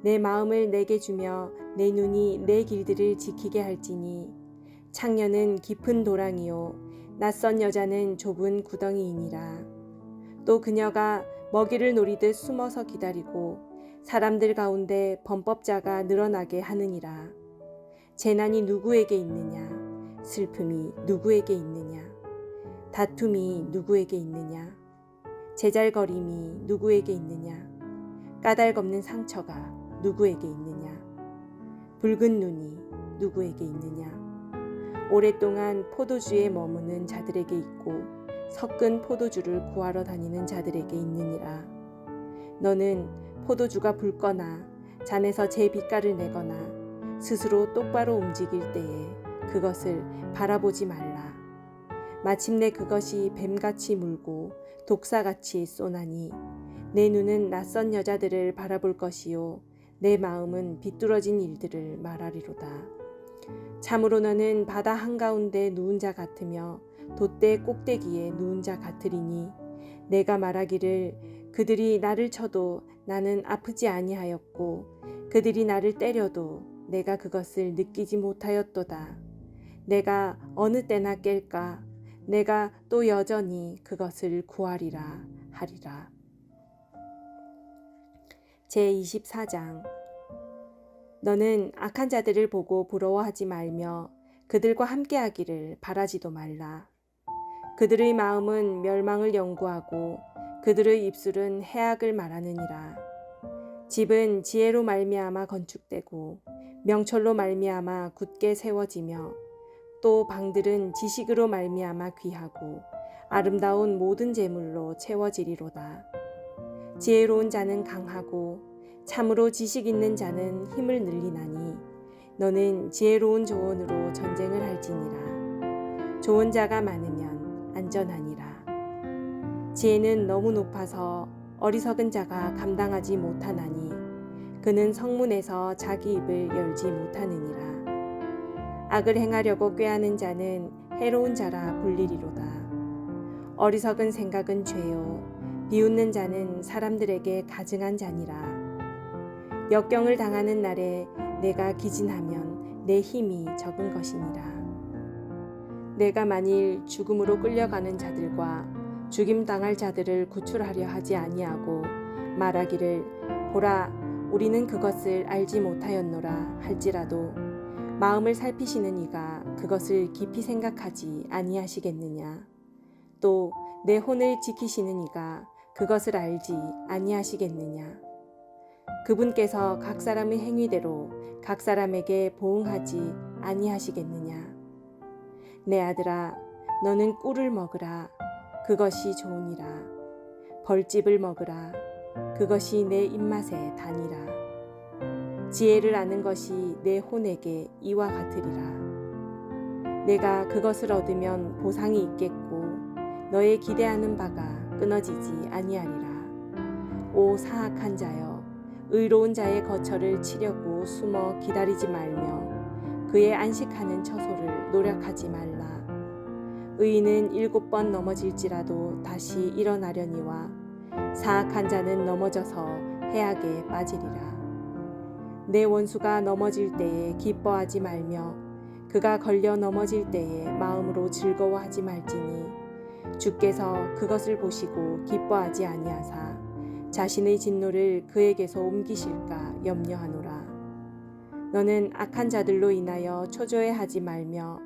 내 마음을 내게 주며 내 눈이 내 길들을 지키게 할지니 창녀는 깊은 도랑이요 낯선 여자는 좁은 구덩이이니라. 또 그녀가 먹이를 노리듯 숨어서 기다리고 사람들 가운데 범법자가 늘어나게 하느니라. 재난이 누구에게 있느냐? 슬픔이 누구에게 있느냐? 다툼이 누구에게 있느냐? 제잘거림이 누구에게 있느냐? 까닭없는 상처가 누구에게 있느냐? 붉은 눈이 누구에게 있느냐? 오랫동안 포도주에 머무는 자들에게 있고 섞은 포도주를 구하러 다니는 자들에게 있느니라. 너는 포도주가 붉거나 잔에서 제 빛깔을 내거나 스스로 똑바로 움직일 때에 그것을 바라보지 말라. 마침내 그것이 뱀같이 물고 독사같이 쏘나니 내 눈은 낯선 여자들을 바라볼 것이요 내 마음은 비뚤어진 일들을 말하리로다. 참으로 너는 바다 한가운데 누운 자 같으며 돛대 꼭대기에 누운 자 같으리니 내가 말하기를 그들이 나를 쳐도 나는 아프지 아니하였고 그들이 나를 때려도 내가 그것을 느끼지 못하였도다. 내가 어느 때나 깰까? 내가 또 여전히 그것을 구하리라 하리라. 제24장. 너는 악한 자들을 보고 부러워하지 말며 그들과 함께하기를 바라지도 말라. 그들의 마음은 멸망을 연구하고 그들의 입술은 해악을 말하느니라. 집은 지혜로 말미암아 건축되고 명철로 말미암아 굳게 세워지며 또 방들은 지식으로 말미암아 귀하고 아름다운 모든 재물로 채워지리로다. 지혜로운 자는 강하고 참으로 지식 있는 자는 힘을 늘리나니 너는 지혜로운 조언으로 전쟁을 할지니라. 좋은 자가 많으면 안전하니라. 지혜는 너무 높아서 어리석은 자가 감당하지 못하나니 그는 성문에서 자기 입을 열지 못하느니라. 악을 행하려고 꾀하는 자는 해로운 자라 불리리로다. 어리석은 생각은 죄요 비웃는 자는 사람들에게 가증한 자니라. 역경을 당하는 날에 내가 기진하면 내 힘이 적은 것이니라. 내가 만일 죽음으로 끌려가는 자들과 죽임당할 자들을 구출하려 하지 아니하고 말하기를 보라 우리는 그것을 알지 못하였노라 할지라도 마음을 살피시는 이가 그것을 깊이 생각하지 아니하시겠느냐. 또 내 혼을 지키시는 이가 그것을 알지 아니하시겠느냐. 그분께서 각 사람의 행위대로 각 사람에게 보응하지 아니하시겠느냐. 내 아들아 너는 꿀을 먹으라. 그것이 좋으니라. 벌집을 먹으라. 그것이 내 입맛에 다니라. 지혜를 아는 것이 내 혼에게 이와 같으리라. 내가 그것을 얻으면 보상이 있겠고 너의 기대하는 바가 끊어지지 아니하리라. 오 사악한 자여 의로운 자의 거처를 치려고 숨어 기다리지 말며 그의 안식하는 처소를 노력하지 말라. 의인은 7번 넘어질지라도 다시 일어나려니와 사악한 자는 넘어져서 해악에 빠지리라. 내 원수가 넘어질 때에 기뻐하지 말며 그가 걸려 넘어질 때에 마음으로 즐거워하지 말지니 주께서 그것을 보시고 기뻐하지 아니하사 자신의 진노를 그에게서 옮기실까 염려하노라. 너는 악한 자들로 인하여 초조해하지 말며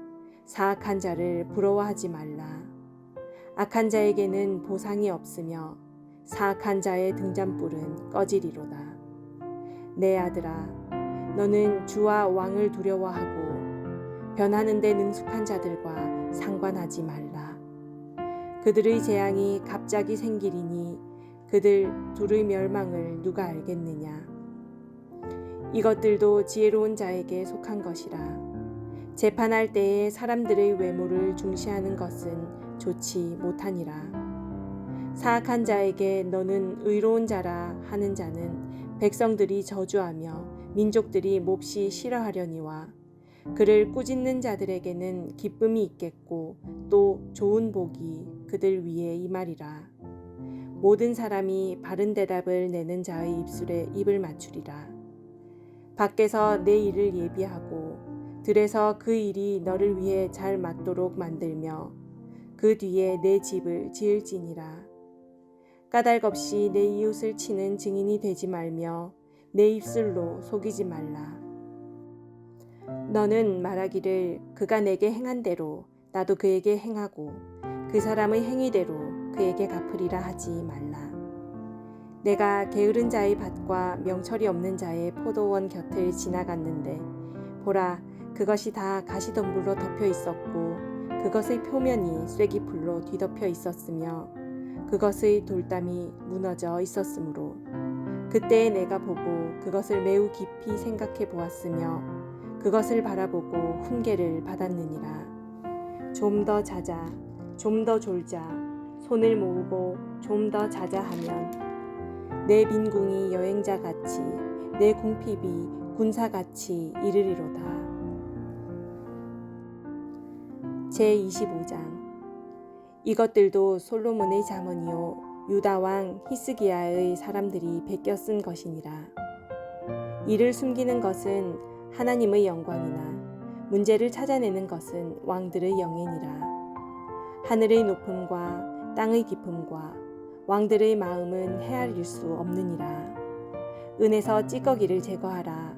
사악한 자를 부러워하지 말라. 악한 자에게는 보상이 없으며 사악한 자의 등잔불은 꺼지리로다. 내 아들아 너는 주와 왕을 두려워하고 변하는 데 능숙한 자들과 상관하지 말라. 그들의 재앙이 갑자기 생기리니 그들 둘의 멸망을 누가 알겠느냐. 이것들도 지혜로운 자에게 속한 것이라. 재판할 때에 사람들의 외모를 중시하는 것은 좋지 못하니라. 사악한 자에게 너는 의로운 자라 하는 자는 백성들이 저주하며 민족들이 몹시 싫어하려니와 그를 꾸짖는 자들에게는 기쁨이 있겠고 또 좋은 복이 그들 위에 임하리라. 모든 사람이 바른 대답을 내는 자의 입술에 입을 맞추리라. 밖에서 내 일을 예비하고 들에서 그 일이 너를 위해 잘 맞도록 만들며 그 뒤에 내 집을 지을지니라. 까닭 없이 내 이웃을 치는 증인이 되지 말며 내 입술로 속이지 말라. 너는 말하기를 그가 내게 행한 대로 나도 그에게 행하고 그 사람의 행위대로 그에게 갚으리라 하지 말라. 내가 게으른 자의 밭과 명철이 없는 자의 포도원 곁을 지나갔는데 보라, 그것이 다 가시덤불로 덮여 있었고 그것의 표면이 쐐기풀로 뒤덮여 있었으며 그것의 돌담이 무너져 있었으므로 그때에 내가 보고 그것을 매우 깊이 생각해 보았으며 그것을 바라보고 훈계를 받았느니라. 좀 더 자자, 좀 더 졸자, 손을 모으고 좀 더 자자 하면 내 빈궁이 여행자같이 내 궁핍이 군사같이 이르리로다. 제25장. 이것들도 솔로몬의 잠언이요 유다 왕 히스기야의 사람들이 베껴 쓴 것이니라. 이를 숨기는 것은 하나님의 영광이나 문제를 찾아내는 것은 왕들의 영예니라. 하늘의 높음과 땅의 깊음과 왕들의 마음은 헤아릴 수 없느니라. 은에서 찌꺼기를 제거하라.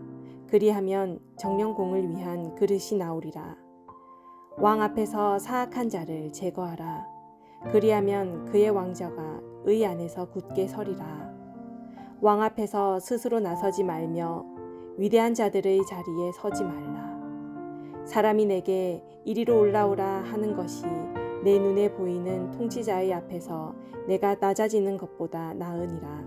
그리하면 정령공을 위한 그릇이 나오리라. 왕 앞에서 사악한 자를 제거하라. 그리하면 그의 왕좌가 의 안에서 굳게 서리라. 왕 앞에서 스스로 나서지 말며 위대한 자들의 자리에 서지 말라. 사람이 내게 이리로 올라오라 하는 것이 내 눈에 보이는 통치자의 앞에서 내가 낮아지는 것보다 나으니라.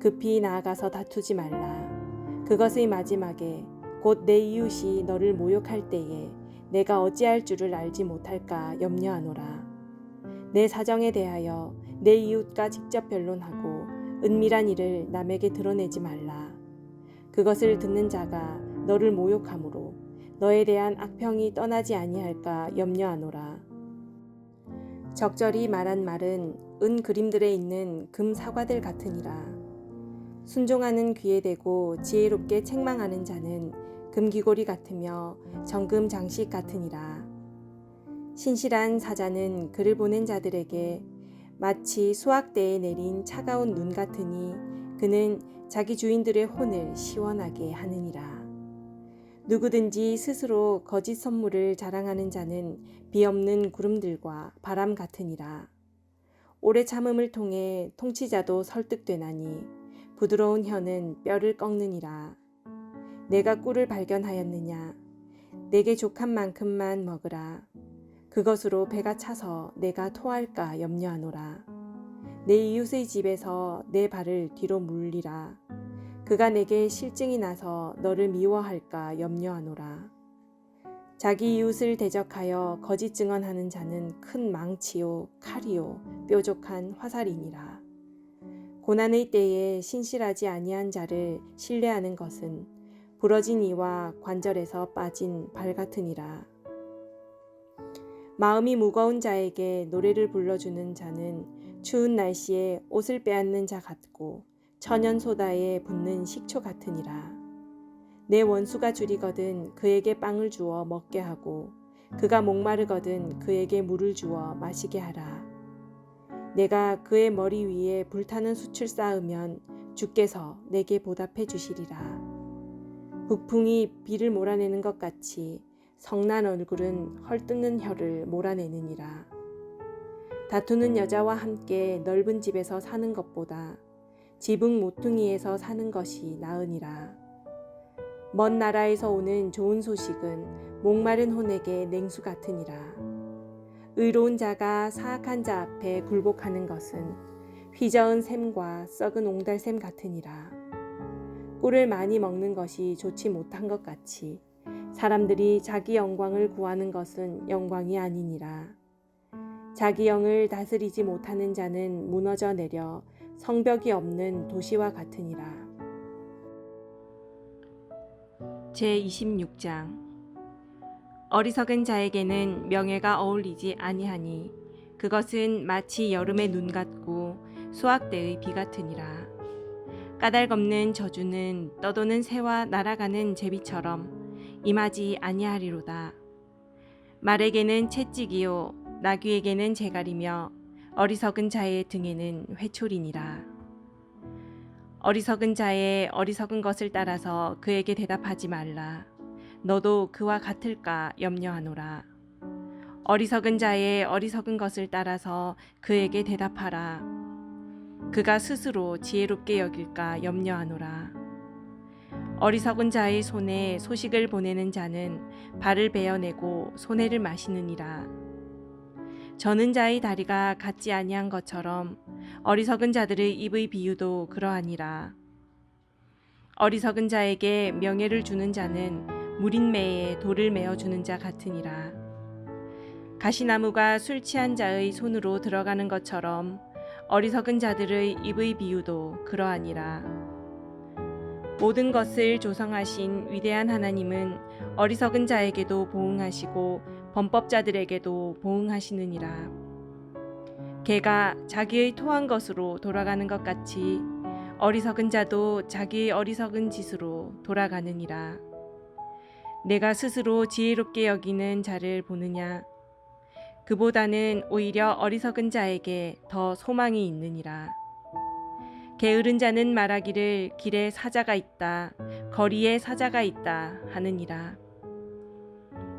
급히 나아가서 다투지 말라. 그것의 마지막에 곧 내 이웃이 너를 모욕할 때에 내가 어찌할 줄을 알지 못할까 염려하노라. 내 사정에 대하여 내 이웃과 직접 변론하고 은밀한 일을 남에게 드러내지 말라. 그것을 듣는 자가 너를 모욕함으로 너에 대한 악평이 떠나지 아니할까 염려하노라. 적절히 말한 말은 은 그림들에 있는 금 사과들 같으니라. 순종하는 귀에 대고 지혜롭게 책망하는 자는 금귀고리 같으며 정금 장식 같으니라. 신실한 사자는 그를 보낸 자들에게 마치 수확대에 내린 차가운 눈 같으니 그는 자기 주인들의 혼을 시원하게 하느니라. 누구든지 스스로 거짓 선물을 자랑하는 자는 비 없는 구름들과 바람 같으니라. 오래 참음을 통해 통치자도 설득되나니 부드러운 혀는 뼈를 꺾느니라. 내가 꿀을 발견하였느냐? 내게 족한 만큼만 먹으라. 그것으로 배가 차서 내가 토할까 염려하노라. 내 이웃의 집에서 내 발을 뒤로 물리라. 그가 내게 실증이 나서 너를 미워할까 염려하노라. 자기 이웃을 대적하여 거짓 증언하는 자는 큰 망치요 칼이요 뾰족한 화살이니라. 고난의 때에 신실하지 아니한 자를 신뢰하는 것은 부러진 이와 관절에서 빠진 발 같으니라. 마음이 무거운 자에게 노래를 불러주는 자는 추운 날씨에 옷을 빼앗는 자 같고 천연 소다에 붓는 식초 같으니라. 내 원수가 줄이거든 그에게 빵을 주어 먹게 하고 그가 목마르거든 그에게 물을 주어 마시게 하라. 내가 그의 머리 위에 불타는 숯을 쌓으면 주께서 내게 보답해 주시리라. 북풍이 비를 몰아내는 것 같이 성난 얼굴은 헐뜯는 혀를 몰아내느니라. 다투는 여자와 함께 넓은 집에서 사는 것보다 지붕 모퉁이에서 사는 것이 나으니라. 먼 나라에서 오는 좋은 소식은 목마른 혼에게 냉수 같으니라. 의로운 자가 사악한 자 앞에 굴복하는 것은 휘저은 샘과 썩은 옹달샘 같으니라. 꿀을 많이 먹는 것이 좋지 못한 것 같이 사람들이 자기 영광을 구하는 것은 영광이 아니니라. 자기 영을 다스리지 못하는 자는 무너져 내려 성벽이 없는 도시와 같으니라. 제26장. 어리석은 자에게는 명예가 어울리지 아니하니 그것은 마치 여름의 눈 같고 수확대의 비 같으니라. 까닭 없는 저주는 떠도는 새와 날아가는 제비처럼 임하지 아니하리로다. 말에게는 채찍이요 나귀에게는 재갈이며 어리석은 자의 등에는 회초리니라. 어리석은 자의 어리석은 것을 따라서 그에게 대답하지 말라. 너도 그와 같을까 염려하노라. 어리석은 자의 어리석은 것을 따라서 그에게 대답하라. 그가 스스로 지혜롭게 여길까 염려하노라. 어리석은 자의 손에 소식을 보내는 자는 발을 베어내고 손해를 마시느니라. 저는 자의 다리가 같지 아니한 것처럼 어리석은 자들의 입의 비유도 그러하니라. 어리석은 자에게 명예를 주는 자는 무린매에 돌을 메어주는 자 같으니라. 가시나무가 술 취한 자의 손으로 들어가는 것처럼 어리석은 자들의 입의 비유도 그러하니라. 모든 것을 조성하신 위대한 하나님은 어리석은 자에게도 보응하시고 범법자들에게도 보응하시느니라. 개가 자기의 토한 것으로 돌아가는 것 같이 어리석은 자도 자기의 어리석은 짓으로 돌아가느니라. 내가 스스로 지혜롭게 여기는 자를 보느냐? 그보다는 오히려 어리석은 자에게 더 소망이 있느니라. 게으른 자는 말하기를 길에 사자가 있다, 거리에 사자가 있다 하느니라.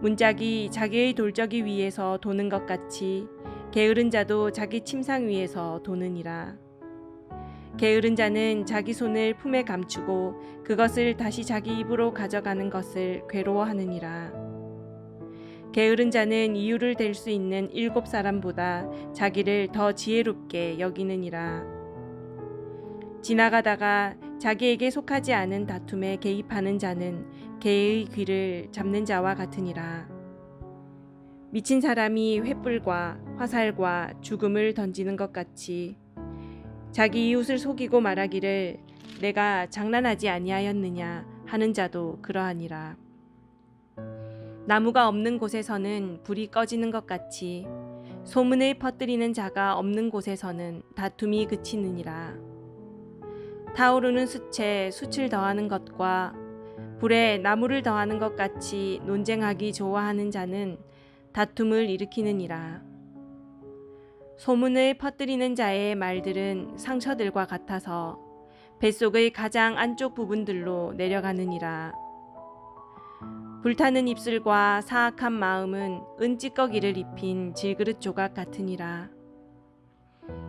문짝이 자기의 돌적이 위에서 도는 것 같이 게으른 자도 자기 침상 위에서 도느니라. 게으른 자는 자기 손을 품에 감추고 그것을 다시 자기 입으로 가져가는 것을 괴로워하느니라. 게으른 자는 이유를 댈 수 있는 7사람보다 자기를 더 지혜롭게 여기느니라. 지나가다가 자기에게 속하지 않은 다툼에 개입하는 자는 개의 귀를 잡는 자와 같으니라. 미친 사람이 횃불과 화살과 죽음을 던지는 것 같이 자기 이웃을 속이고 말하기를 내가 장난하지 아니하였느냐 하는 자도 그러하니라. 나무가 없는 곳에서는 불이 꺼지는 것 같이 소문을 퍼뜨리는 자가 없는 곳에서는 다툼이 그치느니라. 타오르는 숯에 숯을 더하는 것과 불에 나무를 더하는 것 같이 논쟁하기 좋아하는 자는 다툼을 일으키느니라. 소문을 퍼뜨리는 자의 말들은 상처들과 같아서 뱃속의 가장 안쪽 부분들로 내려가느니라. 불타는 입술과 사악한 마음은 은찌꺼기를 입힌 질그릇 조각 같으니라.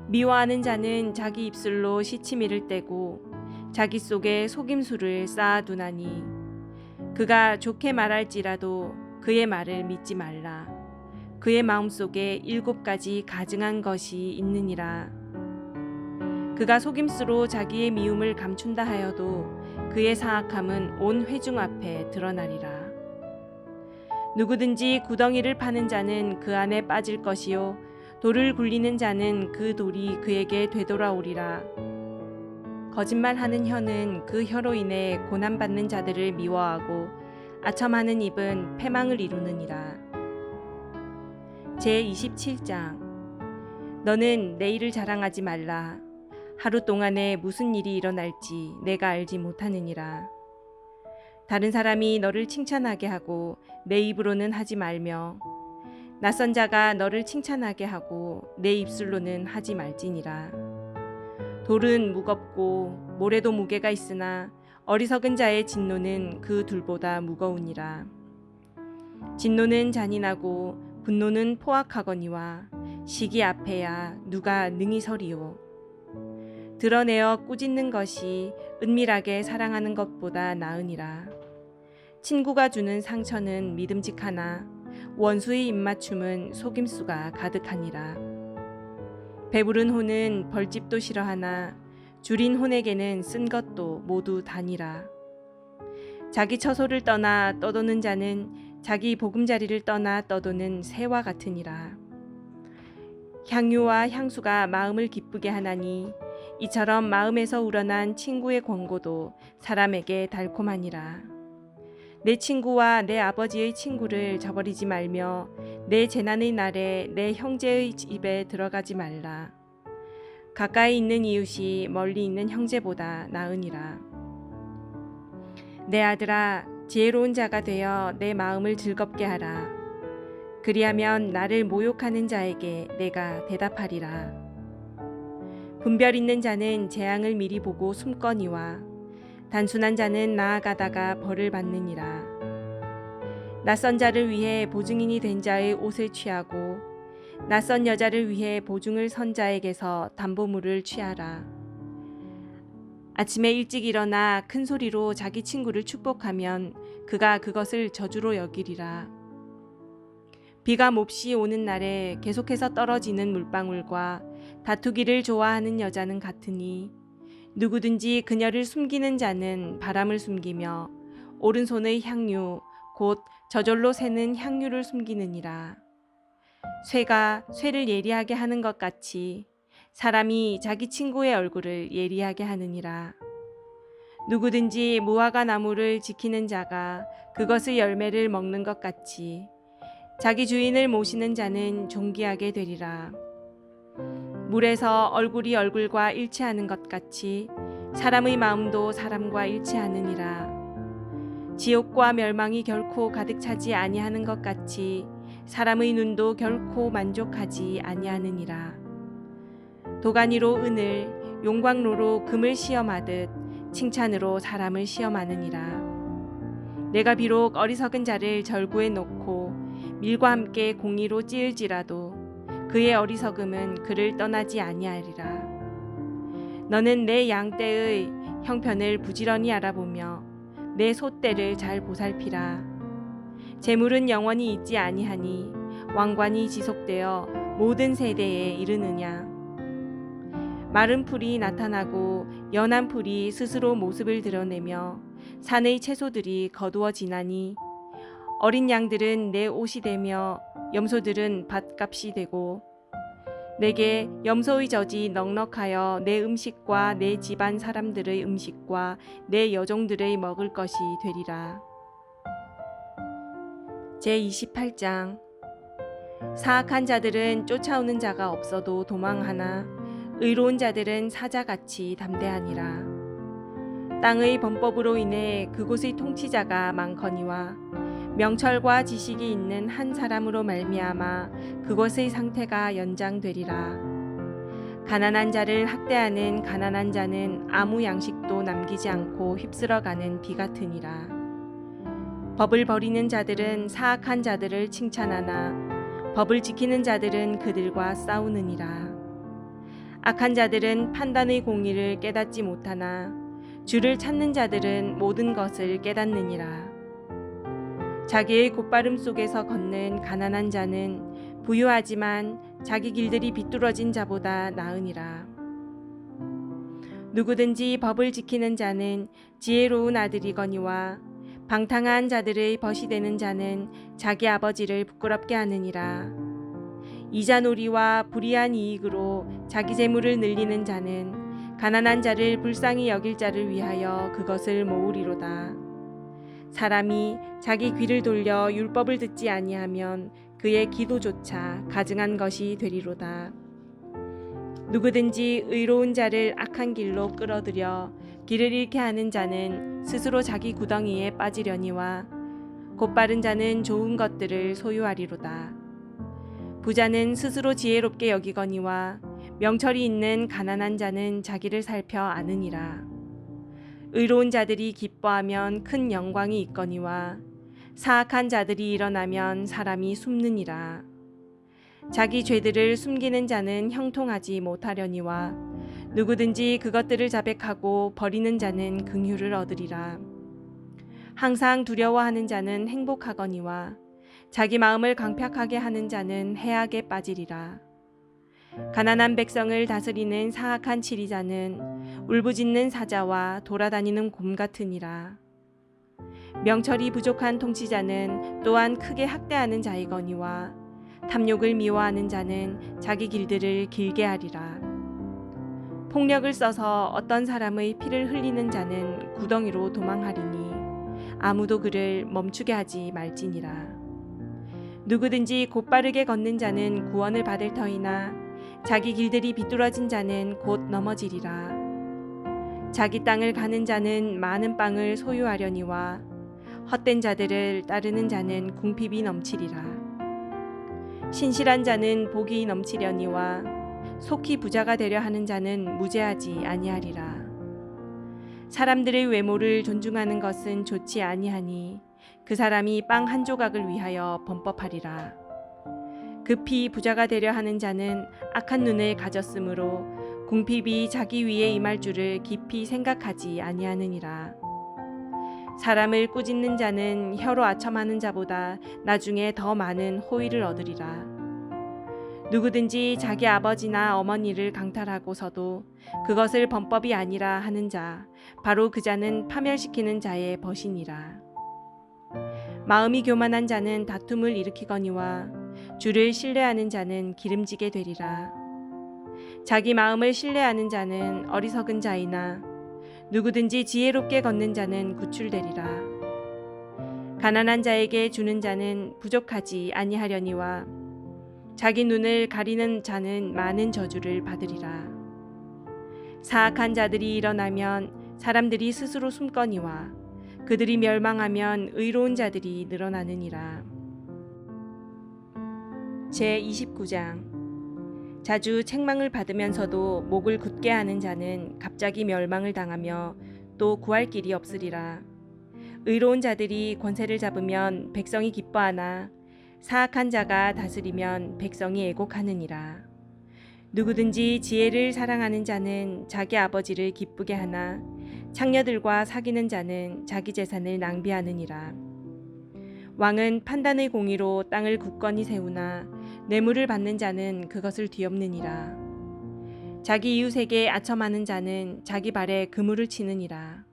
미워하는 자는 자기 입술로 시치미를 떼고 자기 속에 속임수를 쌓아두나니 그가 좋게 말할지라도 그의 말을 믿지 말라. 그의 마음속에 7가지 가증한 것이 있느니라. 그가 속임수로 자기의 미움을 감춘다 하여도 그의 사악함은 온 회중 앞에 드러나리라. 누구든지 구덩이를 파는 자는 그 안에 빠질 것이요 돌을 굴리는 자는 그 돌이 그에게 되돌아오리라. 거짓말하는 혀는 그 혀로 인해 고난받는 자들을 미워하고 아첨하는 입은 패망을 이루느니라. 제27장 너는 내일을 자랑하지 말라. 하루 동안에 무슨 일이 일어날지 내가 알지 못하느니라. 다른 사람이 너를 칭찬하게 하고 내 입으로는 하지 말며 낯선 자가 너를 칭찬하게 하고 내 입술로는 하지 말지니라. 돌은 무겁고 모래도 무게가 있으나 어리석은 자의 진노는 그 둘보다 무거우니라. 진노는 잔인하고 분노는 포악하거니와 시기 앞에야 누가 능히 서리요. 드러내어 꾸짖는 것이 은밀하게 사랑하는 것보다 나으니라. 친구가 주는 상처는 믿음직하나 원수의 입맞춤은 속임수가 가득하니라. 배부른 혼은 벌집도 싫어하나 줄인 혼에게는 쓴 것도 모두 다니라. 자기 처소를 떠나 떠도는 자는 자기 보금자리를 떠나 떠도는 새와 같으니라. 향유와 향수가 마음을 기쁘게 하나니 이처럼 마음에서 우러난 친구의 권고도 사람에게 달콤하니라. 내 친구와 내 아버지의 친구를 저버리지 말며 내 재난의 날에 내 형제의 집에 들어가지 말라. 가까이 있는 이웃이 멀리 있는 형제보다 나으니라. 내 아들아, 지혜로운 자가 되어 내 마음을 즐겁게 하라. 그리하면 나를 모욕하는 자에게 내가 대답하리라. 분별 있는 자는 재앙을 미리 보고 숨거니와 단순한 자는 나아가다가 벌을 받느니라. 낯선 자를 위해 보증인이 된 자의 옷을 취하고 낯선 여자를 위해 보증을 선 자에게서 담보물을 취하라. 아침에 일찍 일어나 큰 소리로 자기 친구를 축복하면 그가 그것을 저주로 여기리라. 비가 몹시 오는 날에 계속해서 떨어지는 물방울과 다투기를 좋아하는 여자는 같으니 누구든지 그녀를 숨기는 자는 바람을 숨기며 오른손의 향유 곧 저절로 새는 향유를 숨기느니라. 쇠가 쇠를 예리하게 하는 것 같이 사람이 자기 친구의 얼굴을 예리하게 하느니라. 누구든지 무화과 나무를 지키는 자가 그것의 열매를 먹는 것 같이 자기 주인을 모시는 자는 존귀하게 되리라. 물에서 얼굴이 얼굴과 일치하는 것 같이 사람의 마음도 사람과 일치하느니라. 지옥과 멸망이 결코 가득 차지 아니하는 것 같이 사람의 눈도 결코 만족하지 아니하느니라. 도가니로 은을, 용광로로 금을 시험하듯 칭찬으로 사람을 시험하느니라. 내가 비록 어리석은 자를 절구에 놓고 밀과 함께 공의로 찌을지라도 그의 어리석음은 그를 떠나지 아니하리라. 너는 내 양떼의 형편을 부지런히 알아보며 내 소떼를 잘 보살피라. 재물은 영원히 있지 아니하니 왕관이 지속되어 모든 세대에 이르느냐. 마른 풀이 나타나고 연한 풀이 스스로 모습을 드러내며 산의 채소들이 거두어지나니 어린 양들은 내 옷이 되며 염소들은 밭값이 되고 내게 염소의 젖이 넉넉하여 내 음식과 내 집안 사람들의 음식과 내 여종들의 먹을 것이 되리라. 제28장 사악한 자들은 쫓아오는 자가 없어도 도망하나 의로운 자들은 사자같이 담대하니라. 땅의 범법으로 인해 그곳의 통치자가 많거니와 명철과 지식이 있는 한 사람으로 말미암아 그곳의 상태가 연장되리라. 가난한 자를 학대하는 가난한 자는 아무 양식도 남기지 않고 휩쓸어가는 비 같으니라. 법을 버리는 자들은 사악한 자들을 칭찬하나 법을 지키는 자들은 그들과 싸우느니라. 악한 자들은 판단의 공의를 깨닫지 못하나 주를 찾는 자들은 모든 것을 깨닫느니라. 자기의 곧바름 속에서 걷는 가난한 자는 부유하지만 자기 길들이 비뚤어진 자보다 나으니라. 누구든지 법을 지키는 자는 지혜로운 아들이거니와 방탕한 자들의 벗이 되는 자는 자기 아버지를 부끄럽게 하느니라. 이자놀이와 불의한 이익으로 자기 재물을 늘리는 자는 가난한 자를 불쌍히 여길 자를 위하여 그것을 모으리로다. 사람이 자기 귀를 돌려 율법을 듣지 아니하면 그의 기도조차 가증한 것이 되리로다. 누구든지 의로운 자를 악한 길로 끌어들여 길을 잃게 하는 자는 스스로 자기 구덩이에 빠지려니와 곧바른 자는 좋은 것들을 소유하리로다. 부자는 스스로 지혜롭게 여기거니와 명철이 있는 가난한 자는 자기를 살펴 아느니라. 의로운 자들이 기뻐하면 큰 영광이 있거니와 사악한 자들이 일어나면 사람이 숨느니라. 자기 죄들을 숨기는 자는 형통하지 못하려니와 누구든지 그것들을 자백하고 버리는 자는 긍휼을 얻으리라. 항상 두려워하는 자는 행복하거니와 자기 마음을 강팍하게 하는 자는 해악에 빠지리라. 가난한 백성을 다스리는 사악한 치리자는 울부짖는 사자와 돌아다니는 곰 같으니라. 명철이 부족한 통치자는 또한 크게 학대하는 자이거니와 탐욕을 미워하는 자는 자기 길들을 길게 하리라. 폭력을 써서 어떤 사람의 피를 흘리는 자는 구덩이로 도망하리니 아무도 그를 멈추게 하지 말지니라. 누구든지 곧바르게 걷는 자는 구원을 받을 터이나 자기 길들이 비뚤어진 자는 곧 넘어지리라. 자기 땅을 가는 자는 많은 빵을 소유하려니와 헛된 자들을 따르는 자는 궁핍이 넘치리라. 신실한 자는 복이 넘치려니와 속히 부자가 되려 하는 자는 무죄하지 아니하리라. 사람들의 외모를 존중하는 것은 좋지 아니하니 그 사람이 빵 한 조각을 위하여 범법하리라. 급히 부자가 되려 하는 자는 악한 눈을 가졌으므로 궁핍이 자기 위에 임할 줄을 깊이 생각하지 아니하느니라. 사람을 꾸짖는 자는 혀로 아첨하는 자보다 나중에 더 많은 호의를 얻으리라. 누구든지 자기 아버지나 어머니를 강탈하고서도 그것을 범법이 아니라 하는 자, 바로 그 자는 파멸시키는 자의 벗이니라. 마음이 교만한 자는 다툼을 일으키거니와 주를 신뢰하는 자는 기름지게 되리라. 자기 마음을 신뢰하는 자는 어리석은 자이나 누구든지 지혜롭게 걷는 자는 구출되리라. 가난한 자에게 주는 자는 부족하지 아니하려니와 자기 눈을 가리는 자는 많은 저주를 받으리라. 사악한 자들이 일어나면 사람들이 스스로 숨거니와 그들이 멸망하면 의로운 자들이 늘어나느니라. 제29장. 자주 책망을 받으면서도 목을 굳게 하는 자는 갑자기 멸망을 당하며 또 구할 길이 없으리라. 의로운 자들이 권세를 잡으면 백성이 기뻐하나 사악한 자가 다스리면 백성이 애곡하느니라. 누구든지 지혜를 사랑하는 자는 자기 아버지를 기쁘게 하나 창녀들과 사귀는 자는 자기 재산을 낭비하느니라. 왕은 판단의 공의로 땅을 굳건히 세우나 뇌물을 받는 자는 그것을 뒤엎느니라. 자기 이웃에게 아첨하는 자는 자기 발에 그물을 치느니라.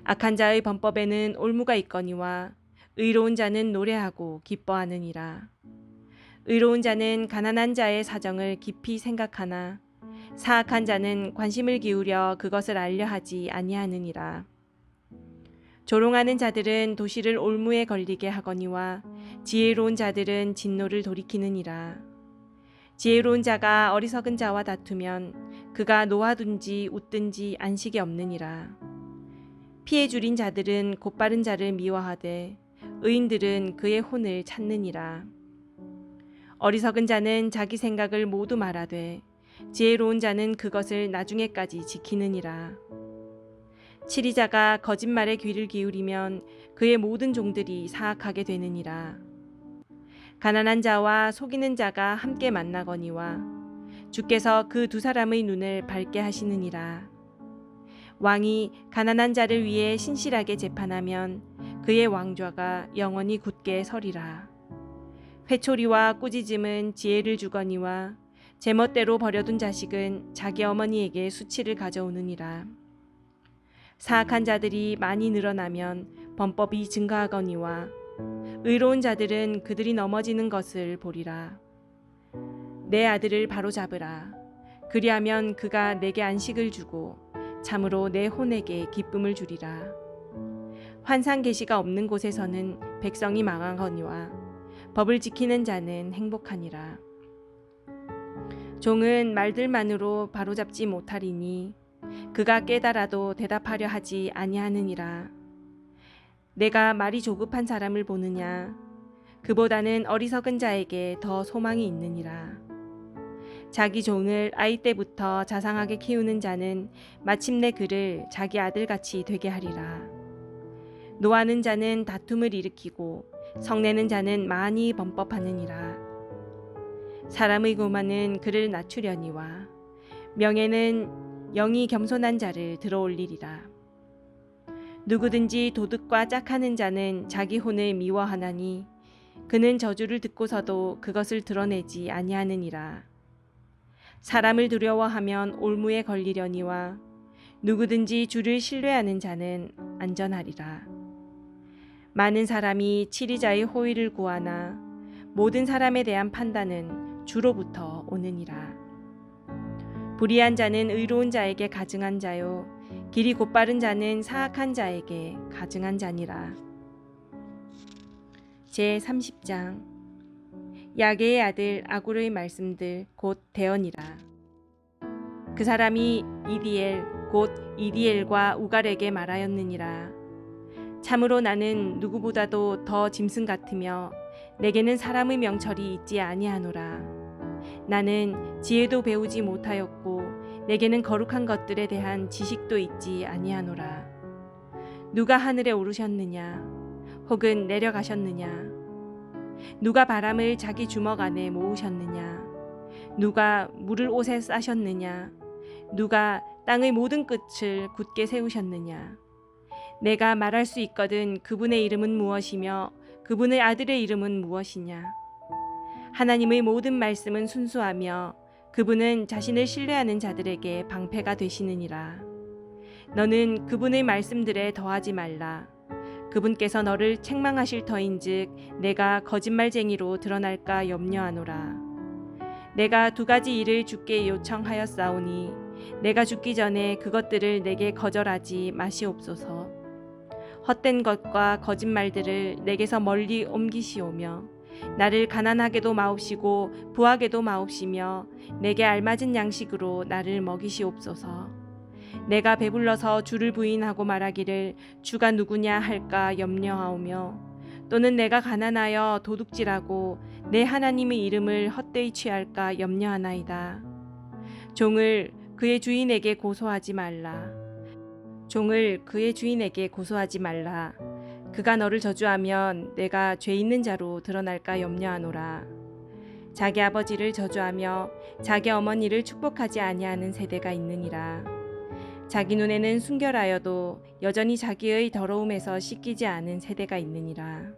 악한 자의 범법에는 올무가 있거니와 의로운 자는 노래하고 기뻐하느니라. 의로운 자는 가난한 자의 사정을 깊이 생각하나 사악한 자는 관심을 기울여 그것을 알려 하지 아니하느니라. 조롱하는 자들은 도시를 올무에 걸리게 하거니와 지혜로운 자들은 진노를 돌이키느니라. 지혜로운 자가 어리석은 자와 다투면 그가 놓아둔지 웃든지 안식이 없느니라. 피해 줄인 자들은 곧바른 자를 미워하되 의인들은 그의 혼을 찾느니라. 어리석은 자는 자기 생각을 모두 말하되 지혜로운 자는 그것을 나중에까지 지키느니라. 치리자가 거짓말에 귀를 기울이면 그의 모든 종들이 사악하게 되느니라. 가난한 자와 속이는 자가 함께 만나거니와 주께서 그 두 사람의 눈을 밝게 하시느니라. 왕이 가난한 자를 위해 신실하게 재판하면 그의 왕좌가 영원히 굳게 서리라. 회초리와 꾸짖음은 지혜를 주거니와 제멋대로 버려둔 자식은 자기 어머니에게 수치를 가져오느니라. 사악한 자들이 많이 늘어나면 범법이 증가하거니와 의로운 자들은 그들이 넘어지는 것을 보리라. 내 아들을 바로잡으라. 그리하면 그가 내게 안식을 주고 참으로 내 혼에게 기쁨을 주리라. 환상 계시가 없는 곳에서는 백성이 망하거니와 법을 지키는 자는 행복하니라. 종은 말들만으로 바로잡지 못하리니 그가 깨달아도 대답하려 하지 아니하느니라. 내가 말이 조급한 사람을 보느냐? 그보다는 어리석은 자에게 더 소망이 있느니라. 자기 종을 아이 때부터 자상하게 키우는 자는 마침내 그를 자기 아들같이 되게 하리라. 노하는 자는 다툼을 일으키고 성내는 자는 많이 범법하느니라. 사람의 고만은 그를 낮추려니와 명예는 영이 겸손한 자를 들어올리리라. 누구든지 도둑과 짝하는 자는 자기 혼을 미워하나니 그는 저주를 듣고서도 그것을 드러내지 아니하느니라. 사람을 두려워하면 올무에 걸리려니와 누구든지 주를 신뢰하는 자는 안전하리라. 많은 사람이 치리자의 호의를 구하나 모든 사람에 대한 판단은 주로부터 오느니라. 불의한 자는 의로운 자에게 가증한 자요 길이 곧바른 자는 사악한 자에게 가증한 자니라. 제30장. 야게의 아들 아굴의 말씀들 곧 대언이라. 그 사람이 이디엘 곧 이디엘과 우갈에게 말하였느니라. 참으로 나는 누구보다도 더 짐승 같으며 내게는 사람의 명철이 있지 아니하노라. 나는 지혜도 배우지 못하였고 내게는 거룩한 것들에 대한 지식도 있지 아니하노라. 누가 하늘에 오르셨느냐 혹은 내려가셨느냐? 누가 바람을 자기 주먹 안에 모으셨느냐? 누가 물을 옷에 싸셨느냐? 누가 땅의 모든 끝을 굳게 세우셨느냐? 내가 말할 수 있거든 그분의 이름은 무엇이며 그분의 아들의 이름은 무엇이냐? 하나님의 모든 말씀은 순수하며 그분은 자신을 신뢰하는 자들에게 방패가 되시느니라. 너는 그분의 말씀들에 더하지 말라. 그분께서 너를 책망하실 터인즉 내가 거짓말쟁이로 드러날까 염려하노라. 내가 두 가지 일을 주께 요청하였사오니 내가 죽기 전에 그것들을 내게 거절하지 마시옵소서. 헛된 것과 거짓말들을 내게서 멀리 옮기시오며 나를 가난하게도 마옵시고 부하게도 마옵시며 내게 알맞은 양식으로 나를 먹이시옵소서. 내가 배불러서 주를 부인하고 말하기를 주가 누구냐 할까 염려하오며 또는 내가 가난하여 도둑질하고 내 하나님의 이름을 헛되이 취할까 염려하나이다. 종을 그의 주인에게 고소하지 말라. 종을 그의 주인에게 고소하지 말라. 그가 너를 저주하면 내가 죄 있는 자로 드러날까 염려하노라. 자기 아버지를 저주하며 자기 어머니를 축복하지 아니하는 세대가 있느니라. 자기 눈에는 순결하여도 여전히 자기의 더러움에서 씻기지 않은 세대가 있느니라.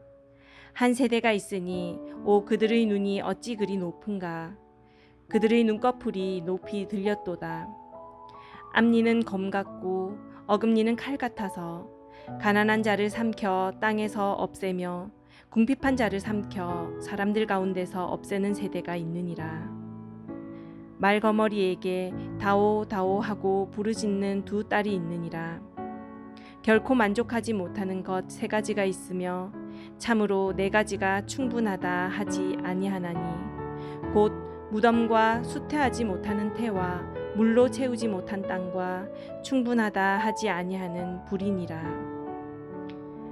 한 세대가 있으니 오 그들의 눈이 어찌 그리 높은가. 그들의 눈꺼풀이 높이 들렸도다. 앞니는 검 같고 어금니는 칼 같아서 가난한 자를 삼켜 땅에서 없애며 궁핍한 자를 삼켜 사람들 가운데서 없애는 세대가 있느니라. 말거머리에게 다오 다오 하고 부르짖는 두 딸이 있느니라. 결코 만족하지 못하는 것 세 가지가 있으며 참으로 네 가지가 충분하다 하지 아니하나니 곧 무덤과 수태하지 못하는 태와 물로 채우지 못한 땅과 충분하다 하지 아니하는 불이니라.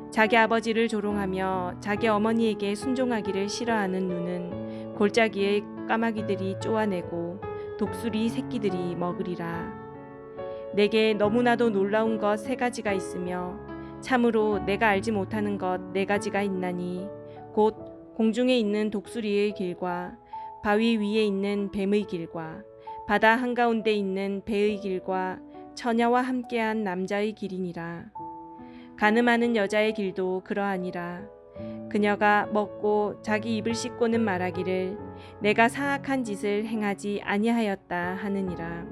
자기 아버지를 조롱하며 자기 어머니에게 순종하기를 싫어하는 눈은 골짜기의 까마귀들이 쪼아내고 독수리 새끼들이 먹으리라. 내게 너무나도 놀라운 것 세 가지가 있으며 참으로 내가 알지 못하는 것 네 가지가 있나니 곧 공중에 있는 독수리의 길과 바위 위에 있는 뱀의 길과 바다 한가운데 있는 배의 길과 처녀와 함께한 남자의 길이니라. 가늠하는 여자의 길도 그러하니라. 그녀가 먹고 자기 입을 씻고는 말하기를 내가 사악한 짓을 행하지 아니하였다 하느니라.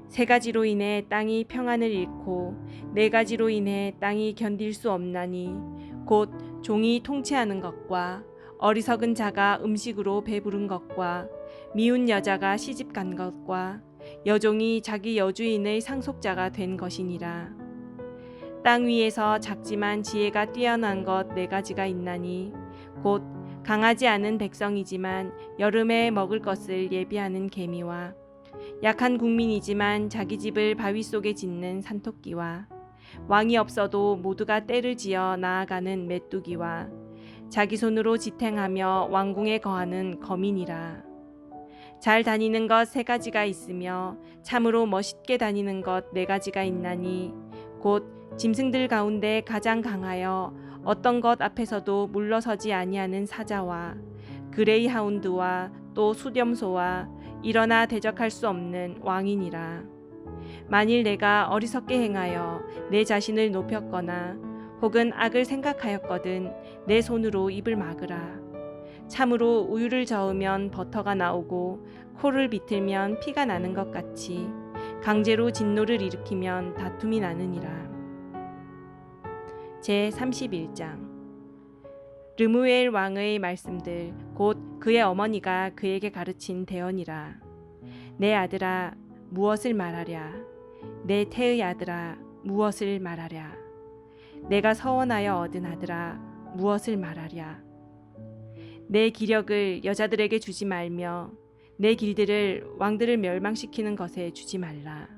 세 가지로 인해 땅이 평안을 잃고 네 가지로 인해 땅이 견딜 수 없나니 곧 종이 통치하는 것과 어리석은 자가 음식으로 배부른 것과 미운 여자가 시집간 것과 여종이 자기 여주인의 상속자가 된 것이니라. 땅 위에서 작지만 지혜가 뛰어난 것 네 가지가 있나니 곧 강하지 않은 백성이지만 여름에 먹을 것을 예비하는 개미와 약한 국민이지만 자기 집을 바위 속에 짓는 산토끼와 왕이 없어도 모두가 떼를 지어 나아가는 메뚜기와 자기 손으로 지탱하며 왕궁에 거하는 거민이라. 잘 다니는 것 세 가지가 있으며 참으로 멋있게 다니는 것 네 가지가 있나니 곧 짐승들 가운데 가장 강하여 어떤 것 앞에서도 물러서지 아니하는 사자와 그레이하운드와 또 수렴소와 일어나 대적할 수 없는 왕이니라. 만일 내가 어리석게 행하여 내 자신을 높였거나 혹은 악을 생각하였거든 내 손으로 입을 막으라. 참으로 우유를 저으면 버터가 나오고 코를 비틀면 피가 나는 것 같이 강제로 진노를 일으키면 다툼이 나느니라. 제31장 르무엘 왕의 말씀들 곧 그의 어머니가 그에게 가르친 대언이라. 내 아들아 무엇을 말하랴. 내 태의 아들아 무엇을 말하랴. 내가 서원하여 얻은 아들아 무엇을 말하랴. 내 기력을 여자들에게 주지 말며 내 길들을 왕들을 멸망시키는 것에 주지 말라.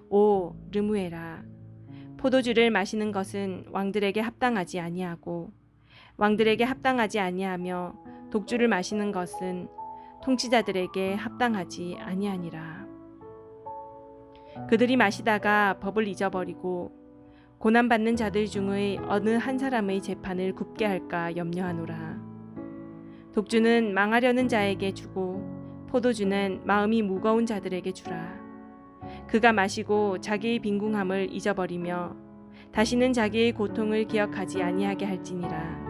오 르무엘아 포도주를 마시는 것은 왕들에게 합당하지 아니하고 왕들에게 합당하지 아니하며 독주를 마시는 것은 통치자들에게 합당하지 아니하니라. 그들이 마시다가 법을 잊어버리고 고난받는 자들 중의 어느 한 사람의 재판을 굽게 할까 염려하노라. 독주는 망하려는 자에게 주고 포도주는 마음이 무거운 자들에게 주라. 그가 마시고 자기의 빈궁함을 잊어버리며 다시는 자기의 고통을 기억하지 아니하게 할지니라.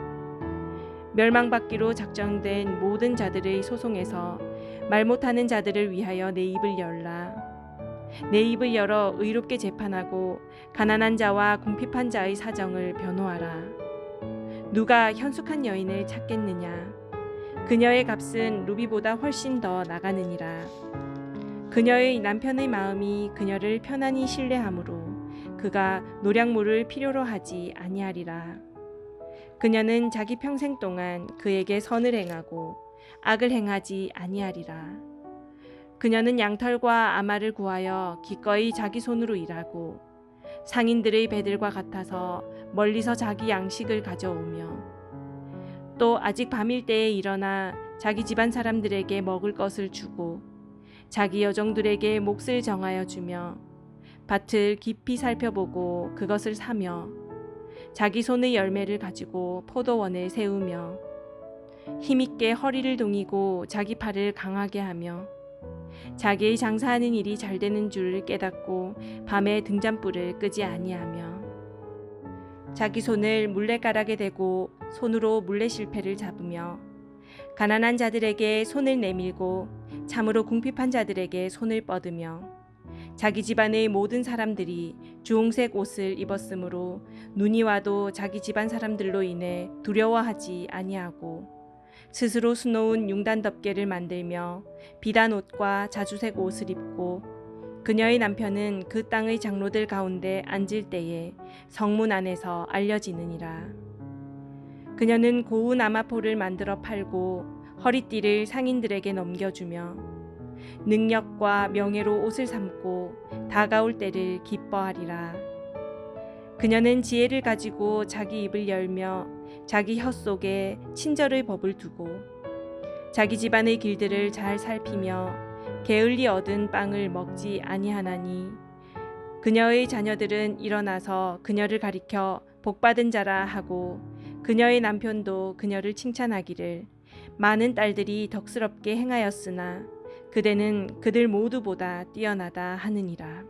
멸망받기로 작정된 모든 자들의 소송에서 말 못하는 자들을 위하여 내 입을 열라. 내 입을 열어 의롭게 재판하고 가난한 자와 궁핍한 자의 사정을 변호하라. 누가 현숙한 여인을 찾겠느냐? 그녀의 값은 루비보다 훨씬 더 나가느니라. 그녀의 남편의 마음이 그녀를 편안히 신뢰하므로 그가 노략물을 필요로 하지 아니하리라. 그녀는 자기 평생 동안 그에게 선을 행하고 악을 행하지 아니하리라. 그녀는 양털과 아마를 구하여 기꺼이 자기 손으로 일하고 상인들의 배들과 같아서 멀리서 자기 양식을 가져오며 또 아직 밤일 때에 일어나 자기 집안 사람들에게 먹을 것을 주고 자기 여종들에게 몫을 정하여 주며 밭을 깊이 살펴보고 그것을 사며 자기 손의 열매를 가지고 포도원을 세우며 힘있게 허리를 동이고 자기 팔을 강하게 하며 자기의 장사하는 일이 잘 되는 줄 깨닫고 밤에 등잔불을 끄지 아니하며 자기 손을 물레가락에 대고 손으로 물레실패를 잡으며 가난한 자들에게 손을 내밀고 참으로 궁핍한 자들에게 손을 뻗으며 자기 집안의 모든 사람들이 주홍색 옷을 입었으므로 눈이 와도 자기 집안 사람들로 인해 두려워하지 아니하고 스스로 수놓은 융단 덮개를 만들며 비단 옷과 자주색 옷을 입고 그녀의 남편은 그 땅의 장로들 가운데 앉을 때에 성문 안에서 알려지느니라. 그녀는 고운 아마포를 만들어 팔고 허리띠를 상인들에게 넘겨주며 능력과 명예로 옷을 삼고 다가올 때를 기뻐하리라. 그녀는 지혜를 가지고 자기 입을 열며 자기 혀 속에 친절의 법을 두고 자기 집안의 길들을 잘 살피며 게을리 얻은 빵을 먹지 아니하나니 그녀의 자녀들은 일어나서 그녀를 가리켜 복받은 자라 하고 그녀의 남편도 그녀를 칭찬하기를 많은 딸들이 덕스럽게 행하였으나 그대는 그들 모두보다 뛰어나다 하느니라.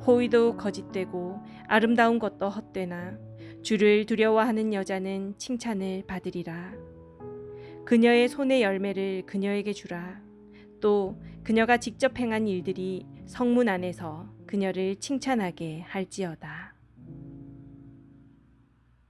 호의도 거짓되고 아름다운 것도 헛되나 주를 두려워하는 여자는 칭찬을 받으리라. 그녀의 손의 열매를 그녀에게 주라. 또 그녀가 직접 행한 일들이 성문 안에서 그녀를 칭찬하게 할지어다.